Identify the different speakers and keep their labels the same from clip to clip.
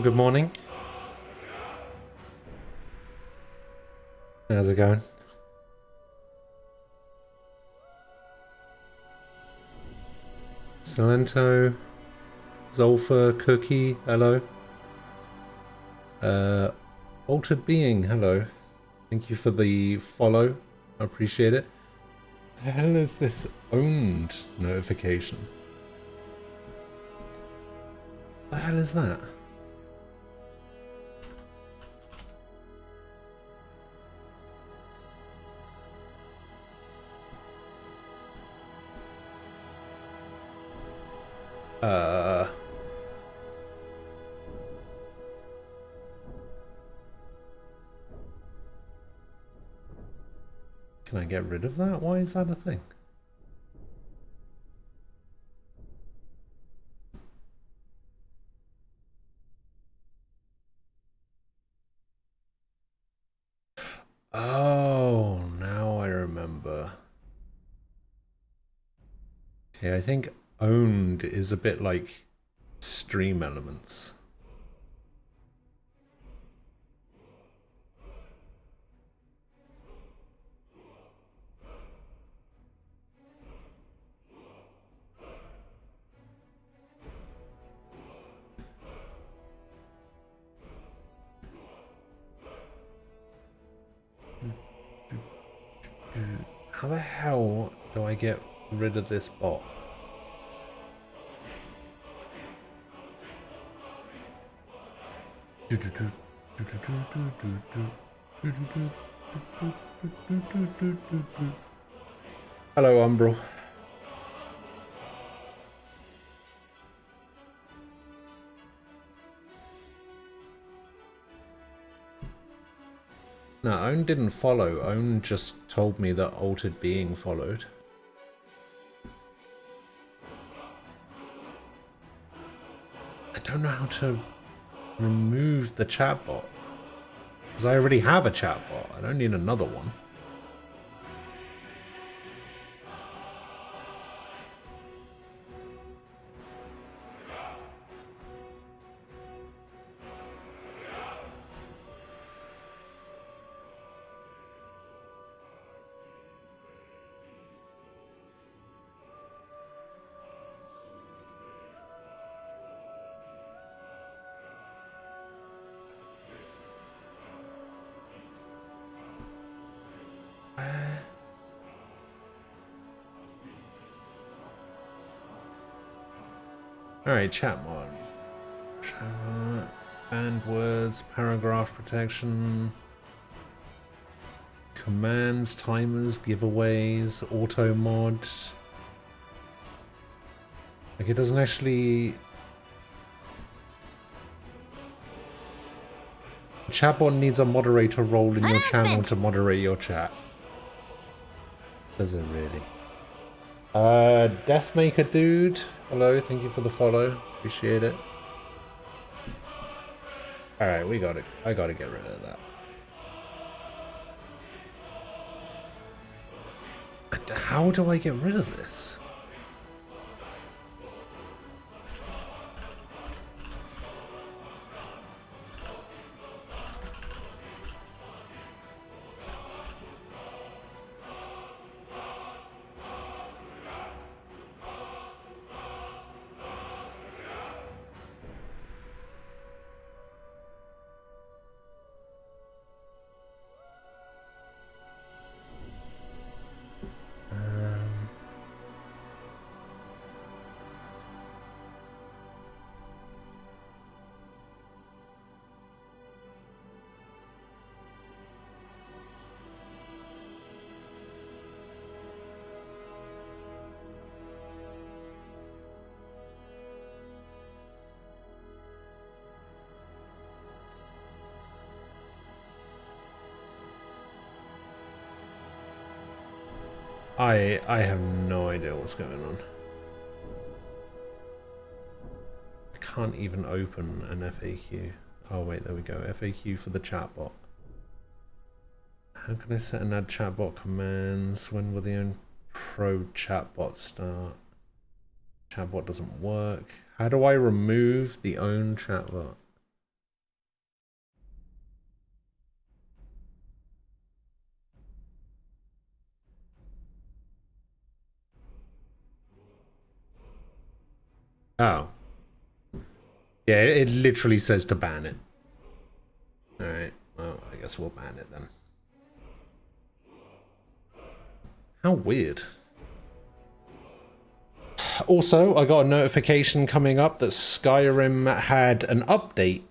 Speaker 1: Good morning. How's it going? Salento, Zolfa, Cookie, hello. Uh, Altered Being, hello. Thank you for the follow. I appreciate it. The hell is this owned notification? The hell is that? Can I get rid of that? Why is that a thing? Oh, now I remember. Okay, I think owned is a bit like stream elements. How the hell do I get rid of this bot? Hello, Umbral. No, Own didn't follow. Own just told me that Altered Being followed. I don't know how to remove the chatbot. Because I already have a chatbot. I don't need another one. Alright, chat mod. Banned words, paragraph protection, commands, timers, giveaways, auto mod. Like, it doesn't actually... Chatbot needs a moderator role in your channel to moderate your chat. Does it really? Deathmaker dude. Hello, thank you for the follow. Appreciate it. Alright, we got it. I gotta get rid of that. How do I get rid of this? I have no idea what's going on. I can't even open an FAQ. Oh wait, there we go. FAQ for the chatbot. How can I set and add chatbot commands? When will the own pro chatbot start? Chatbot doesn't work. How do I remove the own chatbot? Oh. Yeah, it literally says to ban it. Alright, well, I guess we'll ban it then. How weird. Also, I got a notification coming up that Skyrim had an update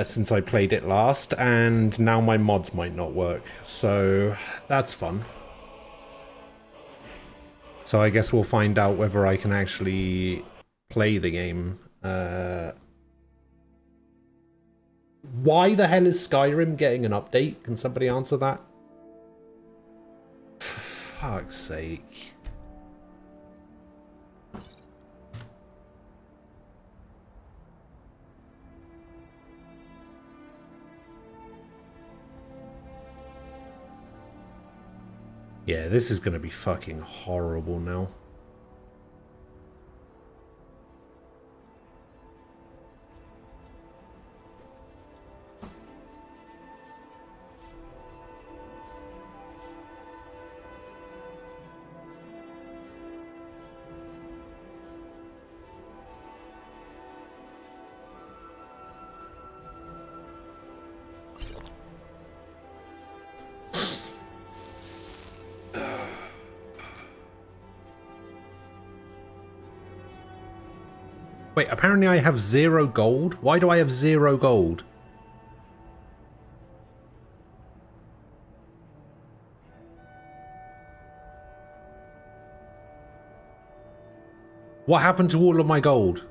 Speaker 1: since I played it last, and now my mods might not work. So, that's fun. So I guess we'll find out whether I can actually play the game. Why the hell is Skyrim getting an update? Can somebody answer that? For fuck's sake. Yeah, this is gonna be fucking horrible now. Wait, apparently I have 0 gold? Why do I have 0 gold? What happened to all of my gold?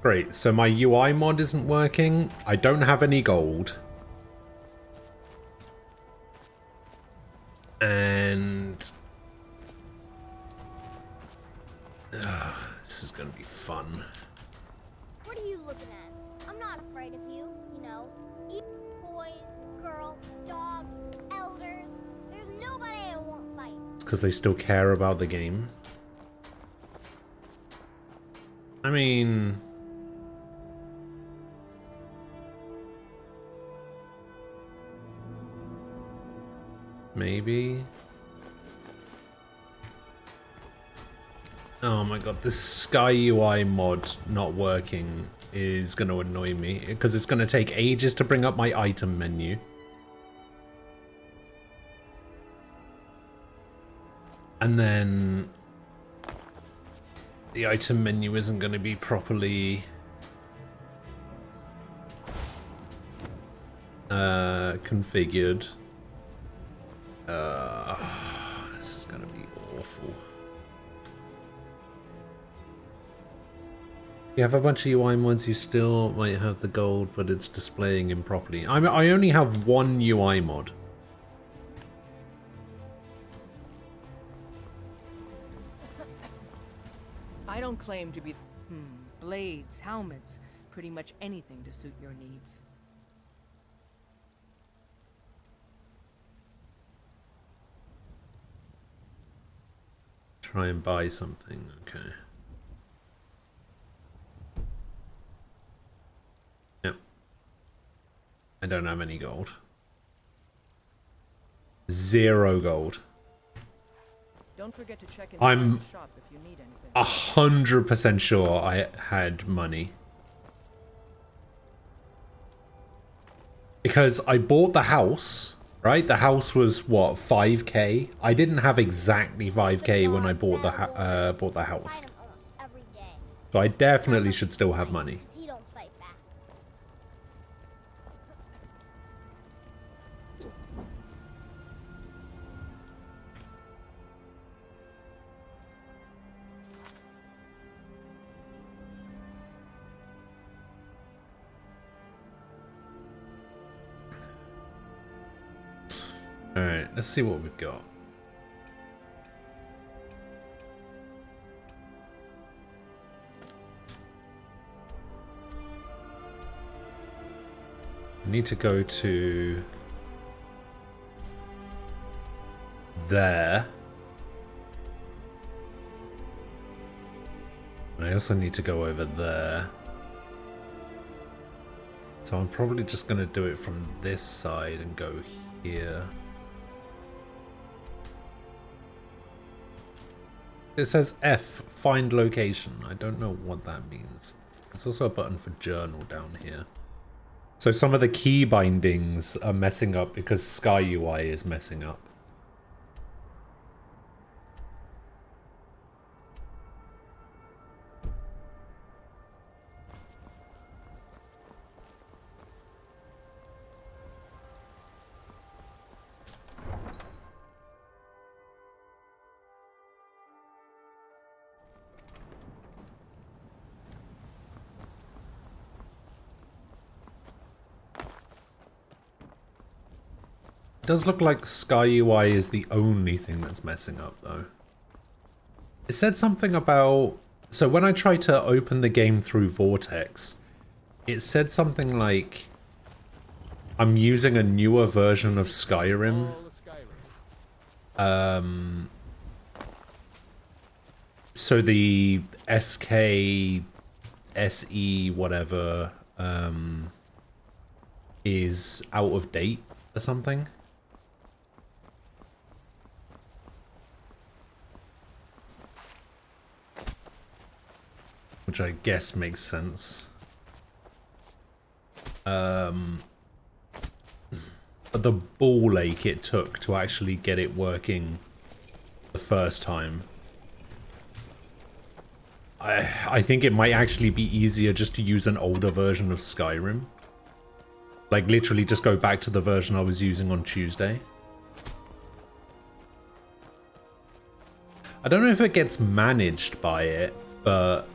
Speaker 1: Great, so my UI mod isn't working. I don't have any gold. And... this is gonna be fun.
Speaker 2: What are you looking at? I'm not afraid of you, you know. Boys, girls, dogs, elders. There's nobody I won't fight.
Speaker 1: It's because they still care about the game. I mean... maybe. Oh my god, this Sky UI mod not working is going to annoy me because it's going to take ages to bring up my item menu. And then the item menu isn't going to be properly configured. This is gonna be awful. You have a bunch of UI mods, you still might have the gold, but it's displaying improperly. I only have one UI mod.
Speaker 3: I don't claim to be... blades, helmets, pretty much anything to suit your needs.
Speaker 1: Try and buy something, okay. Yep. I don't have any gold. 0 gold.
Speaker 3: Don't forget to check in
Speaker 1: I'm
Speaker 3: the shop if you need anything.
Speaker 1: 100% sure I had money. Because I bought the house, right? The house was, what, 5k? I didn't have exactly 5k when I bought the house. So I definitely should still have money. Alright, let's see what we've got. I need to go to there. And I also need to go over there. So I'm probably just going to do it from this side and go here. It says F, find location. I don't know what that means. There's also a button for journal down here. So some of the key bindings are messing up because Sky UI is messing up. It does look like Sky UI is the only thing that's messing up, though. It said something about... So when I tried to open the game through Vortex, it said something like... I'm using a newer version of Skyrim. So the SK, SE, whatever, is out of date or something. Which I guess makes sense. But the ball ache it took to actually get it working the first time. I think it might actually be easier just to use an older version of Skyrim. Like literally just go back to the version I was using on Tuesday. I don't know if it gets managed by it, but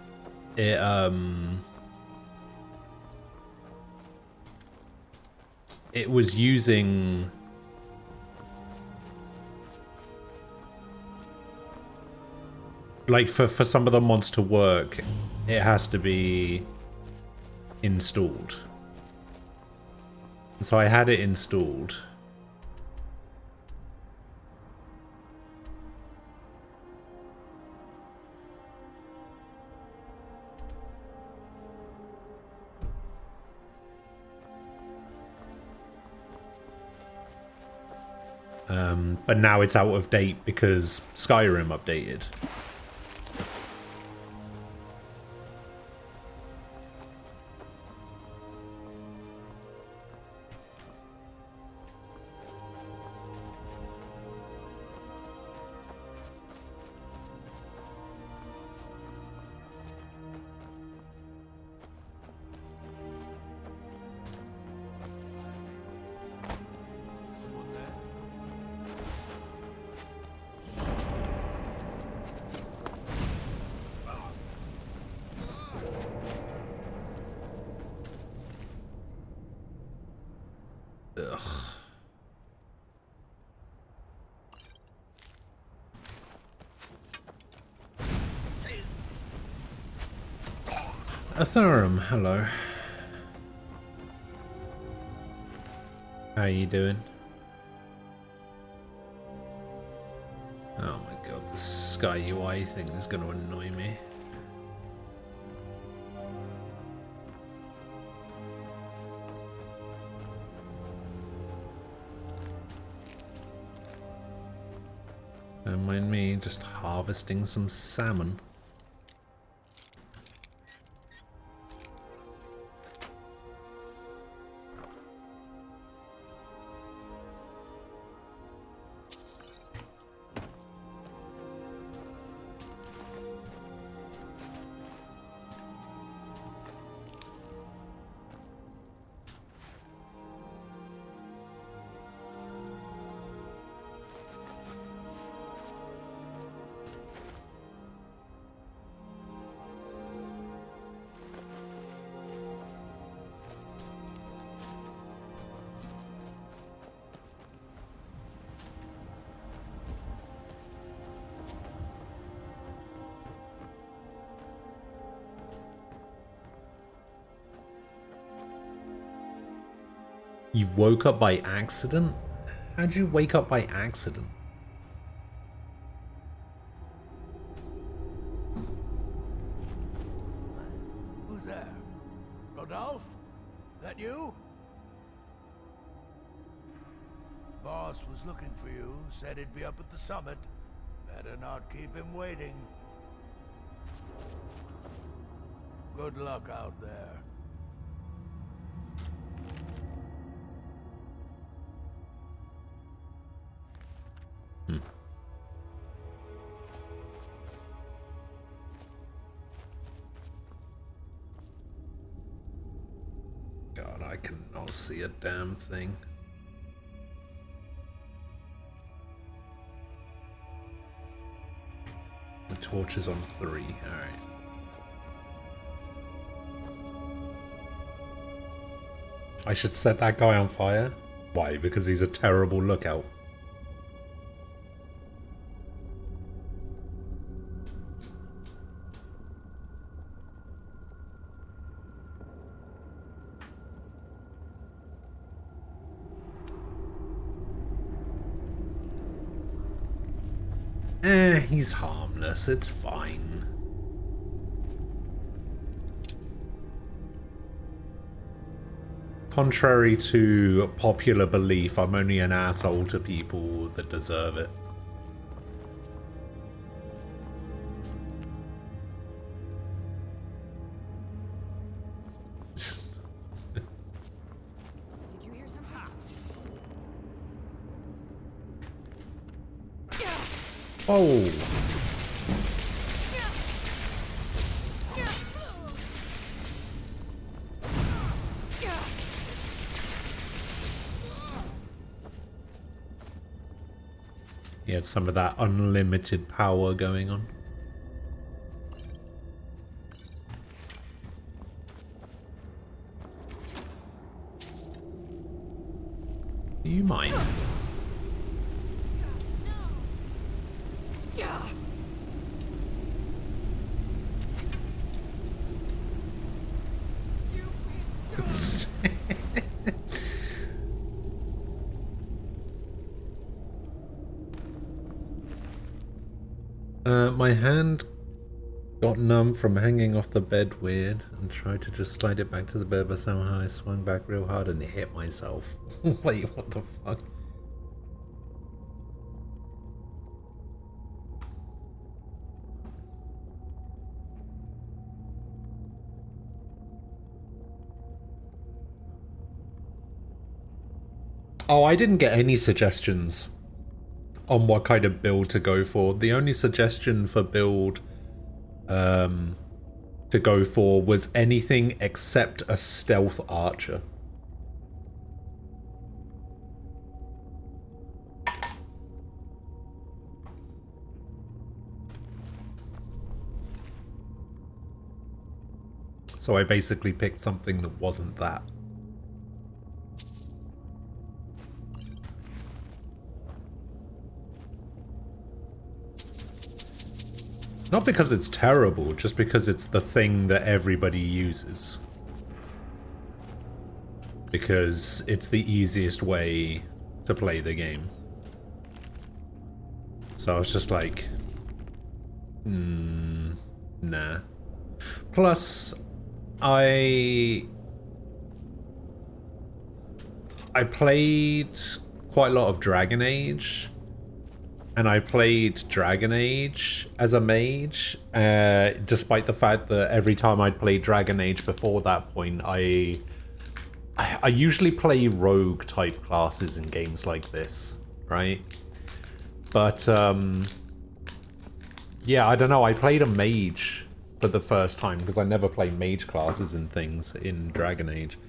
Speaker 1: it was using like for some of the mods to work, it has to be installed. So I had it installed. But now it's out of date because Skyrim updated. Athurum, hello. How you doing? Oh my god, the Sky UI thing is going to annoy me. Don't mind me just harvesting some salmon. You woke up by accident? How'd you wake up by accident?
Speaker 4: there? Rodolphe? That you? Boss was looking for you, said he'd be up at the summit. Better not keep him waiting. Good luck out there.
Speaker 1: God, I cannot see a damn thing. The torch is on 3, alright. I should set that guy on fire? Why? Because he's a terrible lookout. He's harmless, it's fine. Contrary to popular belief, I'm only an asshole to people that deserve it.
Speaker 3: Did you hear something?
Speaker 1: Oh! He had some of that unlimited power going on. Do you mind? My hand got numb from hanging off the bed weird and tried to just slide it back to the bed, but somehow I swung back real hard and hit myself. Wait, what the fuck? Oh, I didn't get any suggestions on what kind of build to go for. The only suggestion for build to go for was anything except a stealth archer. So I basically picked something that wasn't that. Not because it's terrible, just because it's the thing that everybody uses. Because it's the easiest way to play the game. So I was just like, nah. Plus, I played quite a lot of Dragon Age. And I played Dragon Age as a mage, despite the fact that every time I'd played Dragon Age before that point, I usually play rogue type classes in games like this, right? But yeah, I don't know. I played a mage for the first time because I never play mage classes and things in Dragon Age,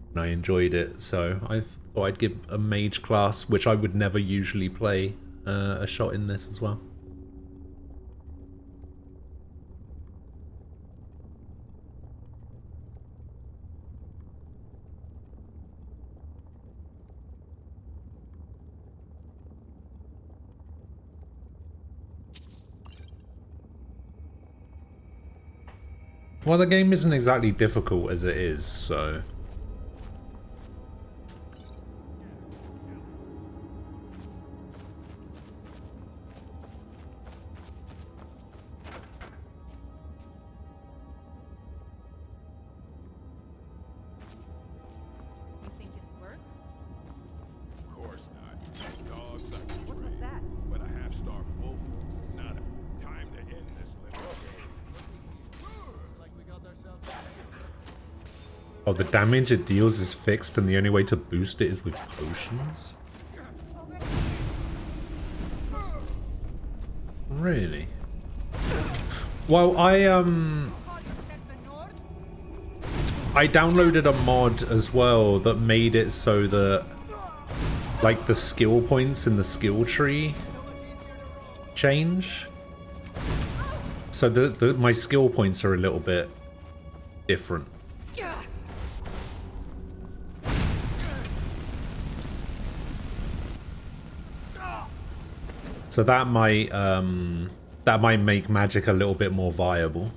Speaker 1: and I enjoyed it. So I thought I'd give a mage class, which I would never usually play, a shot in this as well. Well, the game isn't exactly difficult as it is, so... Oh, the damage it deals is fixed and the only way to boost it is with potions? Really? Well, I downloaded a mod as well that made it so that like the skill points in the skill tree change. So my skill points are a little bit different. So that might make magic a little bit more viable.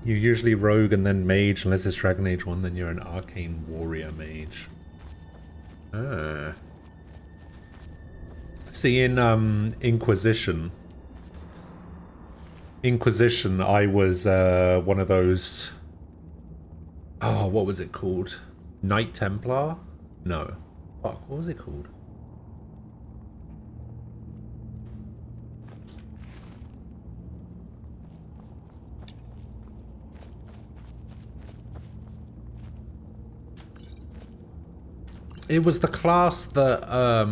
Speaker 1: You're usually rogue and then mage, unless it's Dragon Age 1, then you're an arcane warrior mage. Ah. See, in Inquisition, I was one of those... Oh, what was it called? Knight Templar? No. Fuck, what was it called? It was the class that,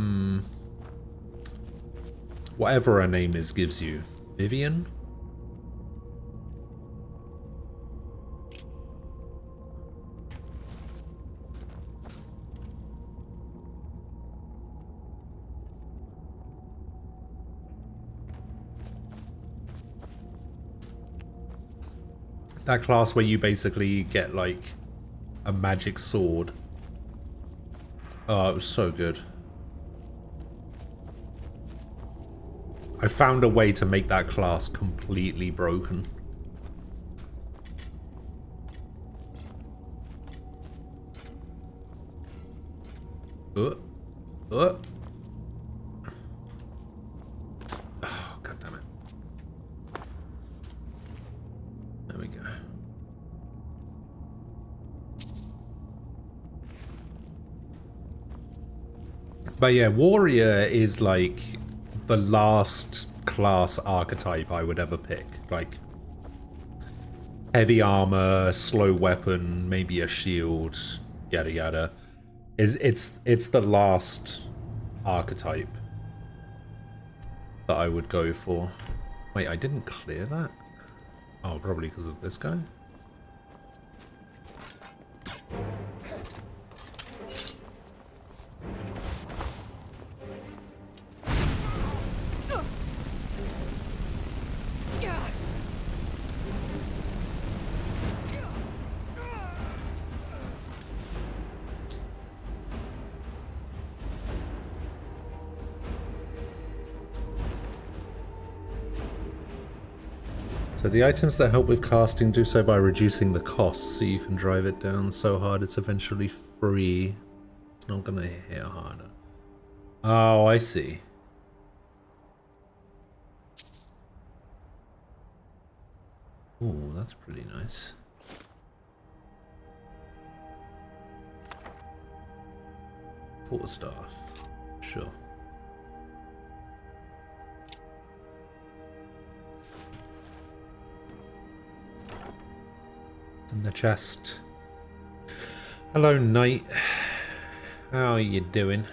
Speaker 1: whatever her name is gives you. Vivian? That class where you basically get, like, a magic sword. Oh, it was so good. I found a way to make that class completely broken. Oh, god damn it. There we go. But yeah, warrior is like the last class archetype I would ever pick. Like heavy armor, slow weapon, maybe a shield, yada yada. It's the last archetype that I would go for. Wait, I didn't clear that? Oh, probably because of this guy. So the items that help with casting do so by reducing the costs, so you can drive it down so hard it's eventually free. It's not gonna hit harder. Oh, I see. Oh, that's pretty nice. Quarterstaff. Sure. In the chest. Hello, Knight. How are you doing?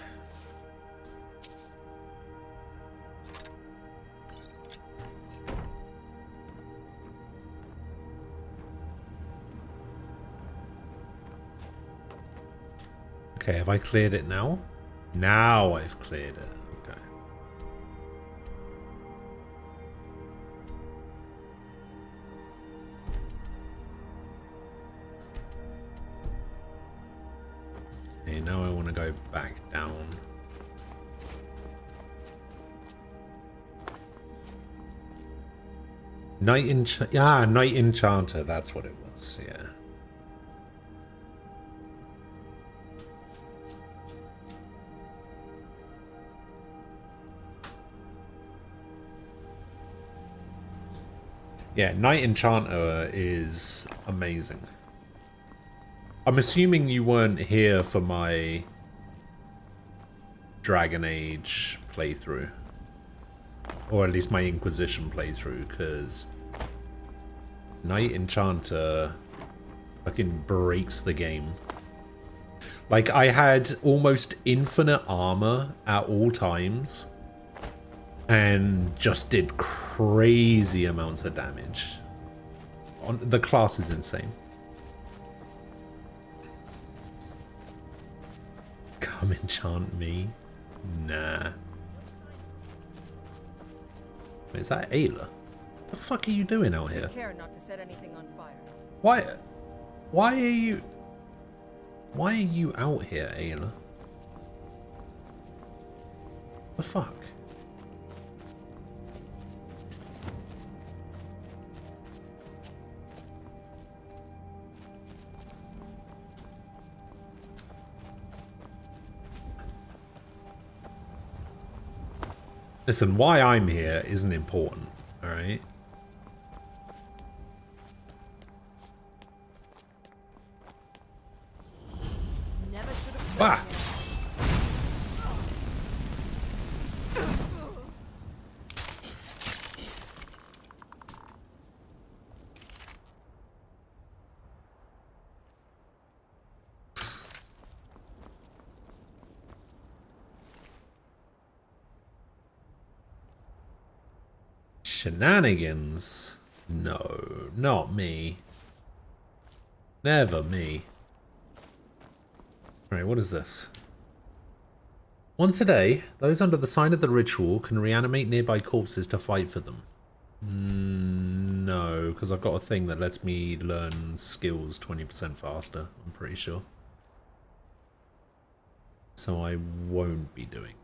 Speaker 1: Okay, have I cleared it now? Now I've cleared it. Okay. Okay, now I want to go back down. Knight Enchanter, that's what it was, yeah. Yeah, Knight Enchanter is amazing. I'm assuming you weren't here for my Dragon Age playthrough. Or at least my Inquisition playthrough, because Knight Enchanter fucking breaks the game. Like, I had almost infinite armor at all times, and just did crazy amounts of damage. The class is insane. Come enchant me? Nah. Is that Ayla? The fuck are you doing out here?
Speaker 3: Take care not to set anything on fire.
Speaker 1: Why are you out here, Ayla? The fuck? Listen, why I'm here isn't important, alright?
Speaker 3: Never should have
Speaker 1: Ah! Shenanigans? No, not me. Never me. Alright, what is this? Once a day, those under the sign of the ritual can reanimate nearby corpses to fight for them. No, because I've got a thing that lets me learn skills 20% faster, I'm pretty sure. So I won't be doing that.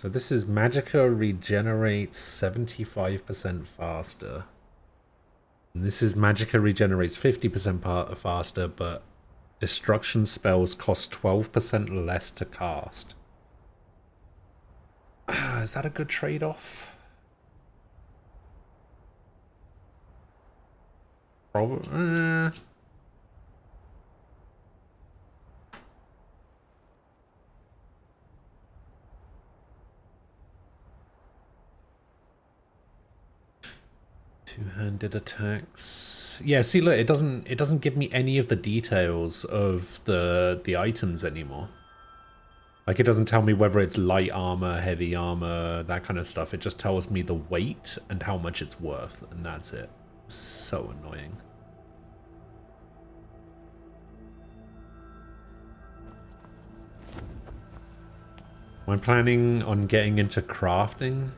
Speaker 1: So this is Magicka regenerates 75% faster. And this is Magicka regenerates 50% faster, but destruction spells cost 12% less to cast. Is that a good trade-off? Probably. Two-handed attacks. Yeah, see, look, it doesn't give me any of the details of the items anymore. Like, it doesn't tell me whether it's light armor, heavy armor, that kind of stuff. It just tells me the weight and how much it's worth, and that's it. So annoying. Am I planning on getting into crafting?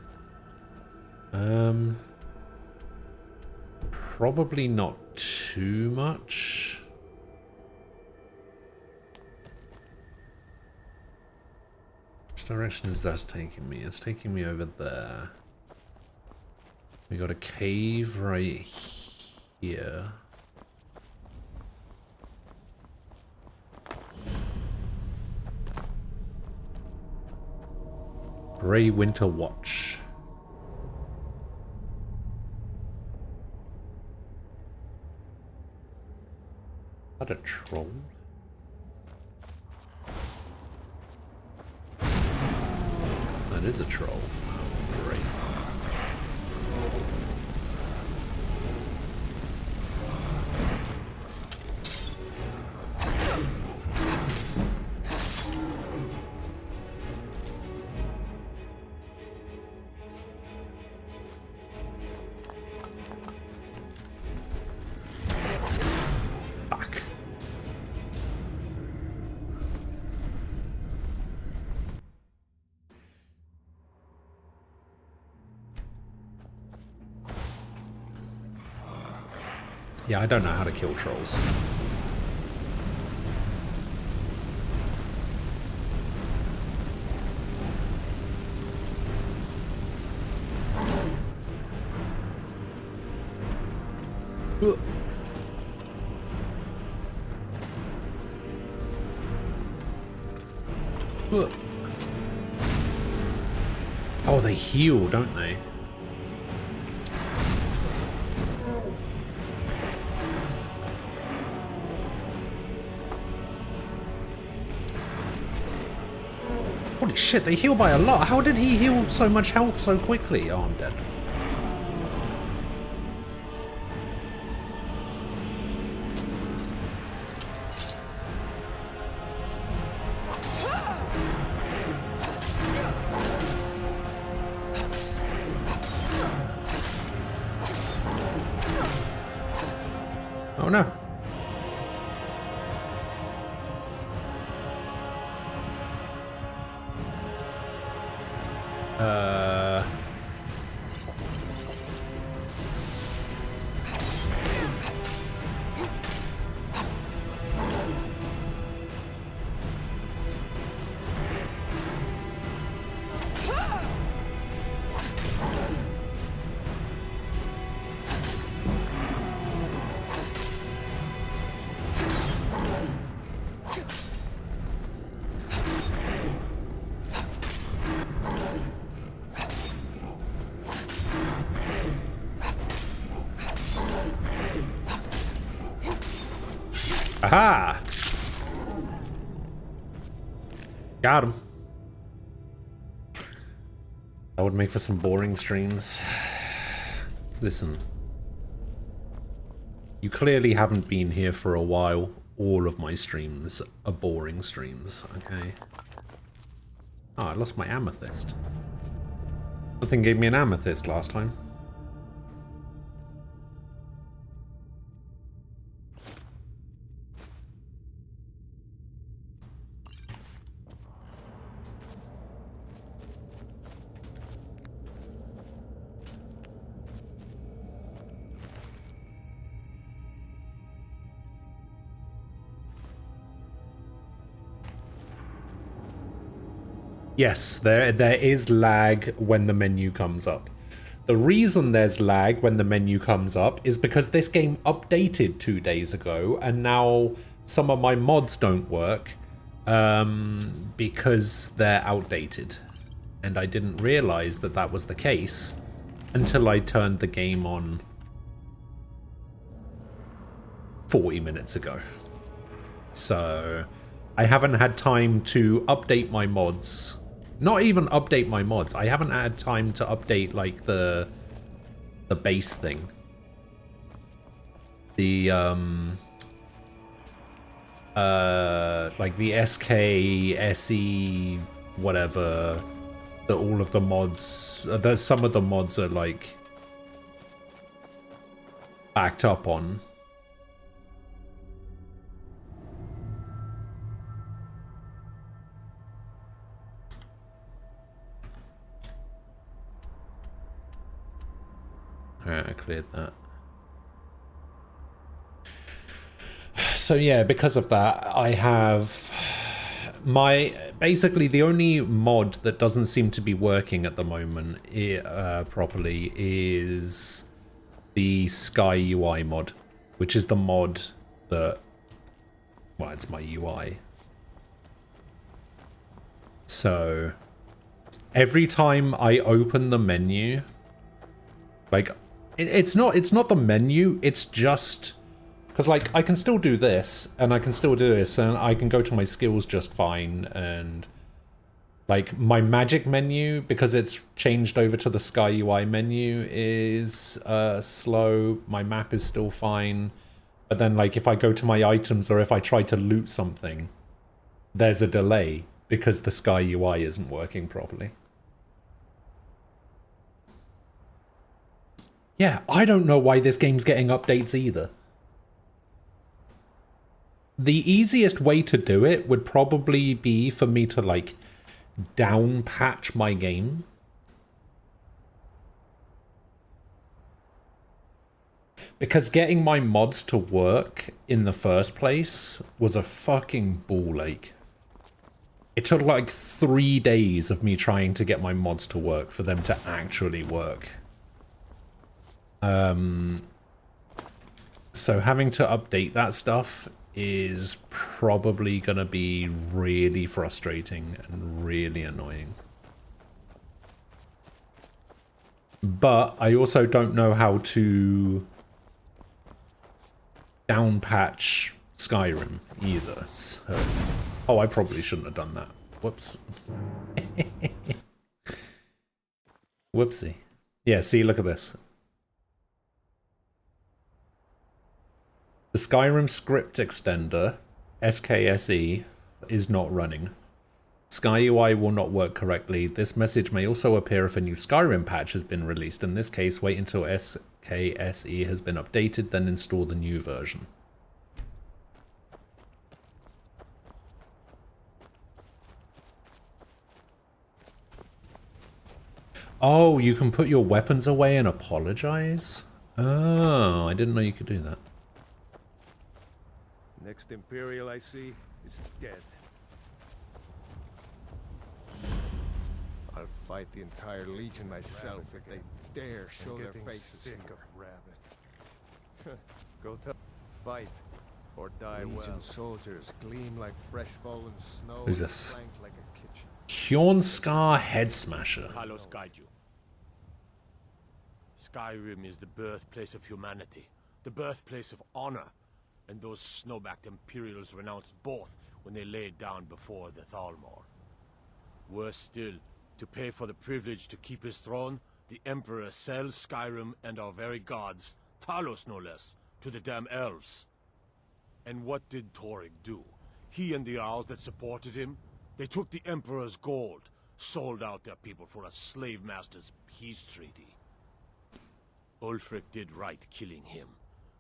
Speaker 1: Probably not too much. Which direction is that taking me? It's taking me over there. We got a cave right here. Grey Winter Watch. Is that a troll? That is a troll. Oh, great. Yeah, I don't know how to kill trolls. Oh, they heal, don't they? Holy shit, they heal by a lot. How did he heal so much health so quickly? Oh, I'm dead. Oh no. Aha! Got him. That would make for some boring streams. Listen. You clearly haven't been here for a while. All of my streams are boring streams, okay? Oh, I lost my amethyst. Nothing gave me an amethyst last time. Yes, there is lag when the menu comes up. The reason there's lag when the menu comes up is because this game updated 2 days ago, and now some of my mods don't work because they're outdated. And I didn't realize that that was the case until I turned the game on 40 minutes ago. So I haven't had time to update my mods. Not even update my mods. I haven't had time to update like the base thing. The like the SK, SE, whatever, that all of the mods, some of the mods are like backed up on. Alright, I cleared that. So yeah, because of that, I have basically the only mod that doesn't seem to be working at the moment properly is the Sky UI mod, which is the mod that, well, it's my UI. So every time I open the menu, like it's not the menu, it's just because like I can still do this and I can still do this and I can go to my skills just fine, and like my magic menu, because it's changed over to the Sky UI menu, is slow. My map is still fine, but then like if I go to my items or if I try to loot something, there's a delay because the Sky UI isn't working properly. Yeah, I don't know why this game's getting updates either. The easiest way to do it would probably be for me to, like, down patch my game. Because getting my mods to work in the first place was a fucking ball ache. It took, like, 3 days of me trying to get my mods to work for them to actually work. So having to update that stuff is probably going to be really frustrating and really annoying. But I also don't know how to downpatch Skyrim either. So... Oh, I probably shouldn't have done that. Whoops. Whoopsie. Yeah, see, look at this. The Skyrim script extender, SKSE, is not running. SkyUI will not work correctly. This message may also appear if a new Skyrim patch has been released. In this case, wait until SKSE has been updated, then install the new version. Oh, you can put your weapons away and apologize? Oh, I didn't know you could do that.
Speaker 5: Next Imperial I see is dead. I'll fight the entire Legion myself if they dare show their faces. Sick of Rabbit. Go tell. Fight or die well. Legion soldiers gleam like fresh fallen snow.
Speaker 1: Who's this?
Speaker 5: Like a kitchen.
Speaker 1: Hjornscar Head Smasher.
Speaker 6: Talos guide you. Skyrim is the birthplace of humanity, the birthplace of honor, and those snow-backed Imperials renounced both when they laid down before the Thalmor. Worse still, to pay for the privilege to keep his throne, the Emperor sells Skyrim and our very gods, Talos no less, to the damn elves. And what did Torygg do? He and the Owls that supported him, they took the Emperor's gold, sold out their people for a slave master's peace treaty. Ulfric did right killing him.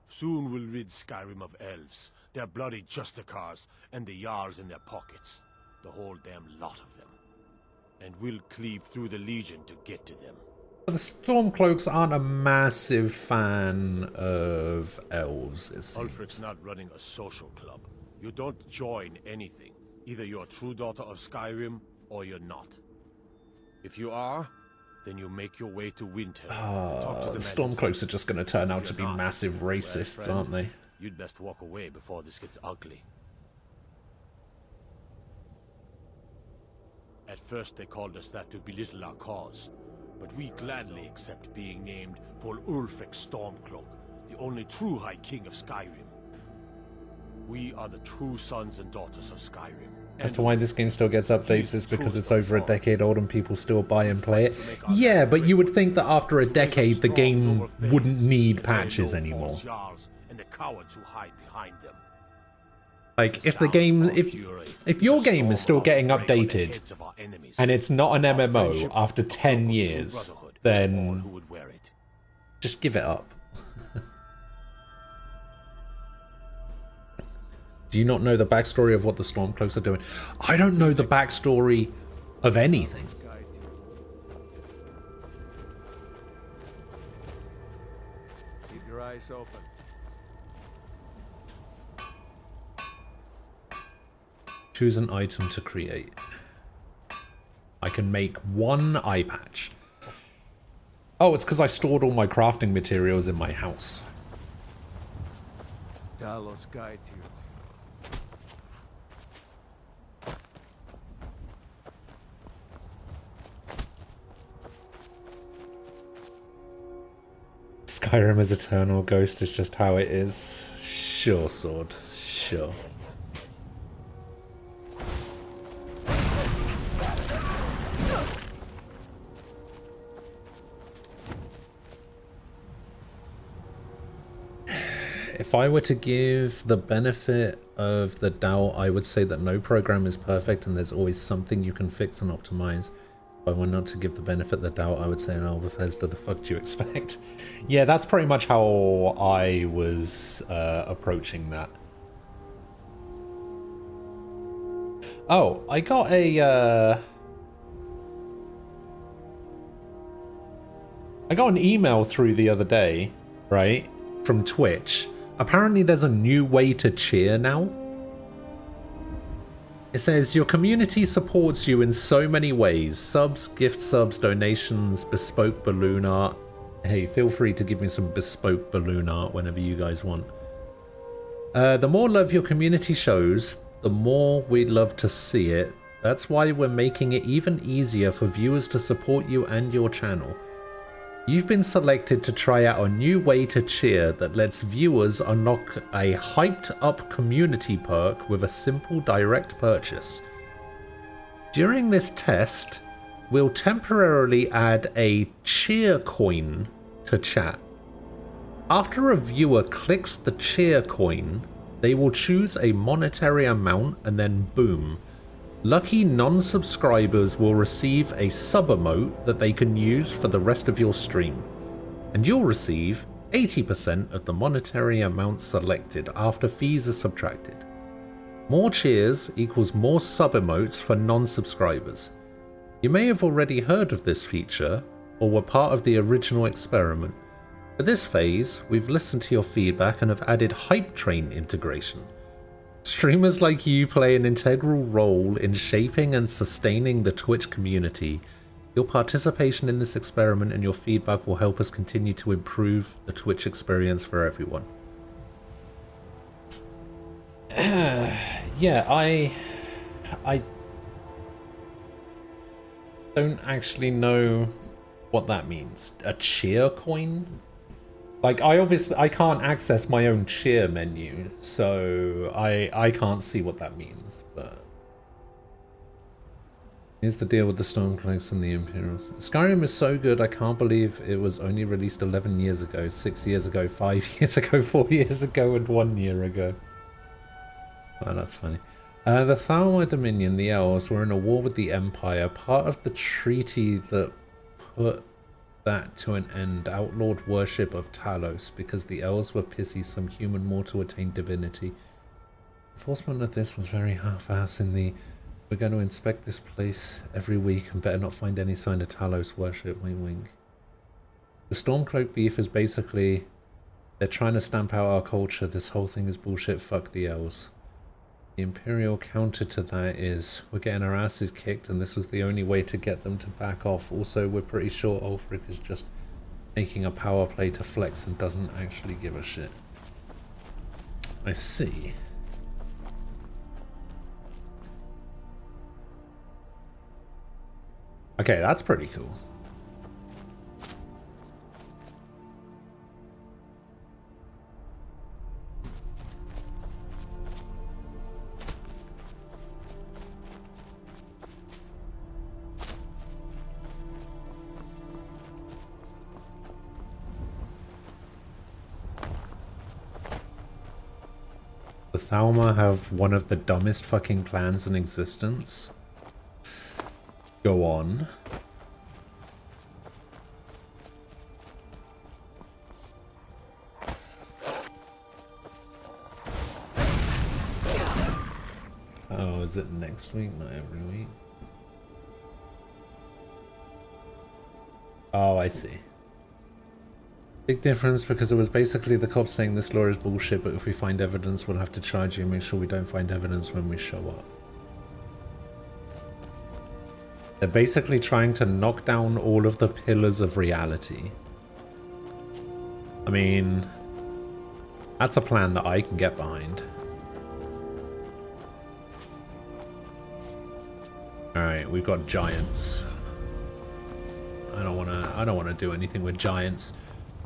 Speaker 6: Soon we'll rid Skyrim of elves, their bloody Justicars, and the Jarls in their pockets. The whole damn lot of them. And we'll cleave through the Legion to get to them.
Speaker 1: The Stormcloaks aren't a massive fan of elves, it seems.
Speaker 6: Ulfric's not running a social club. You don't join anything. Either you're a true daughter of Skyrim, or you're not. If you are, then you make your way to Windhelm.
Speaker 1: The Stormcloaks are just going to turn out to be massive racists, aren't they?
Speaker 6: You'd best walk away before this gets ugly. At first they called us that to belittle our cause, but we gladly accept being named for Ulfric Stormcloak, the only true High King of Skyrim. We are the true sons and daughters of Skyrim.
Speaker 1: As to why this game still gets updates is because it's over a decade old and people still buy and play it. Yeah, but you would think that after a decade the game wouldn't need patches anymore. Like, if the game, if your game is still getting updated and it's not an MMO after 10 years, then just give it up. Do you not know the backstory of what the Stormcloaks are doing? I don't know the backstory of anything.
Speaker 5: Keep your eyes open.
Speaker 1: Choose an item to create. I can make one eye patch. Oh, it's because I stored all my crafting materials in my house.
Speaker 5: Talos guide you.
Speaker 1: Skyrim is eternal, Ghost is just how it is. Sure, Sword. Sure. If I were to give the benefit of the doubt, I would say that no program is perfect and there's always something you can fix and optimize. If I were not to give the benefit of the doubt, I would say, no, Bethesda, the fuck do you expect? Yeah, that's pretty much how I was approaching that. Oh, I got an email through the other day, right, from Twitch. Apparently there's a new way to cheer now. It says, your community supports you in so many ways. Subs, gift subs, donations, bespoke balloon art. Hey, feel free to give me some bespoke balloon art whenever you guys want. The more love your community shows, the more we'd love to see it. That's why we're making it even easier for viewers to support you and your channel. You've been selected to try out a new way to cheer that lets viewers unlock a hyped up community perk with a simple direct purchase. During this test, we'll temporarily add a cheer coin to chat. After a viewer clicks the cheer coin, they will choose a monetary amount and then boom. Lucky non-subscribers will receive a sub-emote that they can use for the rest of your stream. And you'll receive 80% of the monetary amount selected after fees are subtracted. More cheers equals more sub-emotes for non-subscribers. You may have already heard of this feature, or were part of the original experiment. For this phase, we've listened to your feedback and have added Hype Train integration. Streamers like you play an integral role in shaping and sustaining the Twitch community. Your participation in this experiment and your feedback will help us continue to improve the Twitch experience for everyone. Yeah, I don't actually know what that means. A cheer coin? Like, I can't access my own cheer menu, so I can't see what that means, but... Here's the deal with the Stormcloaks and the Imperials. Skyrim is so good, I can't believe it was only released 11 years ago, 6 years ago, 5 years ago, 4 years ago, and 1 year ago. Oh, that's funny. The Thalmor Dominion, the Elves, were in a war with the Empire. Part of the treaty that put that to an end outlawed worship of Talos because the elves were pissy some human mortal attained divinity. Enforcement of this was very half-assed in the we're going to inspect this place every week and better not find any sign of Talos worship, wink wink. The Stormcloak beef is basically they're trying to stamp out our culture, this whole thing is bullshit, fuck the elves. The Imperial counter to that is we're getting our asses kicked and this was the only way to get them to back off. Also, we're pretty sure Ulfric is just making a power play to flex and doesn't actually give a shit. I see. Okay, that's pretty cool. The Thalmor have one of the dumbest fucking plans in existence. Go on. Oh, is it next week? Not every week. Oh, I see. Big difference because it was basically the cops saying this law is bullshit, but if we find evidence, we'll have to charge you and make sure we don't find evidence when we show up. They're basically trying to knock down all of the pillars of reality. I mean, that's a plan that I can get behind. Alright, we've got giants. I don't wanna do anything with giants.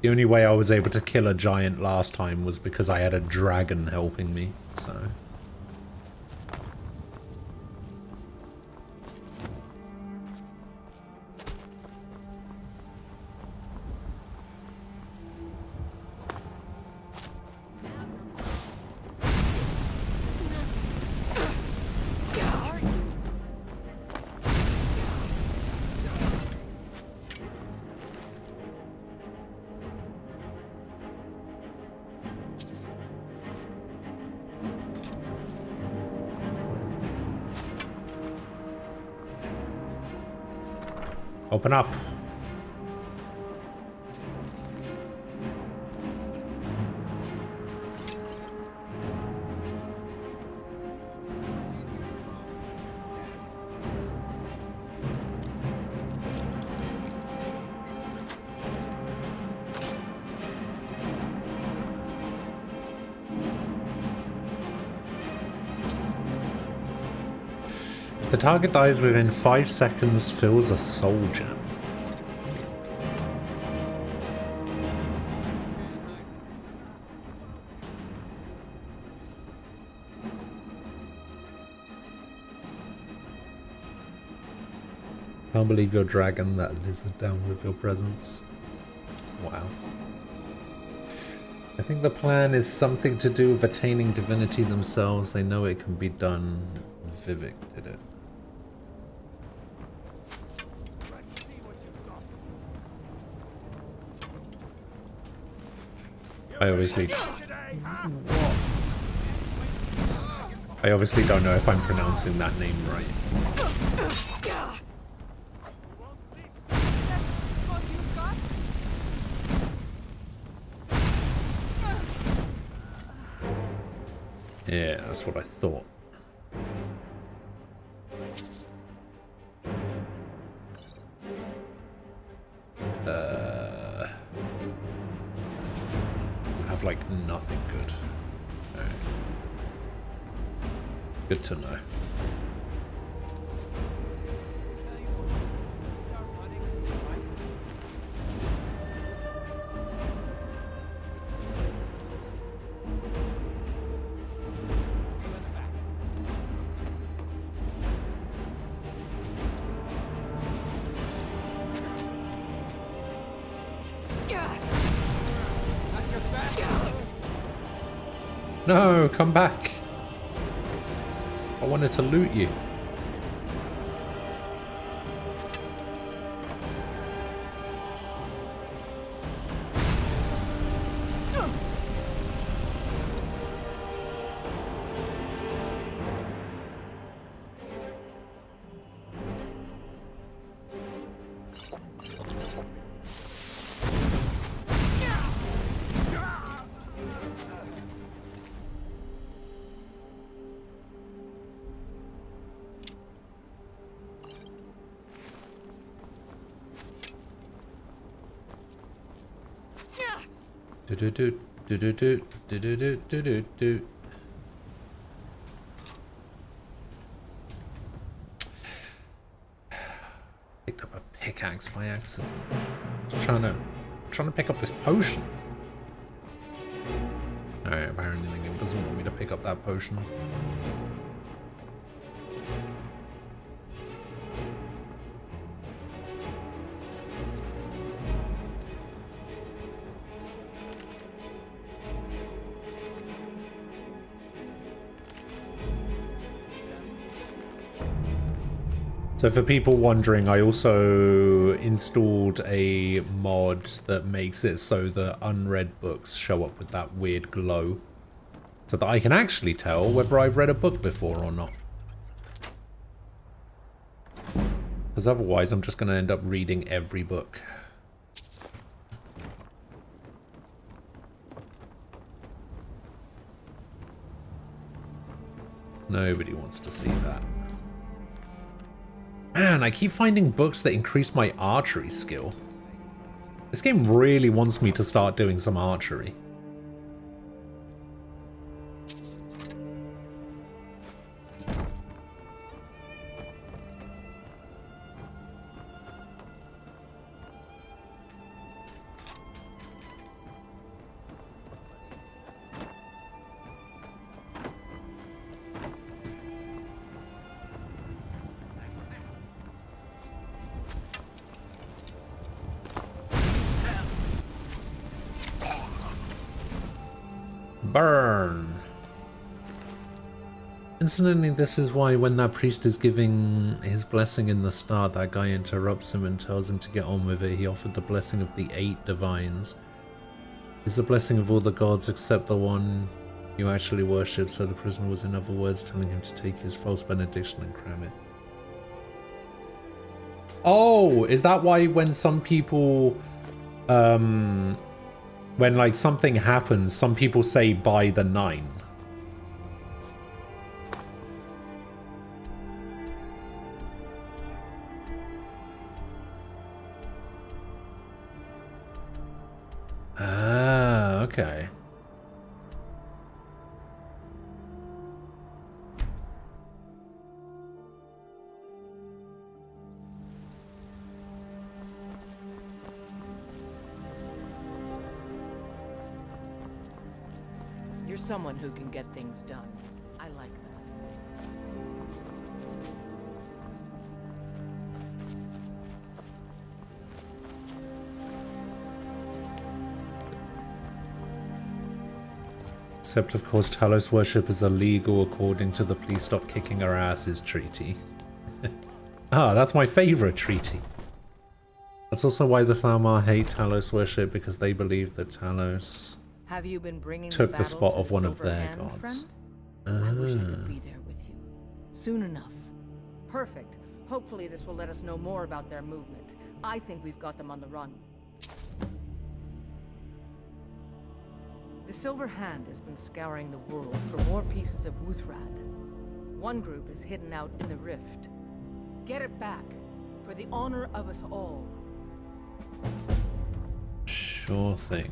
Speaker 1: The only way I was able to kill a giant last time was because I had a dragon helping me, so... Open up. If the target dies within 5 seconds, fills a soul gem. Can't believe you're dragging that lizard down with your presence. Wow. I think the plan is something to do with attaining divinity themselves. They know it can be done. Vivek did it. I obviously don't know if I'm pronouncing that name right. Yeah, that's what I thought. I have like nothing good. Right. Good to know. No, come back. I wanted to loot you. Picked up a pickaxe by accident. Just trying to pick up this potion. Alright, apparently the game doesn't want me to pick up that potion. So for people wondering, I also installed a mod that makes it so that unread books show up with that weird glow, so that I can actually tell whether I've read a book before or not. Because otherwise I'm just going to end up reading every book. Nobody wants to see that. Man, I keep finding books that increase my archery skill. This game really wants me to start doing some archery. Burn. Incidentally, this is why when that priest is giving his blessing in the start, that guy interrupts him and tells him to get on with it. He offered the blessing of the 8 divines. It's the blessing of all the gods except the one you actually worship, so the prisoner was, in other words, telling him to take his false benediction and cram it. Oh, is that why when some people, when like something happens, some people say by the 9? Ah, okay.
Speaker 3: You're someone who can get things done. I like that.
Speaker 1: Except, of course, Talos worship is illegal according to the Please Stop Kicking Our Asses treaty. Ah, that's my favourite treaty. That's also why the Thalmor hate Talos worship, because they believe that Talos
Speaker 3: Have you been bringing
Speaker 1: took the spot
Speaker 3: to
Speaker 1: of one of
Speaker 3: Silver
Speaker 1: their
Speaker 3: Hand,
Speaker 1: gods.
Speaker 3: friend? I wish I could be there with you. Soon enough. Perfect. Hopefully this will let us know more about their movement. I think we've got them on the run. The Silver Hand has been scouring the world for more pieces of Wuthrad. One group is hidden out in the rift. Get it back, for the honor of us all.
Speaker 1: Sure thing.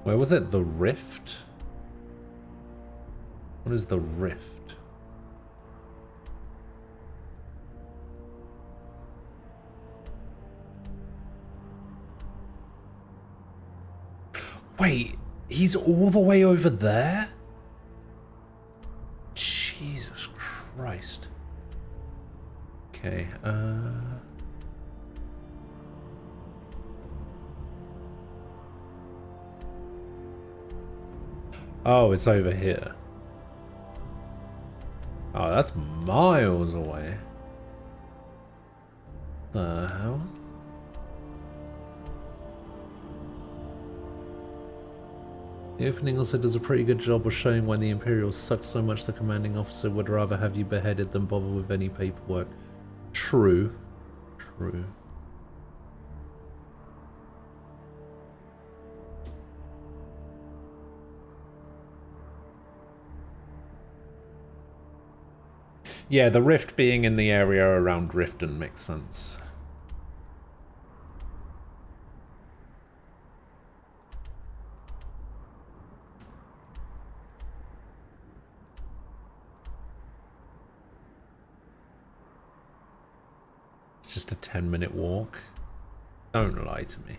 Speaker 1: Where was it? The Rift? What is the Rift? Wait, he's all the way over there? Jesus Christ. Okay, oh, it's over here. Oh, that's miles away. The hell? The opening also does a pretty good job of showing why the Imperials suck so much the commanding officer would rather have you beheaded than bother with any paperwork. True. True. Yeah, the rift being in the area around Riften makes sense. Just a 10-minute walk. Don't lie to me.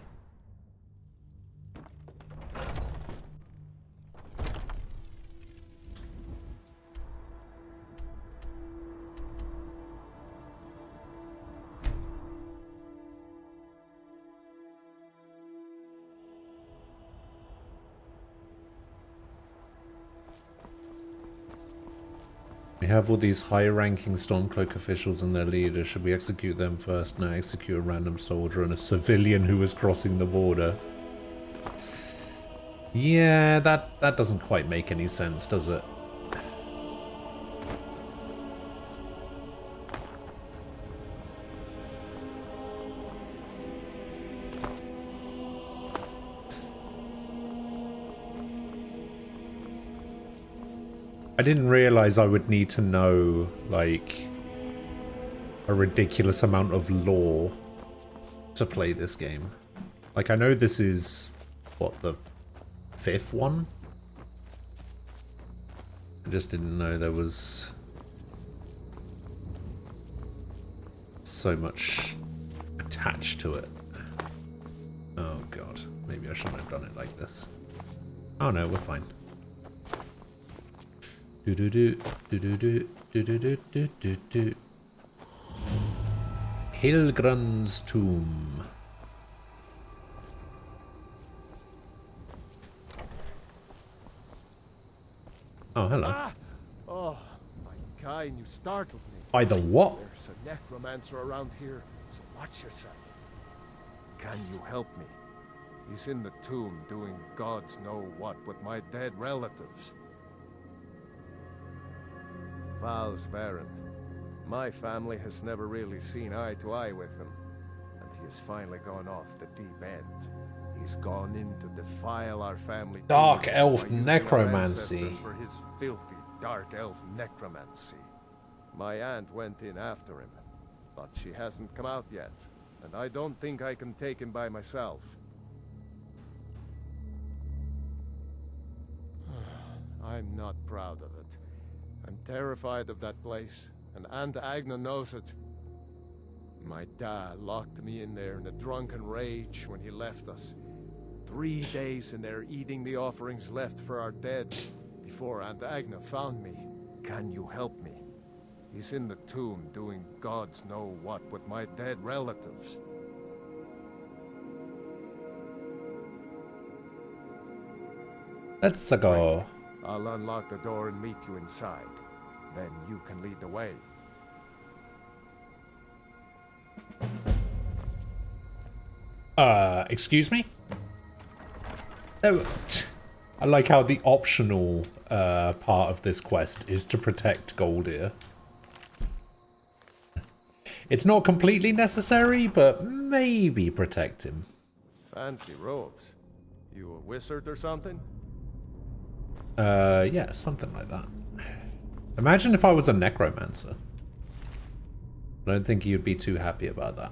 Speaker 1: We have all these high-ranking Stormcloak officials and their leaders. Should we execute them first? No, execute a random soldier and a civilian who was crossing the border. Yeah, that doesn't quite make any sense, does it? I didn't realize I would need to know, like, a ridiculous amount of lore to play this game. Like, I know this is, what, the 5th one? I just didn't know there was so much attached to it. Oh god, maybe I shouldn't have done it like this. Oh no, we're fine. Hilgran's tomb. Oh, hello.
Speaker 5: Ah! Oh, my kind, you startled me.
Speaker 1: By the what?
Speaker 5: There's a necromancer around here, so watch yourself. Can you help me? He's in the tomb doing gods know what with my dead relatives. Val's Baron. My family has never really seen eye to eye with him, and he has finally gone off the deep end. He's gone in to defile our family.
Speaker 1: Dark elf
Speaker 5: by using our
Speaker 1: necromancy.
Speaker 5: ancestors for his filthy dark elf necromancy. My aunt went in after him. but she hasn't come out yet, and I don't think I can take him by myself. I'm not proud of it. I'm terrified of that place, and Aunt Agna knows it. My dad locked me in there in a drunken rage when he left us. 3 days in there eating the offerings left for our dead before Aunt Agna found me. Can you help me? He's in the tomb doing gods know what with my dead relatives.
Speaker 1: Let's go.
Speaker 5: Wait. I'll unlock the door and meet you inside. Then you can lead the way.
Speaker 1: Excuse me? Oh, I like how the optional part of this quest is to protect Goldir. It's not completely necessary, but maybe protect him.
Speaker 5: Fancy robes. You a wizard or something?
Speaker 1: Yeah, something like that. Imagine if I was a necromancer. I don't think you'd be too happy about that.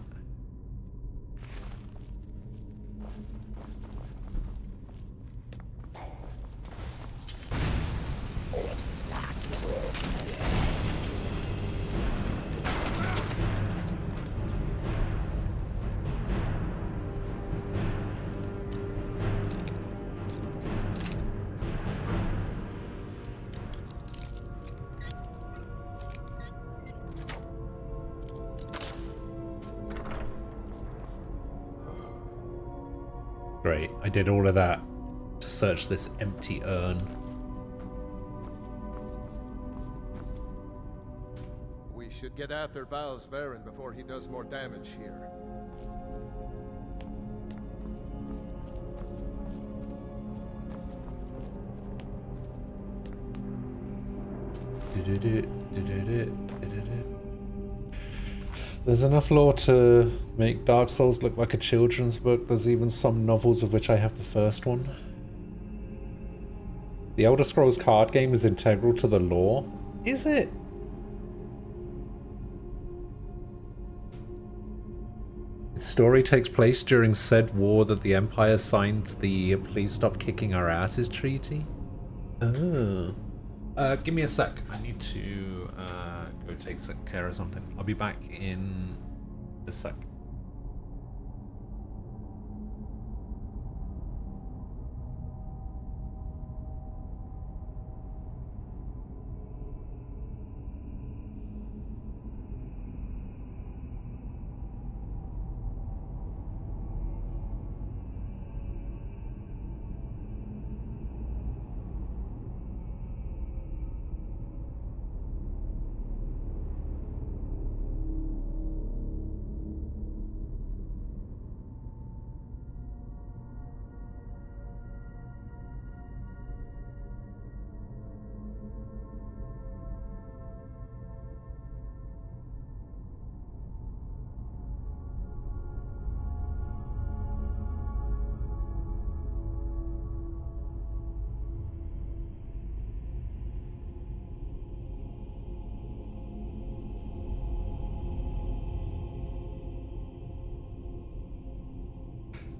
Speaker 1: Great, I did all of that to search this empty urn.
Speaker 5: We should get after Val's Varen before he does more damage here.
Speaker 1: There's enough lore to make Dark Souls look like a children's book. There's even some novels of which I have the first one. The Elder Scrolls card game is integral to the lore. Is it? Its story takes place during said war that the Empire signed the Please Stop Kicking Our Asses treaty. Oh. Give me a sec. I need to go take care of something. I'll be back in a sec.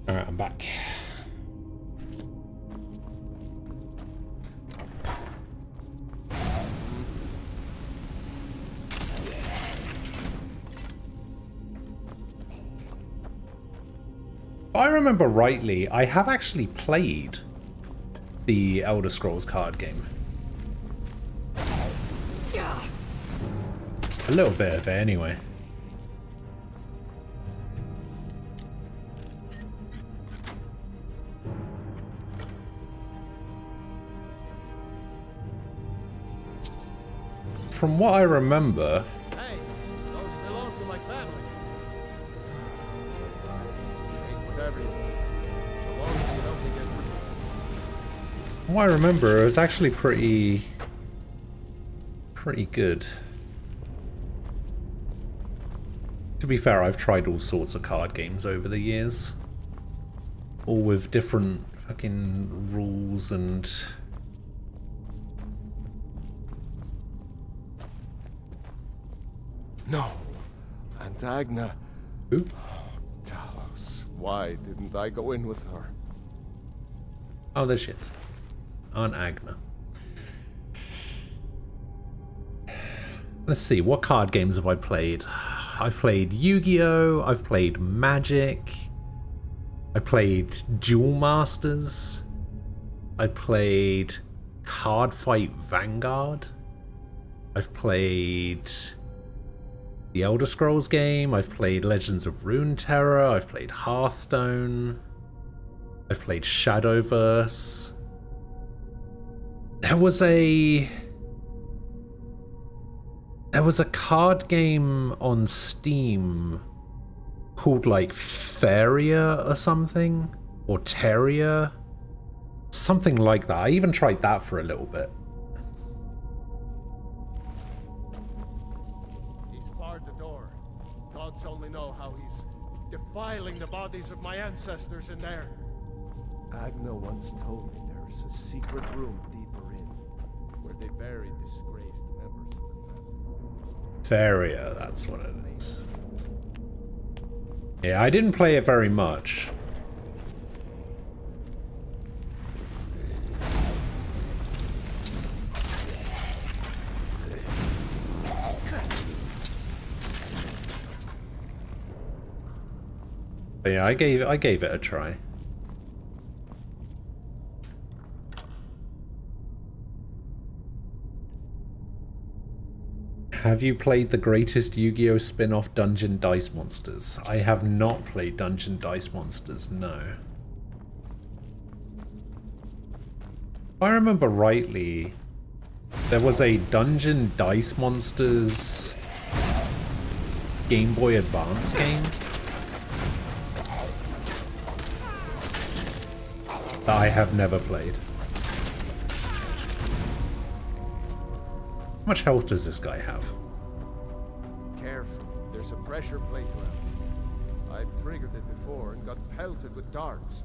Speaker 1: Alright, I'm back. If I remember rightly, I have actually played the Elder Scrolls card game. A little bit of it, anyway. From what I remember...
Speaker 5: Hey, those belong to my family. Take whatever you want. So long as you help me get rid of it.
Speaker 1: From what I remember, it was actually pretty good. To be fair, I've tried all sorts of card games over the years. All with different fucking rules and...
Speaker 5: No, And Agna.
Speaker 1: Who?
Speaker 5: Talos. Why didn't I go in with her?
Speaker 1: Oh, there she is. Aunt Agna. Let's see, what card games have I played? I've played Yu-Gi-Oh! I've played Magic. I played Duel Masters. I played Card Fight Vanguard. I've played the Elder Scrolls game. I've played Legends of Runeterra. I've played Hearthstone. I've played Shadowverse. There was a card game on Steam called like Faria or something, or Terria, something like that. I even tried that for a little bit.
Speaker 5: He's barred the door. Gods only know how he's defiling the bodies of my ancestors in there. Agna once told me there's a secret room deeper in, where they buried disgraced members of the family.
Speaker 1: Faria, that's what it is. Yeah, I didn't play it very much. But yeah, I gave it a try. Have you played the greatest Yu-Gi-Oh! Spin-off Dungeon Dice Monsters? I have not played Dungeon Dice Monsters, no. If I remember rightly, there was a Dungeon Dice Monsters Game Boy Advance game that I have never played. How much health does this guy have?
Speaker 5: Careful, there's a pressure plate around. I've triggered it before and got pelted with darts.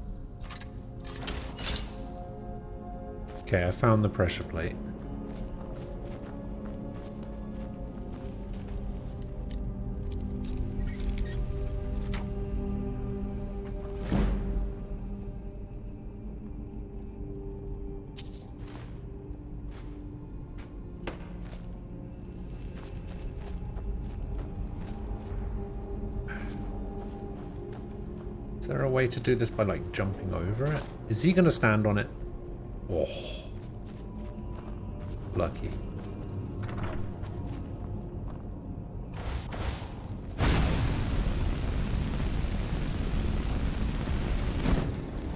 Speaker 1: Okay, I found the pressure plate. Is there a way to do this by, like, jumping over it? Is he gonna stand on it? Oh. Lucky.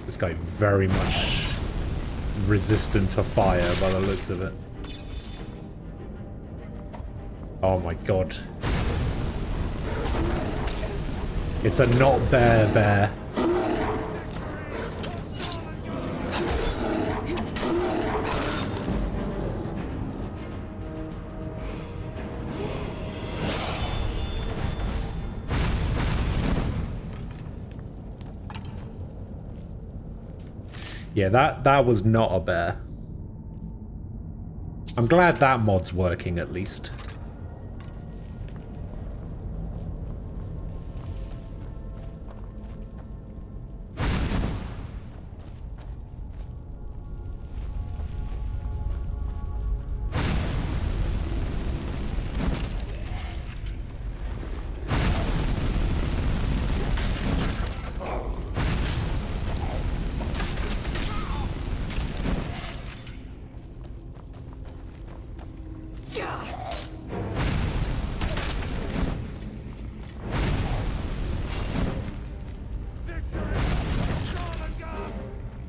Speaker 1: This guy very much resistant to fire by the looks of it. Oh my god. It's a not bear. Yeah, that was not a bear. I'm glad that mod's working at least.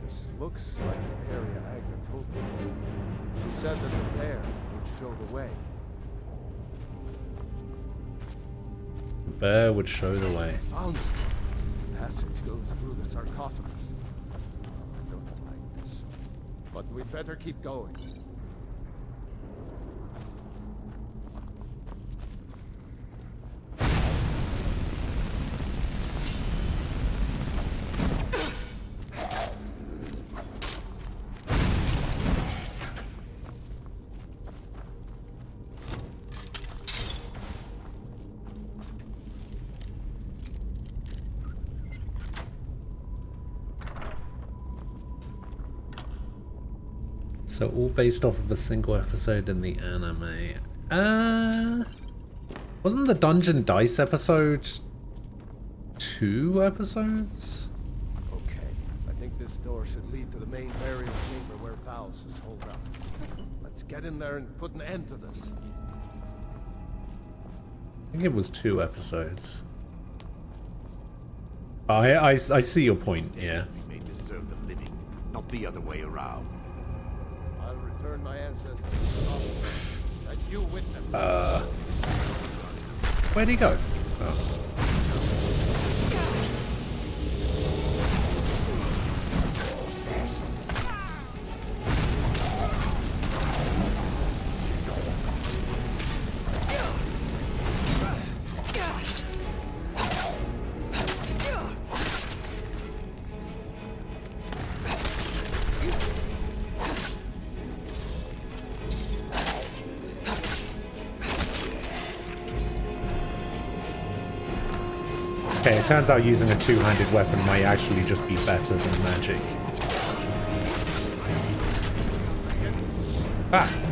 Speaker 5: This looks like the area Agna told me about. She said that the bear would show the way.
Speaker 1: The bear would show the way.
Speaker 5: Found it. The passage goes through the sarcophagus. I don't like this, but we'd better keep going.
Speaker 1: So all based off of a single episode in the anime. Wasn't the Dungeon Dice episode 2 episodes?
Speaker 5: Okay, I think this door should lead to the main burial chamber where Val's is holed up. Let's get in there and put an end to this.
Speaker 1: I think it was 2 episodes. I see your point, yeah.
Speaker 7: We may deserve the living, not the other way around.
Speaker 5: I'll return my ancestors to the office, and you with them.
Speaker 1: Where'd he go? Oh. Okay, it turns out using a two-handed weapon might actually just be better than magic. Ah!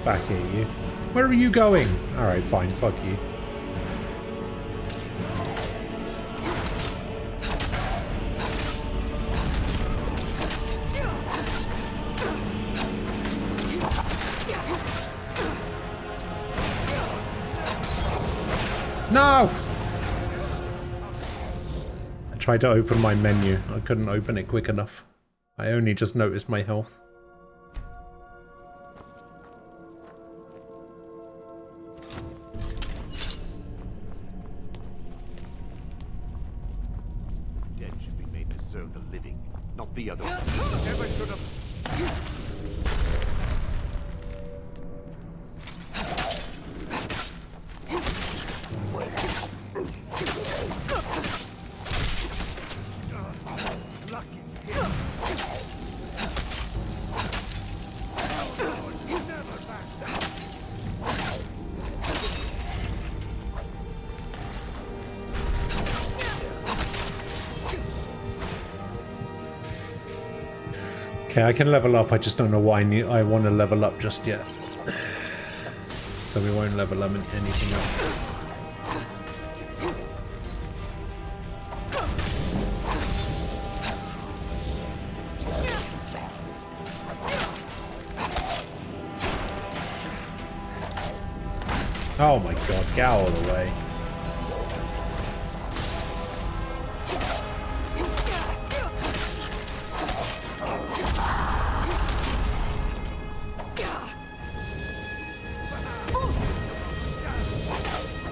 Speaker 1: Back here, you. Where are you going? Alright, fine, fuck you. No! I tried to open my menu. I couldn't open it quick enough. I only just noticed my health.
Speaker 7: The other.
Speaker 5: Never should have. Lucky. Never back down.
Speaker 1: Okay, I can level up, I just don't know why I want to level up just yet. So we won't level up in anything else. Oh my god, get out of the way.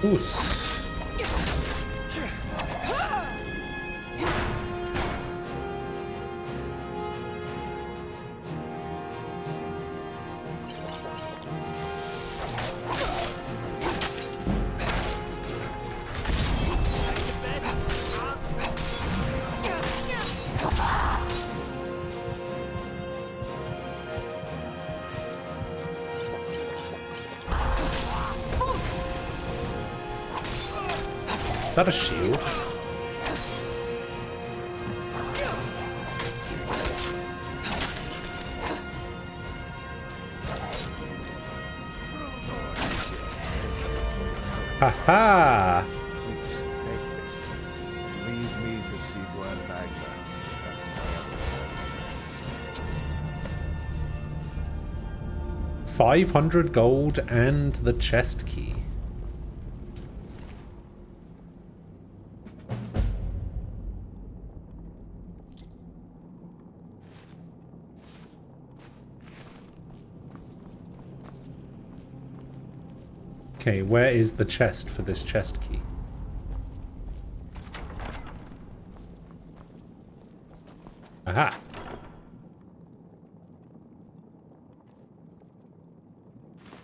Speaker 1: Oos. Is that a shield? Ha-ha!
Speaker 5: Please, take this. Leave me to see to unbag that.
Speaker 1: 500 gold and the chest key. Okay, where is the chest for this chest key? Aha!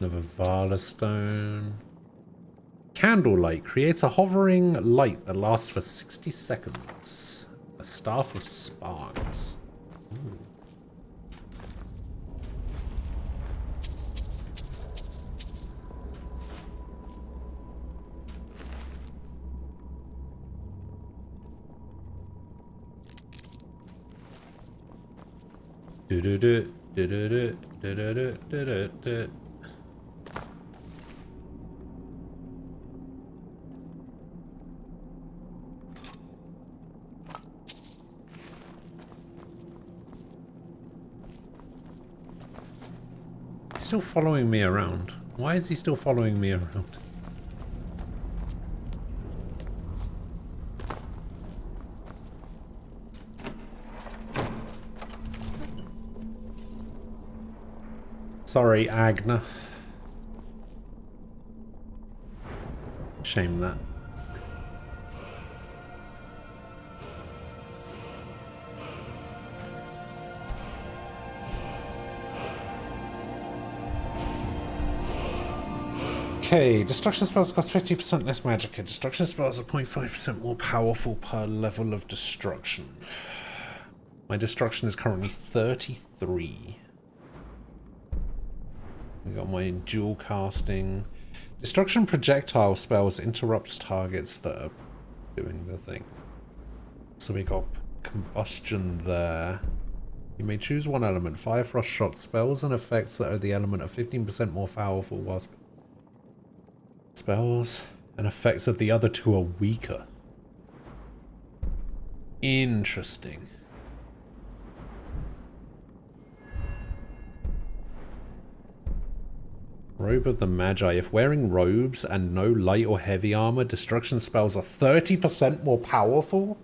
Speaker 1: Another Vala stone. Candlelight creates a hovering light that lasts for 60 seconds. A staff of sparks. Ooh. Do-do-do, do-do-do, do-do-do, do-do-do. He's still following me around. Why is he still following me around? Sorry, Agna. Shame that. Okay, destruction spells cost 50% less magicka. Destruction spells are 0.5% more powerful per level of destruction. My destruction is currently 33. We got my dual casting. Destruction projectile spells interrupts targets that are doing the thing. So we got combustion there. You may choose one element. Fire, frost, shock spells and effects that are the element are 15% more powerful, whilst spells and effects of the other two are weaker. Interesting. Robe of the Magi. If wearing robes and no light or heavy armor, destruction spells are 30% more powerful?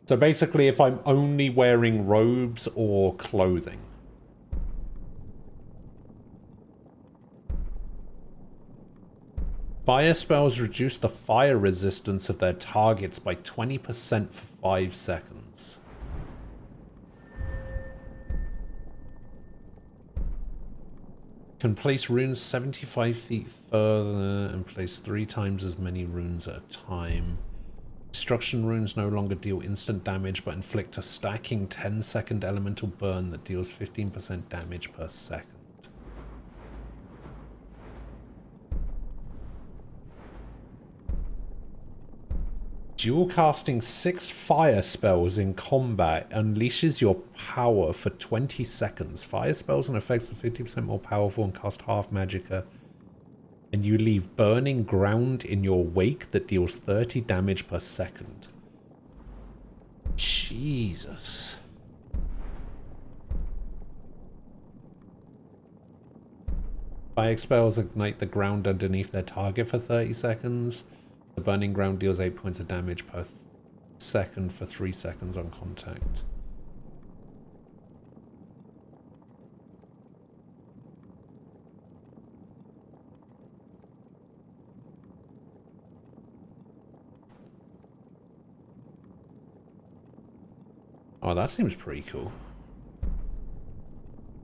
Speaker 1: So basically, if I'm only wearing robes or clothing. Fire spells reduce the fire resistance of their targets by 20% for 5 seconds. Can place runes 75 feet further and place 3 times as many runes at a time. Destruction runes no longer deal instant damage but inflict a stacking 10-second elemental burn that deals 15% damage per second. Dual casting 6 fire spells in combat unleashes your power for 20 seconds. Fire spells and effects are 50% more powerful and cost half magicka. And you leave burning ground in your wake that deals 30 damage per second. Jesus. Fire spells ignite the ground underneath their target for 30 seconds. The burning ground deals 8 points of damage per second for 3 seconds on contact. Oh, that seems pretty cool.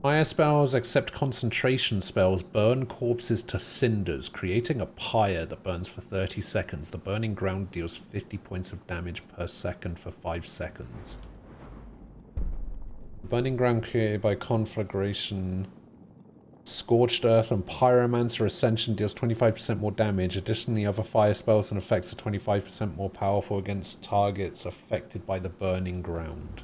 Speaker 1: Fire spells, except concentration spells, burn corpses to cinders, creating a pyre that burns for 30 seconds. The burning ground deals 50 points of damage per second for 5 seconds. The burning ground created by conflagration, scorched earth, and pyromancer ascension deals 25% more damage. Additionally, other fire spells and effects are 25% more powerful against targets affected by the burning ground.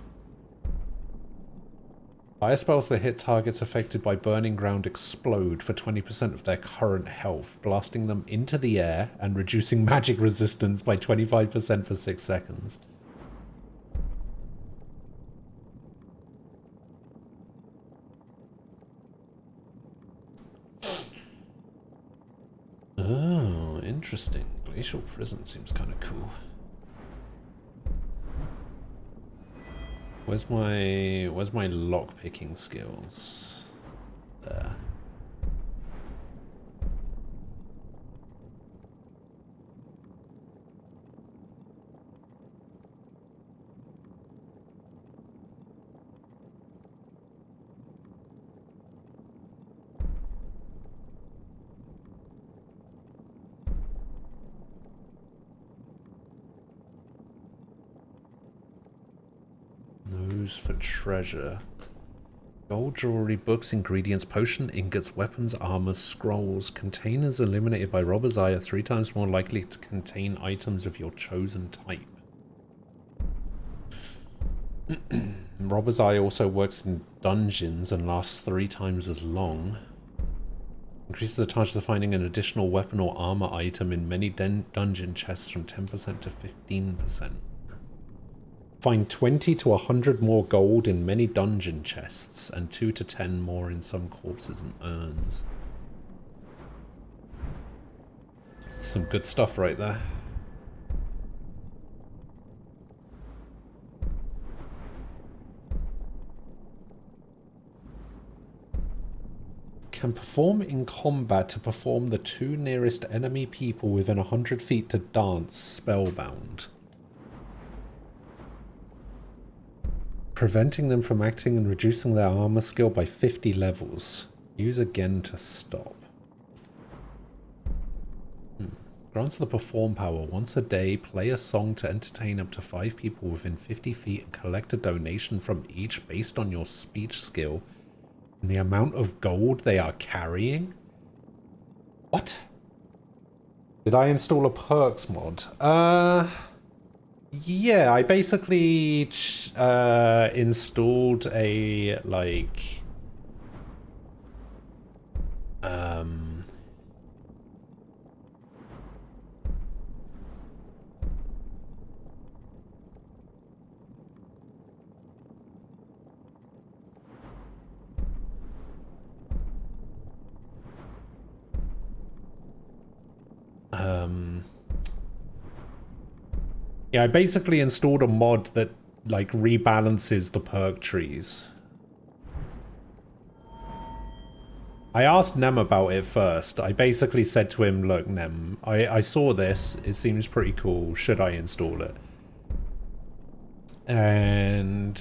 Speaker 1: Fire spells that hit targets affected by burning ground explode for 20% of their current health, blasting them into the air and reducing magic resistance by 25% for 6 seconds. Oh, interesting. Glacial prison seems kind of cool. Where's my lock picking skills? There. Clues for treasure. Gold, jewelry, books, ingredients, potion, ingots, weapons, armor, scrolls. Containers eliminated by Robber's Eye are 3 times more likely to contain items of your chosen type. Robber's Eye also works in dungeons and lasts 3 times as long. Increases the chances of finding an additional weapon or armor item in many dungeon chests from 10% to 15%. Find 20 to 100 more gold in many dungeon chests, and 2 to 10 more in some corpses and urns. Some good stuff right there. Can perform in combat to perform the 2 nearest enemy people within 100 feet to dance spellbound. Preventing them from acting and reducing their armor skill by 50 levels. Use again to stop. Grants the perform power. Once a day, play a song to entertain up to 5 people within 50 feet and collect a donation from each based on your speech skill and the amount of gold they are carrying? What? Did I install a perks mod? Yeah, I basically installed a, like, yeah, I basically installed a mod that, like, rebalances the perk trees. I asked Nem about it first. I basically said to him, look, Nem, I saw this. It seems pretty cool. Should I install it? And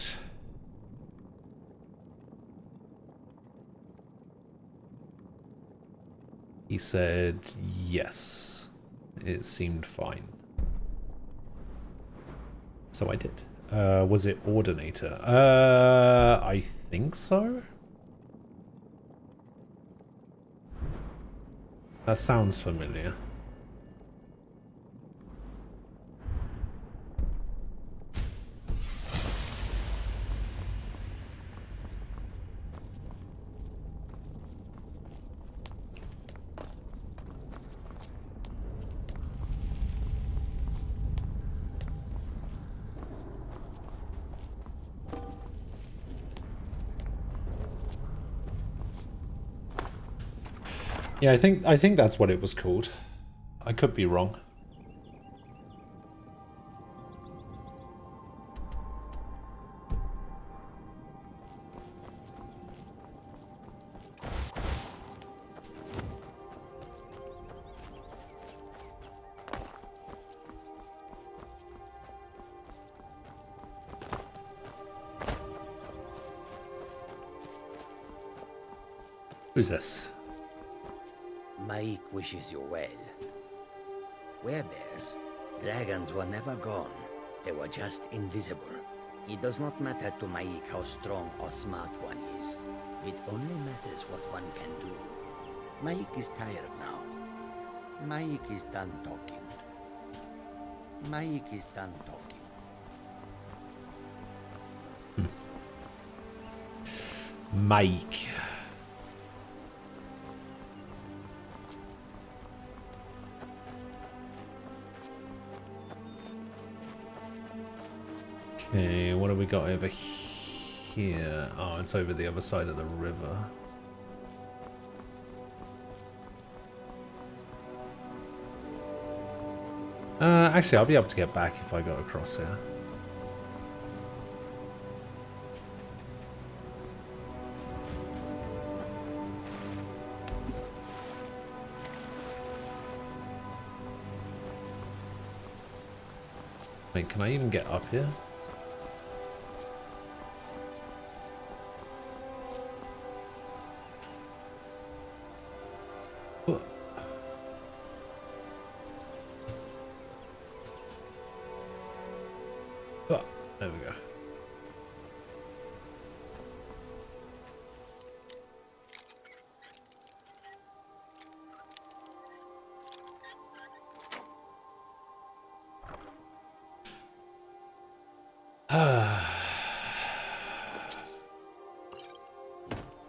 Speaker 1: he said, yes. It seemed fine. So I did. Was it Ordinator? I think so? That sounds familiar. Yeah, I think that's what it was called. I could be wrong. Who's this?
Speaker 8: Mike wishes you well. Werebears, dragons were never gone. They were just invisible. It does not matter to Mike how strong or smart one is. It only matters what one can do. Mike is tired now. Mike is done talking. Mike is done talking.
Speaker 1: Mike. Okay, what have we got over here? Oh, it's over the other side of the river. Actually, I'll be able to get back if I go across here. Wait, can I even get up here? There we go.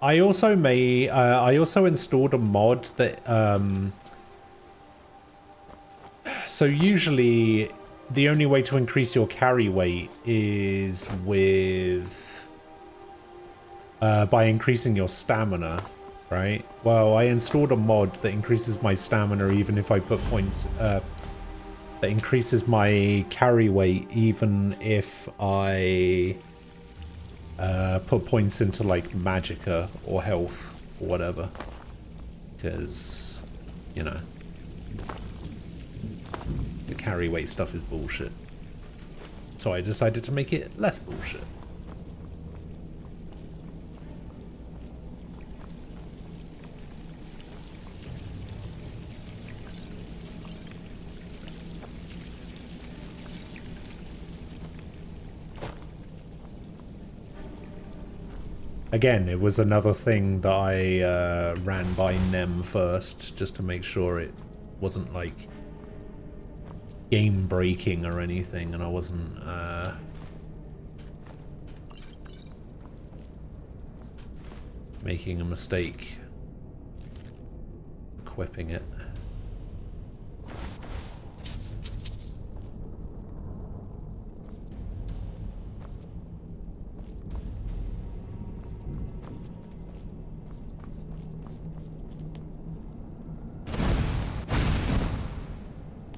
Speaker 1: I also I also installed a mod that so usually the only way to increase your carry weight is with by increasing your stamina, right? Well, I installed a mod that increases my stamina even if I put points that increases my carry weight even if I put points into like magicka or health or whatever, because you know the carry weight stuff is bullshit, so I decided to make it less bullshit. Again, it was another thing that I ran by Nem first, just to make sure it wasn't like game breaking or anything, and I wasn't making a mistake equipping it.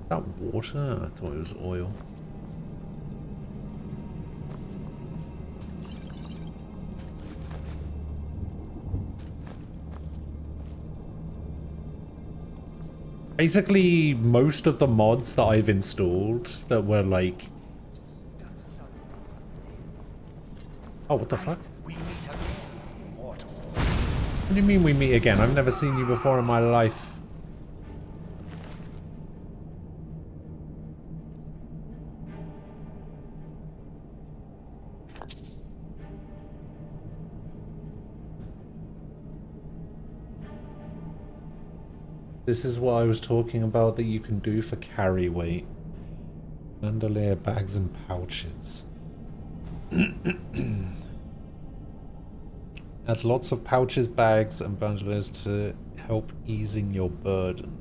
Speaker 1: That water? I thought it was oil. Basically, most of the mods that I've installed that were like... Oh, what the fuck? What do you mean we meet again? I've never seen you before in my life. This is what I was talking about that you can do for carry weight. Bandolier bags and pouches. Add lots of pouches, bags and bandoliers to help easing your burden.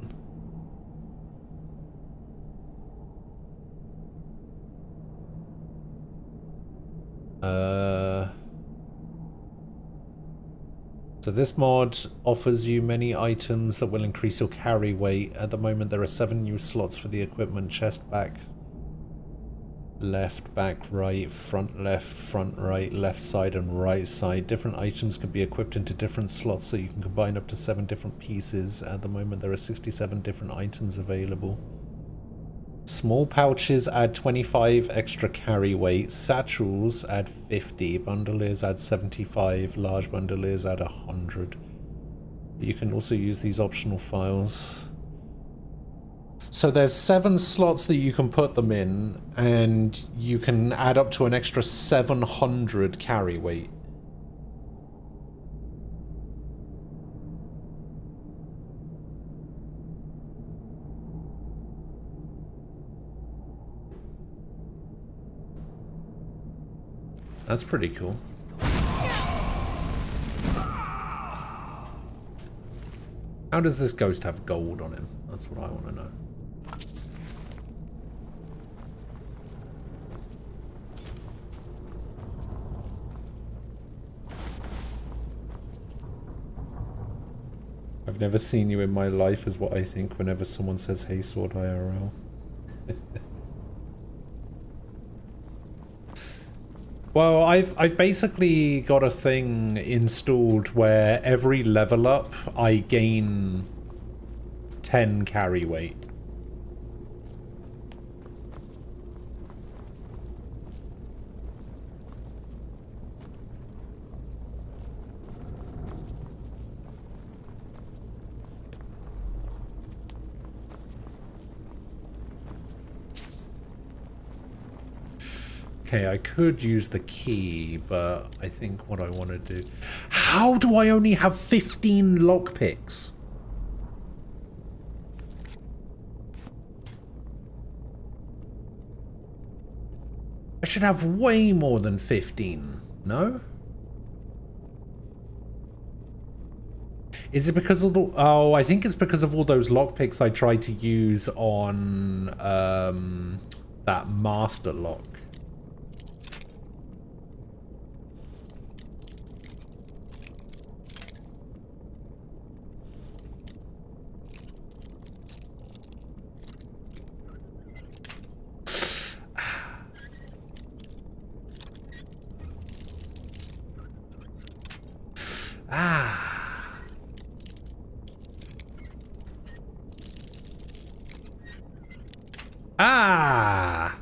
Speaker 1: So this mod offers you many items that will increase your carry weight. At the moment there are 7 new slots for the equipment: chest, back, left, back, right, front, right, left side and right side. Different items can be equipped into different slots, so you can combine up to 7 different pieces. At the moment there are 67 different items available. Small pouches add 25 extra carry weight, satchels add 50, bandoliers add 75, large bandoliers add 100. You can also use these optional files. So there's 7 slots that you can put them in, and you can add up to an extra 700 carry weight. That's pretty cool. How does this ghost have gold on him? That's what I want to know. I've never seen you in my life is what I think whenever someone says, "Hey, Sword IRL." Well, I've basically got a thing installed where every level up I gain 10 carry weight. Okay, I could use the key, but I think what I want to do... How do I only have 15 lockpicks? I should have way more than 15, no? Is it because of the... Oh, I think it's because of all those lockpicks I tried to use on that master lock. Ah!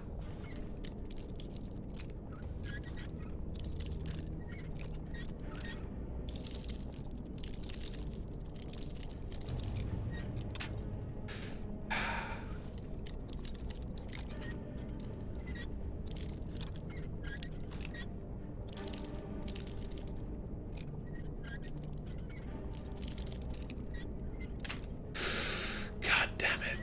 Speaker 1: God damn it.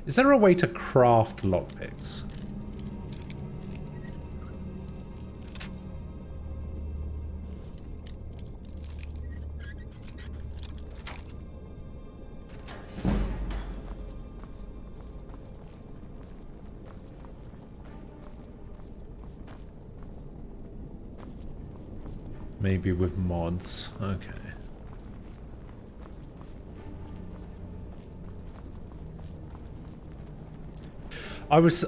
Speaker 1: Is there a way to craft lockpicks? Maybe with mods. Okay. I was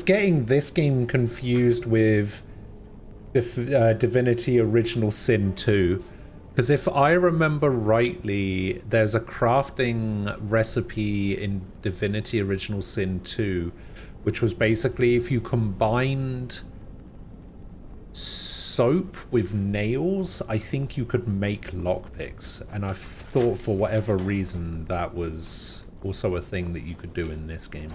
Speaker 1: getting this game confused with Divinity Original Sin 2. Because if I remember rightly, there's a crafting recipe in Divinity Original Sin 2, which was basically if you combined soap with nails, I think you could make lockpicks. And I thought for whatever reason that was also a thing that you could do in this game.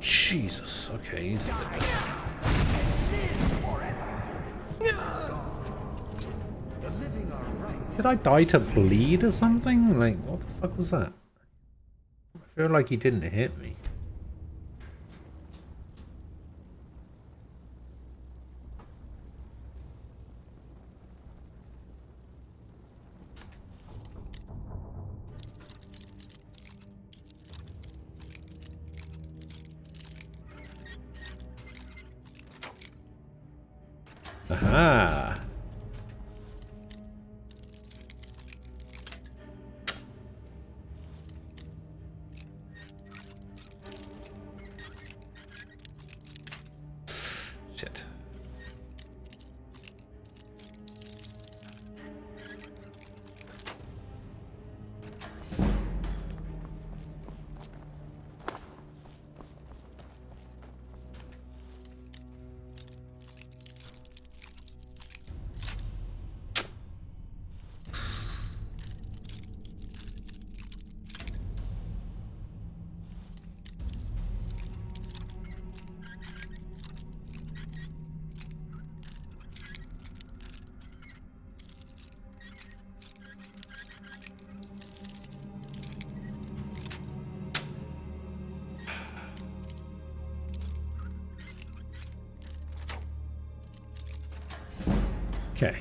Speaker 1: Jesus, okay, easy. Did I die to bleed or something? Like, what the fuck was that? I feel like he didn't hit me. Aha! Shit. Okay.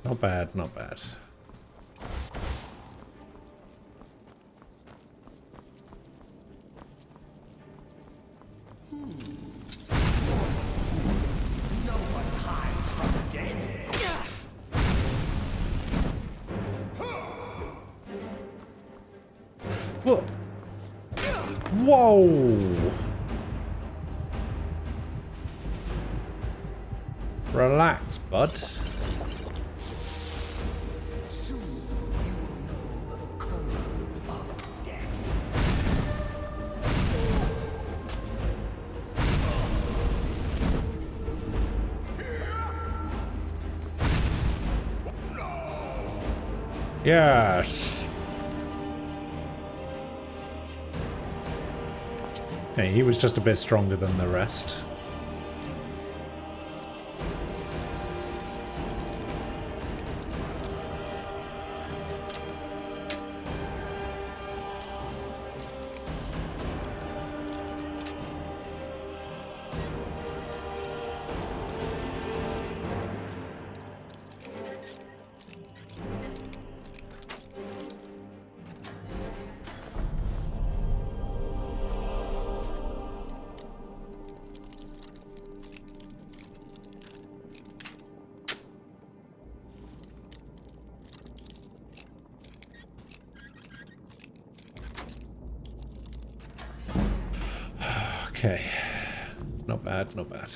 Speaker 1: Not bad, not bad. What? Whoa! Relax, bud.
Speaker 4: Soon you will know the code of death.
Speaker 1: Yes. Hey, he was just a bit stronger than the rest. Okay. Not bad, not bad.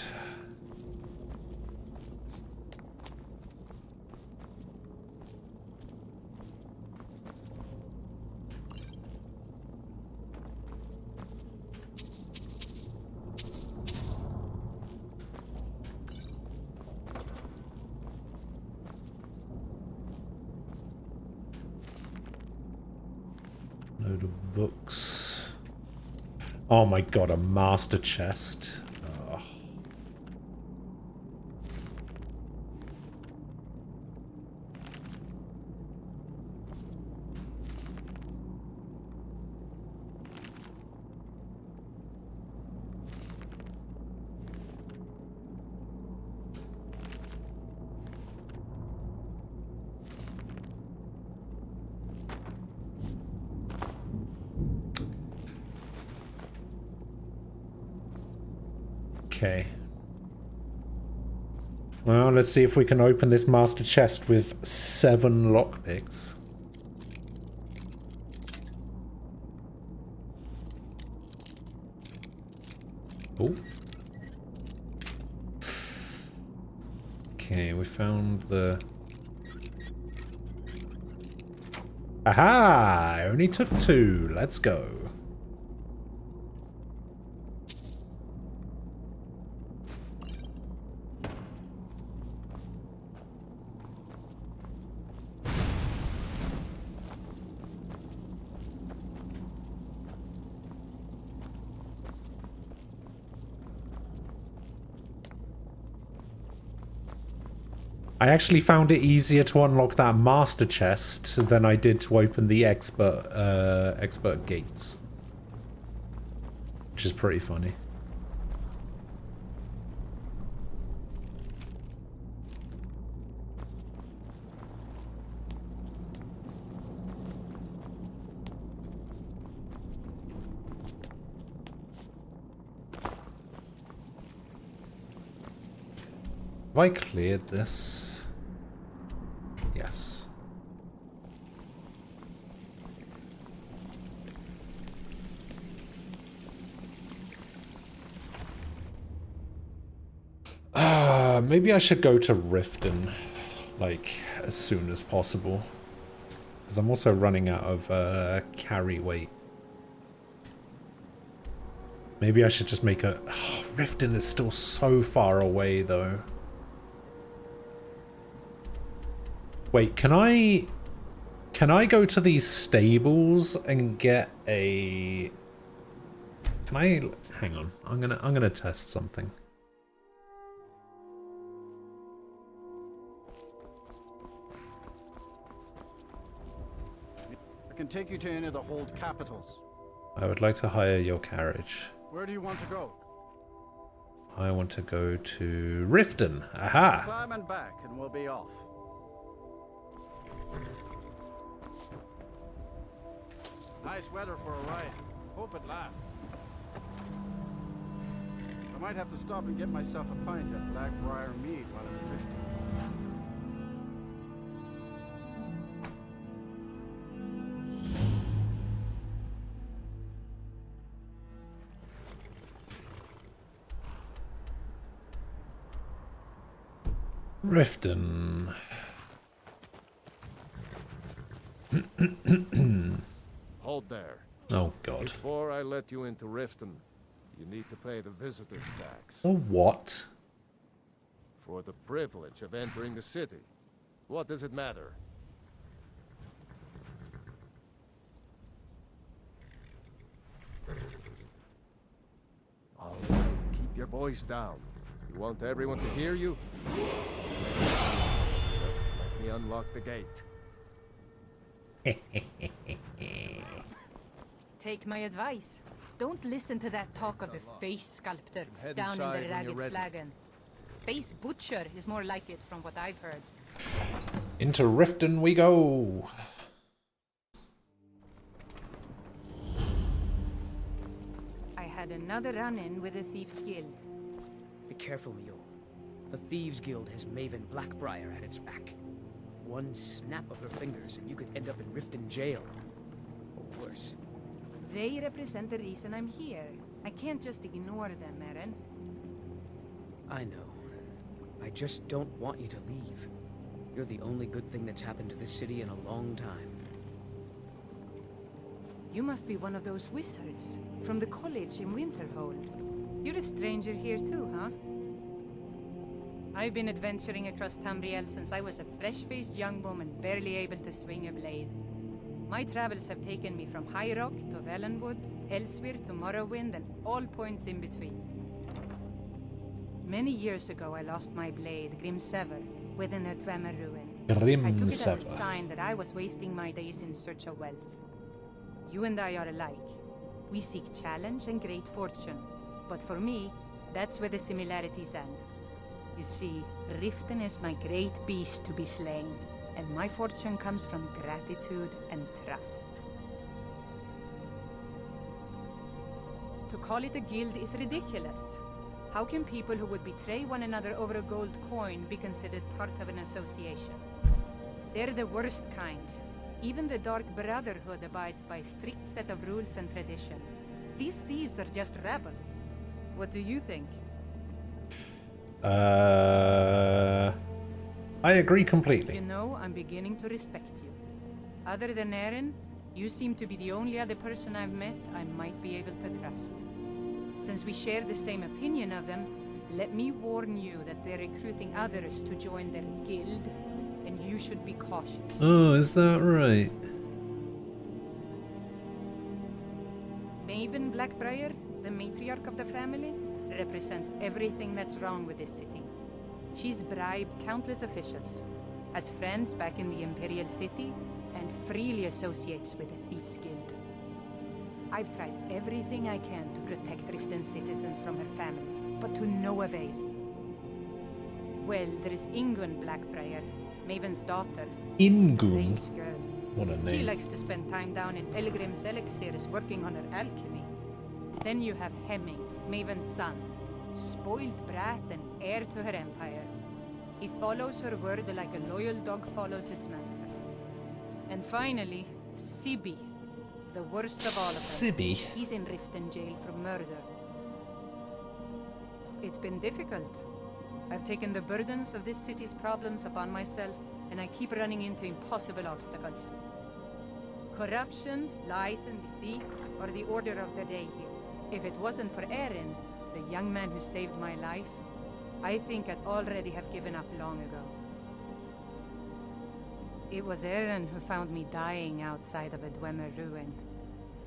Speaker 1: Load of books. Oh my god, a master chest. Oh. Okay. Well, let's see if we can open this master chest with 7 lockpicks. Oh. Okay, we found the... Aha! I only took 2. Let's go. I actually found it easier to unlock that master chest than I did to open the expert gates. Which is pretty funny. Have I cleared this? Yes. Maybe I should go to Riften, like, as soon as possible. Because I'm also running out of carry weight. Maybe I should just make a... Oh, Riften is still so far away, though. Wait, can I go to these stables and get a... Can I... Hang on. I'm gonna test something.
Speaker 9: I can take you to any of the hold capitals.
Speaker 1: I would like to hire your carriage.
Speaker 9: Where do you want to go?
Speaker 1: I want to go to Riften. Aha!
Speaker 9: Climb and back and we'll be off. Nice weather for a ride. Hope it lasts. I might have to stop and get myself a pint at Blackbriar Mead while I'm drifting.
Speaker 1: Riften.
Speaker 5: Hold there.
Speaker 1: Oh god.
Speaker 5: Before I let you into Riften, you need to pay the visitor's tax.
Speaker 1: The what?
Speaker 5: For the privilege of entering the city. What does it matter? All right, keep your voice down. You want everyone to hear you? Just let me unlock the gate.
Speaker 3: Take my advice. Don't listen to that talk of the face sculptor
Speaker 5: Head
Speaker 3: down in
Speaker 5: inside
Speaker 3: the
Speaker 5: when you're
Speaker 3: Ragged
Speaker 5: ready.
Speaker 3: Flagon. Face butcher is more like it from what I've heard.
Speaker 1: Into Riften we go.
Speaker 3: I had another run-in with the Thieves Guild.
Speaker 10: Be careful, Mule. The Thieves Guild has Maven Blackbriar at its back. One snap of her fingers and you could end up in Riften jail. Or worse.
Speaker 3: They represent the reason I'm here. I can't just ignore them, Eren.
Speaker 10: I know. I just don't want you to leave. You're the only good thing that's happened to this city in a long time.
Speaker 3: You must be one of those wizards from the college in Winterhold. You're a stranger here too, huh? I've been adventuring across Tamriel since I was a fresh-faced young woman barely able to swing a blade. My travels have taken me from High Rock to Valenwood, Elsewhere to Morrowind, and all points in between. Many years ago, I lost my blade, Grimsever, within a Dwemer ruin. I took it as a sign that I was wasting my days in search of wealth. You and I are alike. We seek challenge and great fortune. But for me, that's where the similarities end. You see, Riften is my great beast to be slain, and my fortune comes from gratitude and trust. To call it a guild is ridiculous. How can people who would betray one another over a gold coin be considered part of an association? They're the worst kind. Even the Dark Brotherhood abides by a strict set of rules and tradition. These thieves are just rabble. What do you think?
Speaker 1: I agree completely.
Speaker 3: You know, I'm beginning to respect you. Other than Eren, you seem to be the only other person I've met I might be able to trust. Since we share the same opinion of them, let me warn you that they're recruiting others to join their guild, and you should be cautious.
Speaker 1: Oh, is that right?
Speaker 3: Maven Blackbriar, the matriarch of the family, represents everything that's wrong with this city. She's bribed countless officials, has friends back in the Imperial City, and freely associates with the Thieves Guild. I've tried everything I can to protect Riften's citizens from her family, but to no avail. Well, there is Ingun Blackbriar, Maven's daughter.
Speaker 1: Ingun?
Speaker 3: Strange girl.
Speaker 1: What a
Speaker 3: She
Speaker 1: name.
Speaker 3: likes to spend time down in Elgrim's elixirs working on her alchemy. Then you have Hemming, Maven's son, spoiled brat and heir to her empire. He follows her word like a loyal dog follows its master. And finally, Sibi, the worst of all of them.
Speaker 1: Sibi?
Speaker 3: He's in Riften jail for murder. It's been difficult. I've taken the burdens of this city's problems upon myself, and I keep running into impossible obstacles. Corruption, lies and deceit are the order of the day here. If it wasn't for Eren, the young man who saved my life, I think I'd already have given up long ago. It was Eren who found me dying outside of a Dwemer ruin.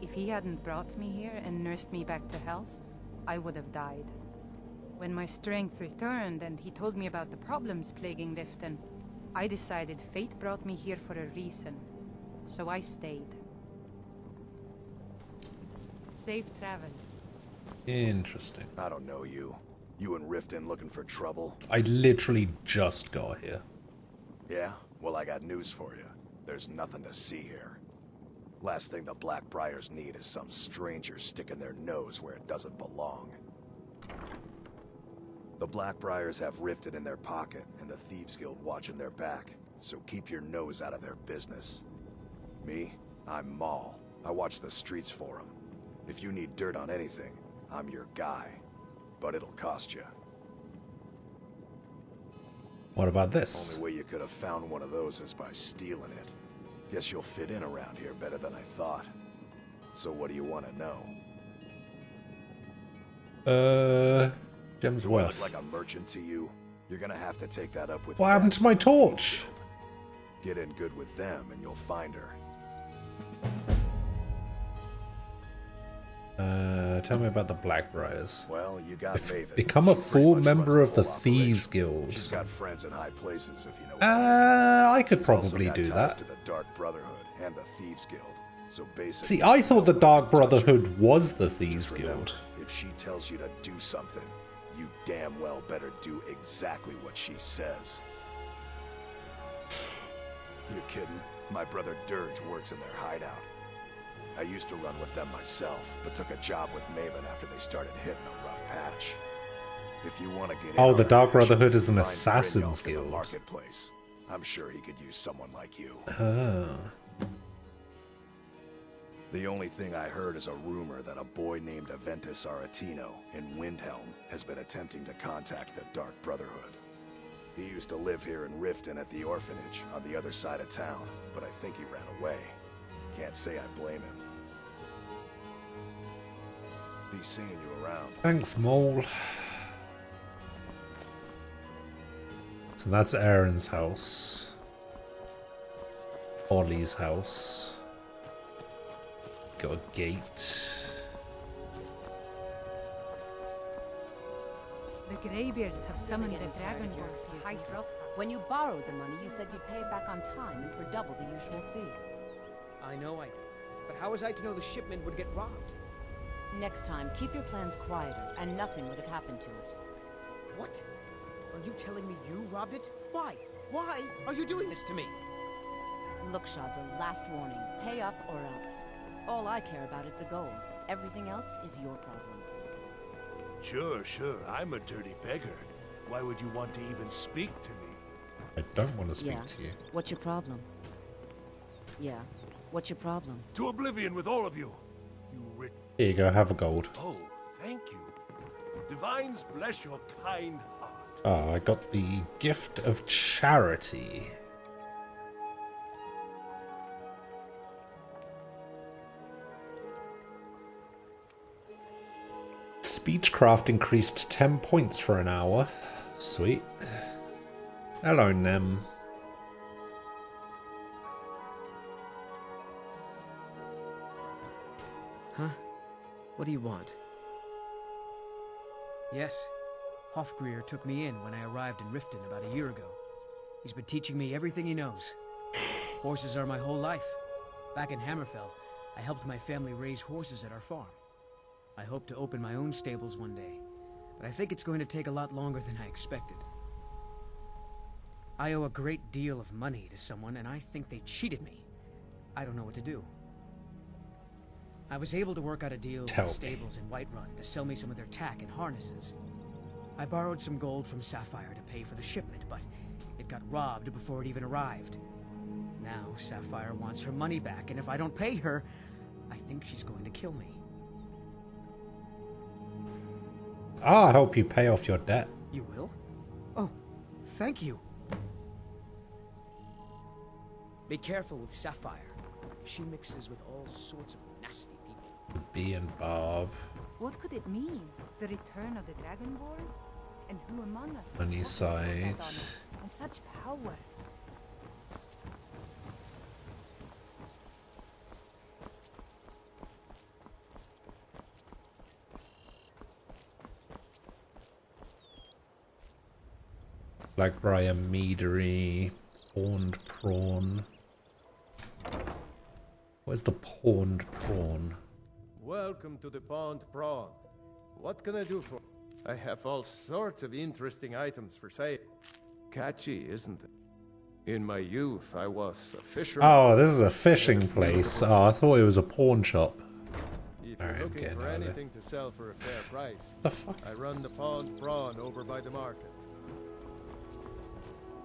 Speaker 3: If he hadn't brought me here and nursed me back to health, I would have died. When my strength returned and he told me about the problems plaguing Riften, I decided fate brought me here for a reason. So I stayed. Safe travels.
Speaker 1: Interesting.
Speaker 11: I don't know you. You in Riften looking for trouble?
Speaker 1: I literally just got here.
Speaker 11: Yeah? Well, I got news for you. There's nothing to see here. Last thing the Blackbriars need is some stranger sticking their nose where it doesn't belong. The Blackbriars have Riften in their pocket, and the Thieves Guild watching their back, so keep your nose out of their business. Me? I'm Maul. I watch the streets for them. If you need dirt on anything, I'm your guy. But it'll cost you.
Speaker 1: What about this?
Speaker 11: Only way you could have found one of those is by stealing it. Guess you'll fit in around here better than I thought. So what do you want to know?
Speaker 1: Gem's
Speaker 11: Do I look
Speaker 1: worth.
Speaker 11: like a merchant to you? You're gonna have to take that up with
Speaker 1: What happened to my torch?
Speaker 11: Get in good with them and you'll find her.
Speaker 1: Tell me about the Blackbriars.
Speaker 11: Well, you got Maven.
Speaker 1: Become a
Speaker 11: She pretty
Speaker 1: full
Speaker 11: much
Speaker 1: member
Speaker 11: runs
Speaker 1: of the
Speaker 11: whole
Speaker 1: Thieves
Speaker 11: operation.
Speaker 1: Guild.
Speaker 11: She's got friends in high places, if you know what I mean.
Speaker 1: I could
Speaker 11: She's also
Speaker 1: probably
Speaker 11: got
Speaker 1: do
Speaker 11: ties
Speaker 1: that.
Speaker 11: to the Dark Brotherhood and the Thieves Guild. So basically,
Speaker 1: See, I thought the Dark Brotherhood was the Thieves
Speaker 11: just remember,
Speaker 1: Guild.
Speaker 11: if she tells you to do something, you damn well better do exactly what she says. You kidding? My brother Dirge works in their hideout. I used to run with them myself, but took a job with Maven after they started hitting a rough patch. If you want to get
Speaker 1: Oh,
Speaker 11: in
Speaker 1: the
Speaker 11: on
Speaker 1: Dark
Speaker 11: action,
Speaker 1: Brotherhood is an
Speaker 11: find
Speaker 1: assassin's
Speaker 11: Brynjolf in the
Speaker 1: guild.
Speaker 11: marketplace. I'm sure he could use someone like you.
Speaker 1: Ah.
Speaker 11: The only thing I heard is a rumor that a boy named Aventus Aretino in Windhelm has been attempting to contact the Dark Brotherhood. He used to live here in Riften at the orphanage on the other side of town, but I think he ran away. Can't say I blame him. Be seeing you around.
Speaker 1: Thanks, Mole. So that's Aaron's house. Ollie's house. Got a gate.
Speaker 12: The Greybeards have summoned the Dragonborn to hide. When you borrowed the money, you said you'd pay it back on time and for double the usual fee.
Speaker 10: I know I did. But how was I to know the shipment would get robbed?
Speaker 3: Next time, keep your plans quieter, and nothing would have happened to it.
Speaker 10: What? Are you telling me you robbed it? Why? Why are you doing this to me?
Speaker 3: Look, Shadra, last warning. Pay up or else. All I care about is the gold. Everything else is your problem.
Speaker 6: Sure, I'm a dirty beggar. Why would you want to even speak to me?
Speaker 1: I don't want to speak
Speaker 3: Yeah.
Speaker 1: to you.
Speaker 3: What's your problem? Yeah. What's your problem?
Speaker 6: To oblivion with all of you. You rich.
Speaker 1: Here you go, have a gold.
Speaker 6: Oh, thank you. Divines bless your kind heart.
Speaker 1: Oh, I got the gift of charity. Speechcraft increased 10 points for an hour. Sweet. Hello, Nem.
Speaker 10: Huh? What do you want? Yes. Hofgrir took me in when I arrived in Riften about a year ago. He's been teaching me everything he knows. Horses are my whole life. Back in Hammerfell, I helped my family raise horses at our farm. I hope to open my own stables one day, but I think it's going to take a lot longer than I expected. I owe a great deal of money to someone, and I think they cheated me. I don't know what to do. I was able to work out a deal with the stables in Whiterun to sell me some of their tack and harnesses. I borrowed some gold from Sapphire to pay for the shipment, but it got robbed before it even arrived. Now Sapphire wants her money back, and if I don't pay her, I think she's going to kill me.
Speaker 1: I'll help you pay off your debt.
Speaker 10: You will? Oh, thank you. Be careful with Sapphire. She mixes with all sorts of nasty people.
Speaker 1: B and Bob.
Speaker 12: What could it mean? The return of the Dragonborn? And who among us?
Speaker 1: Money side.
Speaker 12: And such power.
Speaker 1: Blackbriar Meadery. Pawned Prawn. Where's the pawned prawn?
Speaker 5: Welcome to the Pond Prawn. What can I do for? I have all sorts of interesting items for sale. Catchy, isn't it? In my youth, I was a fisherman.
Speaker 1: Oh, this is a fishing place. Oh, I thought it was a pawn shop.
Speaker 5: If you're looking for anything to sell for a fair price,
Speaker 1: the fuck?
Speaker 5: I run the Pond Prawn over by the market.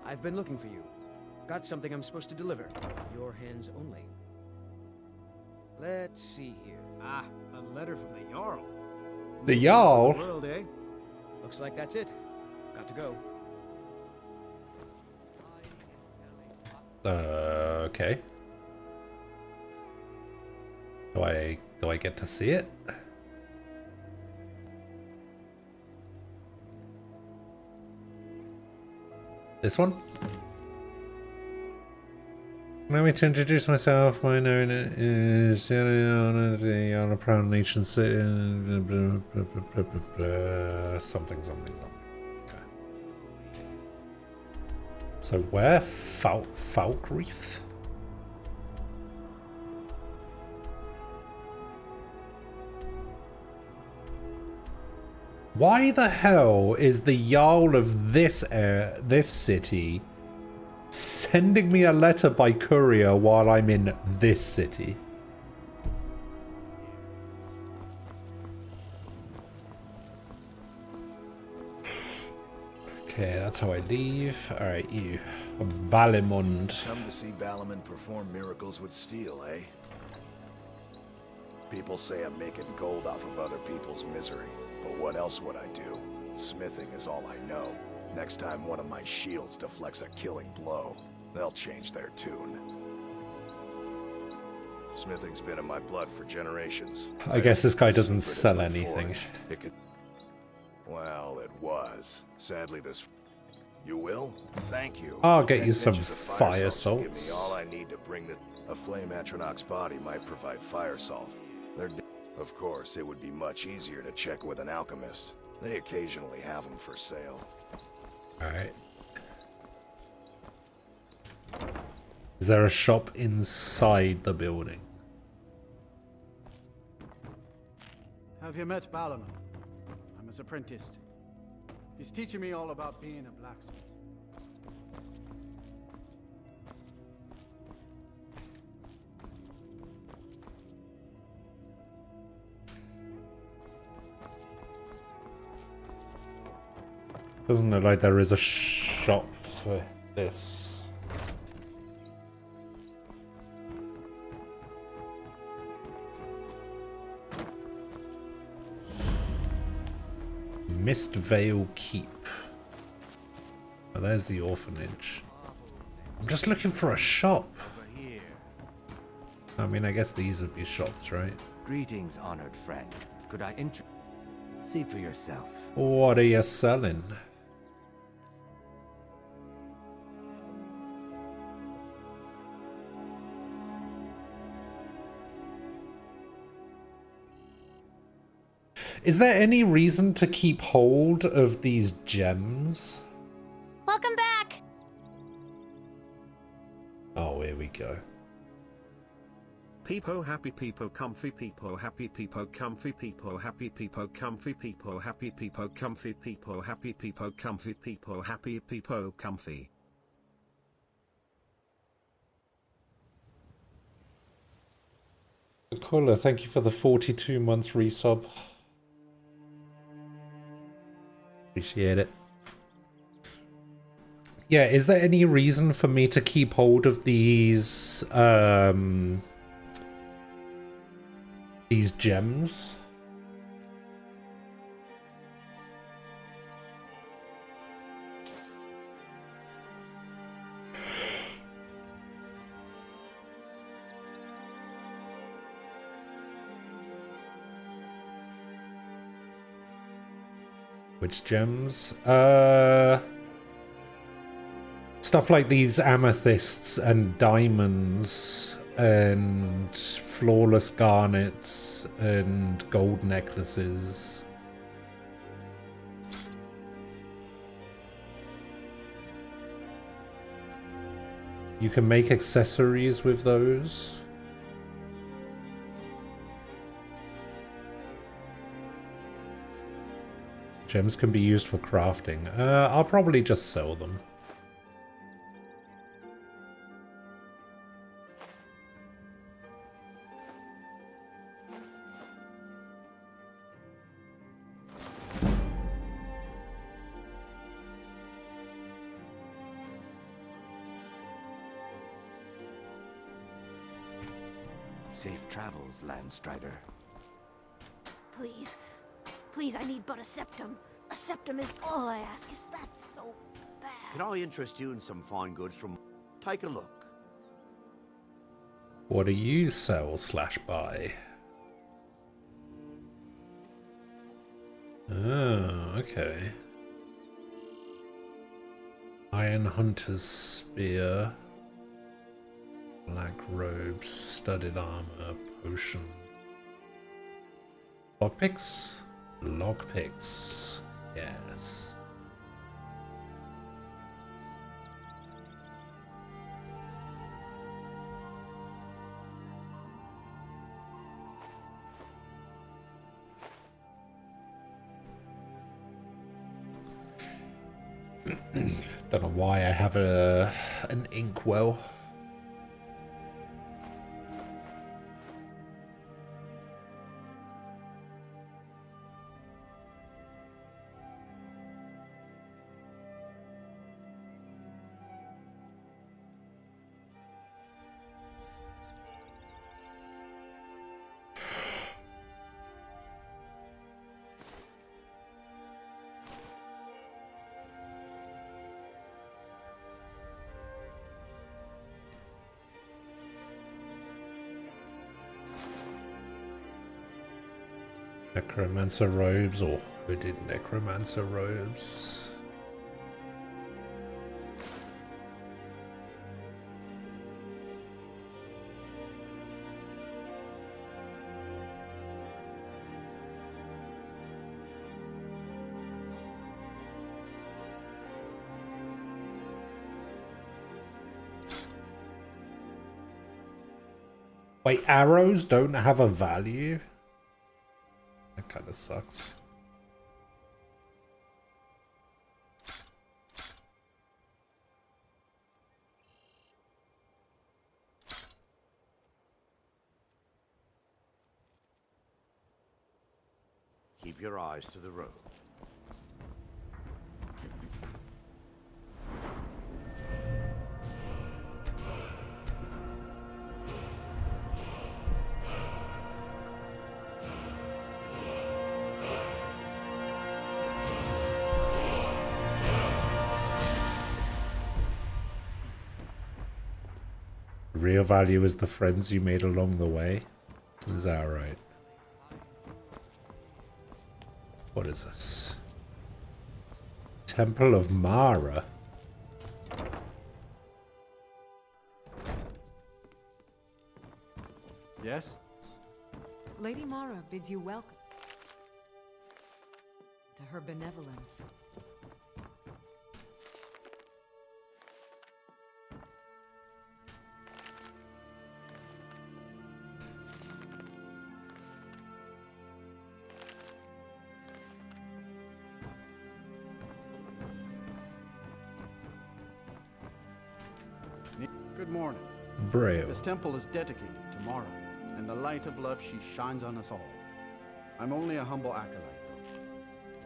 Speaker 10: I've been looking for you. Got something I'm supposed to deliver. Your hands only. Let's see here. Ah, a letter from the Jarl.
Speaker 1: The Jarl?
Speaker 10: World, eh? Looks like that's it. Got to go.
Speaker 1: Okay. Do I get to see it? This one? Allow me to introduce myself. My name is on a proud nation city. Something. Okay. So where? Falkreath? Why the hell is the Jarl of this city sending me a letter by courier while I'm in this city? Okay, that's how I leave. Alright, you. Balimund.
Speaker 11: Come to see Balimund perform miracles with steel, eh? People say I'm making gold off of other people's misery. But what else would I do? Smithing is all I know. Next time one of my shields deflects a killing blow, they'll change their tune. Smithing's been in my blood for generations.
Speaker 1: I guess this guy doesn't sell anything.
Speaker 11: Well, it was. Sadly, this... You will? Thank you.
Speaker 1: I'll get you some fire salts.
Speaker 11: Give me all I need to bring the... A flame Atronach's body might provide fire salt. Of course, it would be much easier to check with an alchemist. They occasionally have them for sale.
Speaker 1: Alright. Is there a shop inside the building?
Speaker 9: Have you met Balimund? I'm his apprentice. He's teaching me all about being a blacksmith.
Speaker 1: Doesn't look like there is a shop for this. Mistvale Keep. Oh, there's the orphanage. I'm just looking for a shop. I mean, I guess these would be shops, right?
Speaker 13: Greetings, honored friend. Could I see for yourself?
Speaker 1: What are you selling? Is there any reason to keep hold of these gems?
Speaker 2: Welcome back.
Speaker 1: Oh, here we go.
Speaker 7: Peepo happy peepo comfy peepo happy peepo comfy peepo happy peepo comfy peepo happy peepo comfy peepo happy peepo comfy peepo happy peepo comfy.
Speaker 1: Caller, thank you for the 42-month resub. Appreciate it. Yeah, is there any reason for me to keep hold of these gems? Which gems? Stuff like these amethysts and diamonds and flawless garnets and gold necklaces. You can make accessories with those. Gems can be used for crafting. I'll probably just sell them.
Speaker 13: Safe travels, Landstrider.
Speaker 14: Please. Please, I need but a septum. A septum is all I ask. Is that so bad?
Speaker 7: Can I interest you in some fine goods from... Take a look.
Speaker 1: What do you sell / buy? Oh, okay. Iron Hunter's Spear. Black robes, studded armor, potion. Lockpicks? Lockpicks. Yes. Don't know why I have an inkwell. Necromancer robes or hooded necromancer robes. Wait, arrows don't have a value? That kind of sucks.
Speaker 15: Keep your eyes to the road.
Speaker 1: Real value is the friends you made along the way. Is that right? What is this? Temple of Mara.
Speaker 9: Yes?
Speaker 12: Lady Mara bids you welcome to her benevolence.
Speaker 9: Good morning.
Speaker 1: Brave.
Speaker 9: This temple is dedicated to Mara, and the light of love she shines on us all. I'm only a humble acolyte, though.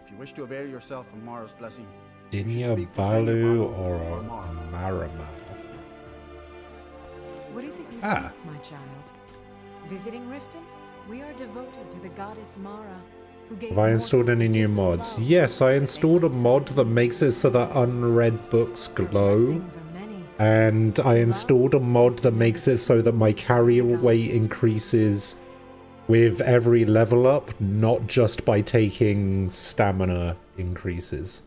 Speaker 9: If you wish to avail yourself of Mara's blessing,
Speaker 1: Dinya Balu or Marama?
Speaker 12: What is it you seek, my child? Visiting Riften? We are devoted to the goddess Mara, who gave.
Speaker 1: Have I installed any new mods? Yes, I installed a mod that makes it so that unread books glow. And I installed a mod that makes it so that my carry weight increases with every level up, not just by taking stamina increases.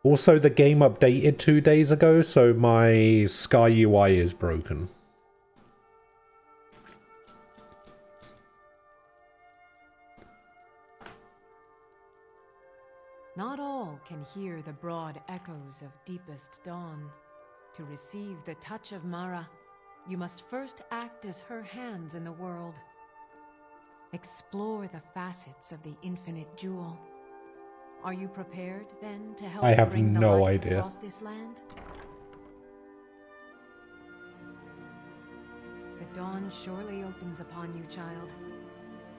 Speaker 1: Also, the game updated 2 days ago, so my Sky UI is broken.
Speaker 12: Not all can hear the broad echoes of deepest dawn. To receive the touch of Mara, you must first act as her hands in the world. Explore the facets of the infinite jewel. Are you prepared, then, to help
Speaker 1: I have
Speaker 12: bring the
Speaker 1: no
Speaker 12: light
Speaker 1: idea.
Speaker 12: across this land? The dawn surely opens upon you, child.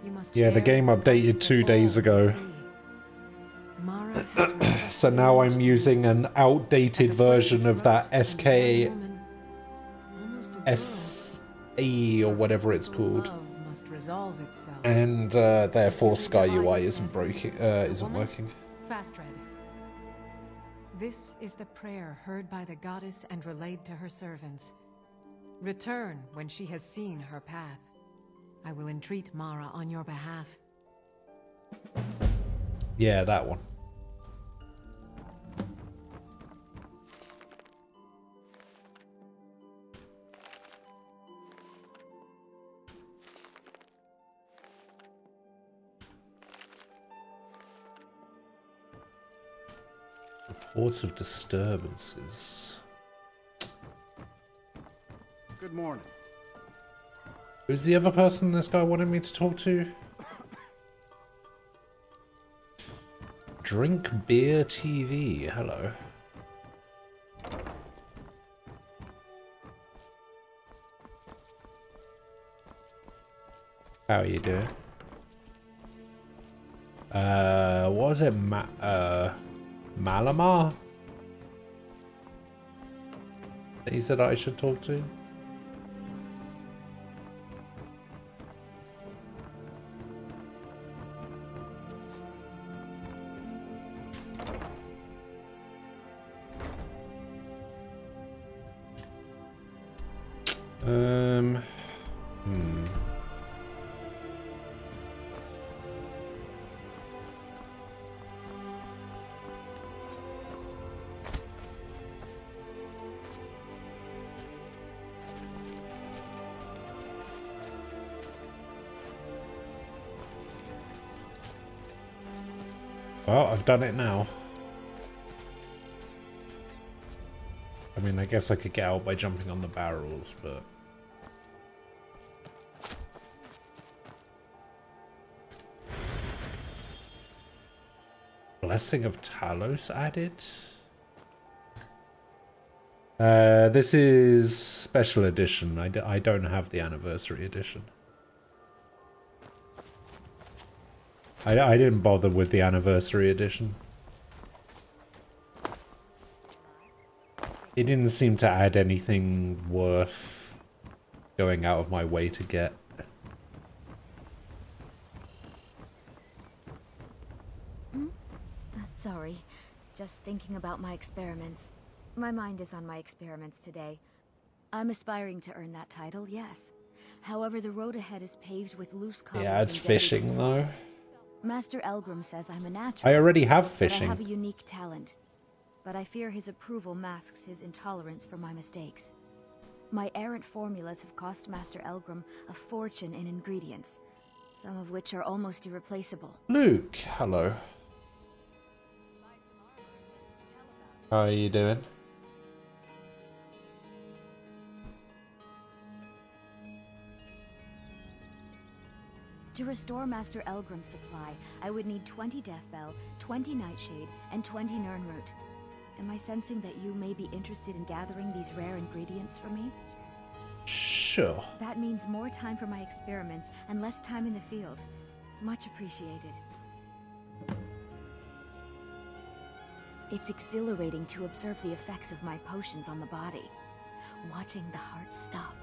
Speaker 12: You must
Speaker 1: Yeah, the game updated 2 days ago. So now I'm using an outdated version of that SE or whatever it's called. And therefore Sky UI isn't working.
Speaker 12: Fast read. This is the prayer heard by the goddess and relayed to her servants. Return when she has seen her path. I will entreat Mara on your behalf.
Speaker 1: Yeah, that one. Reports of disturbances.
Speaker 9: Good morning.
Speaker 1: Who's the other person this guy wanted me to talk to? Drink Beer TV. Hello. How are you doing? What was it? Malamar? That you said I should talk to? Well, I've done it now. I mean, I guess I could get out by jumping on the barrels, but... Blessing of Talos added? This is special edition. I don't have the anniversary edition. I didn't bother with the anniversary edition. It didn't seem to add anything worth going out of my way to get.
Speaker 16: Sorry, just thinking about my experiments. My mind is on my experiments today. I'm aspiring to earn that title, yes. However, the road ahead is paved with loose cobbles.
Speaker 1: Yeah, it's fishing though.
Speaker 16: Master Elgrim says I'm a natural.
Speaker 1: I already have fishing.
Speaker 16: I have a unique talent, but I fear his approval masks his intolerance for my mistakes. My errant formulas have cost Master Elgrim a fortune in ingredients, some of which are almost irreplaceable.
Speaker 1: Luke, hello. How are you doing?
Speaker 16: To restore Master Elgrim's supply, I would need 20 Deathbell, 20 Nightshade, and 20 Nirnroot. Am I sensing that you may be interested in gathering these rare ingredients for me?
Speaker 1: Sure.
Speaker 16: That means more time for my experiments and less time in the field. Much appreciated. It's exhilarating to observe the effects of my potions on the body. Watching the heart stop,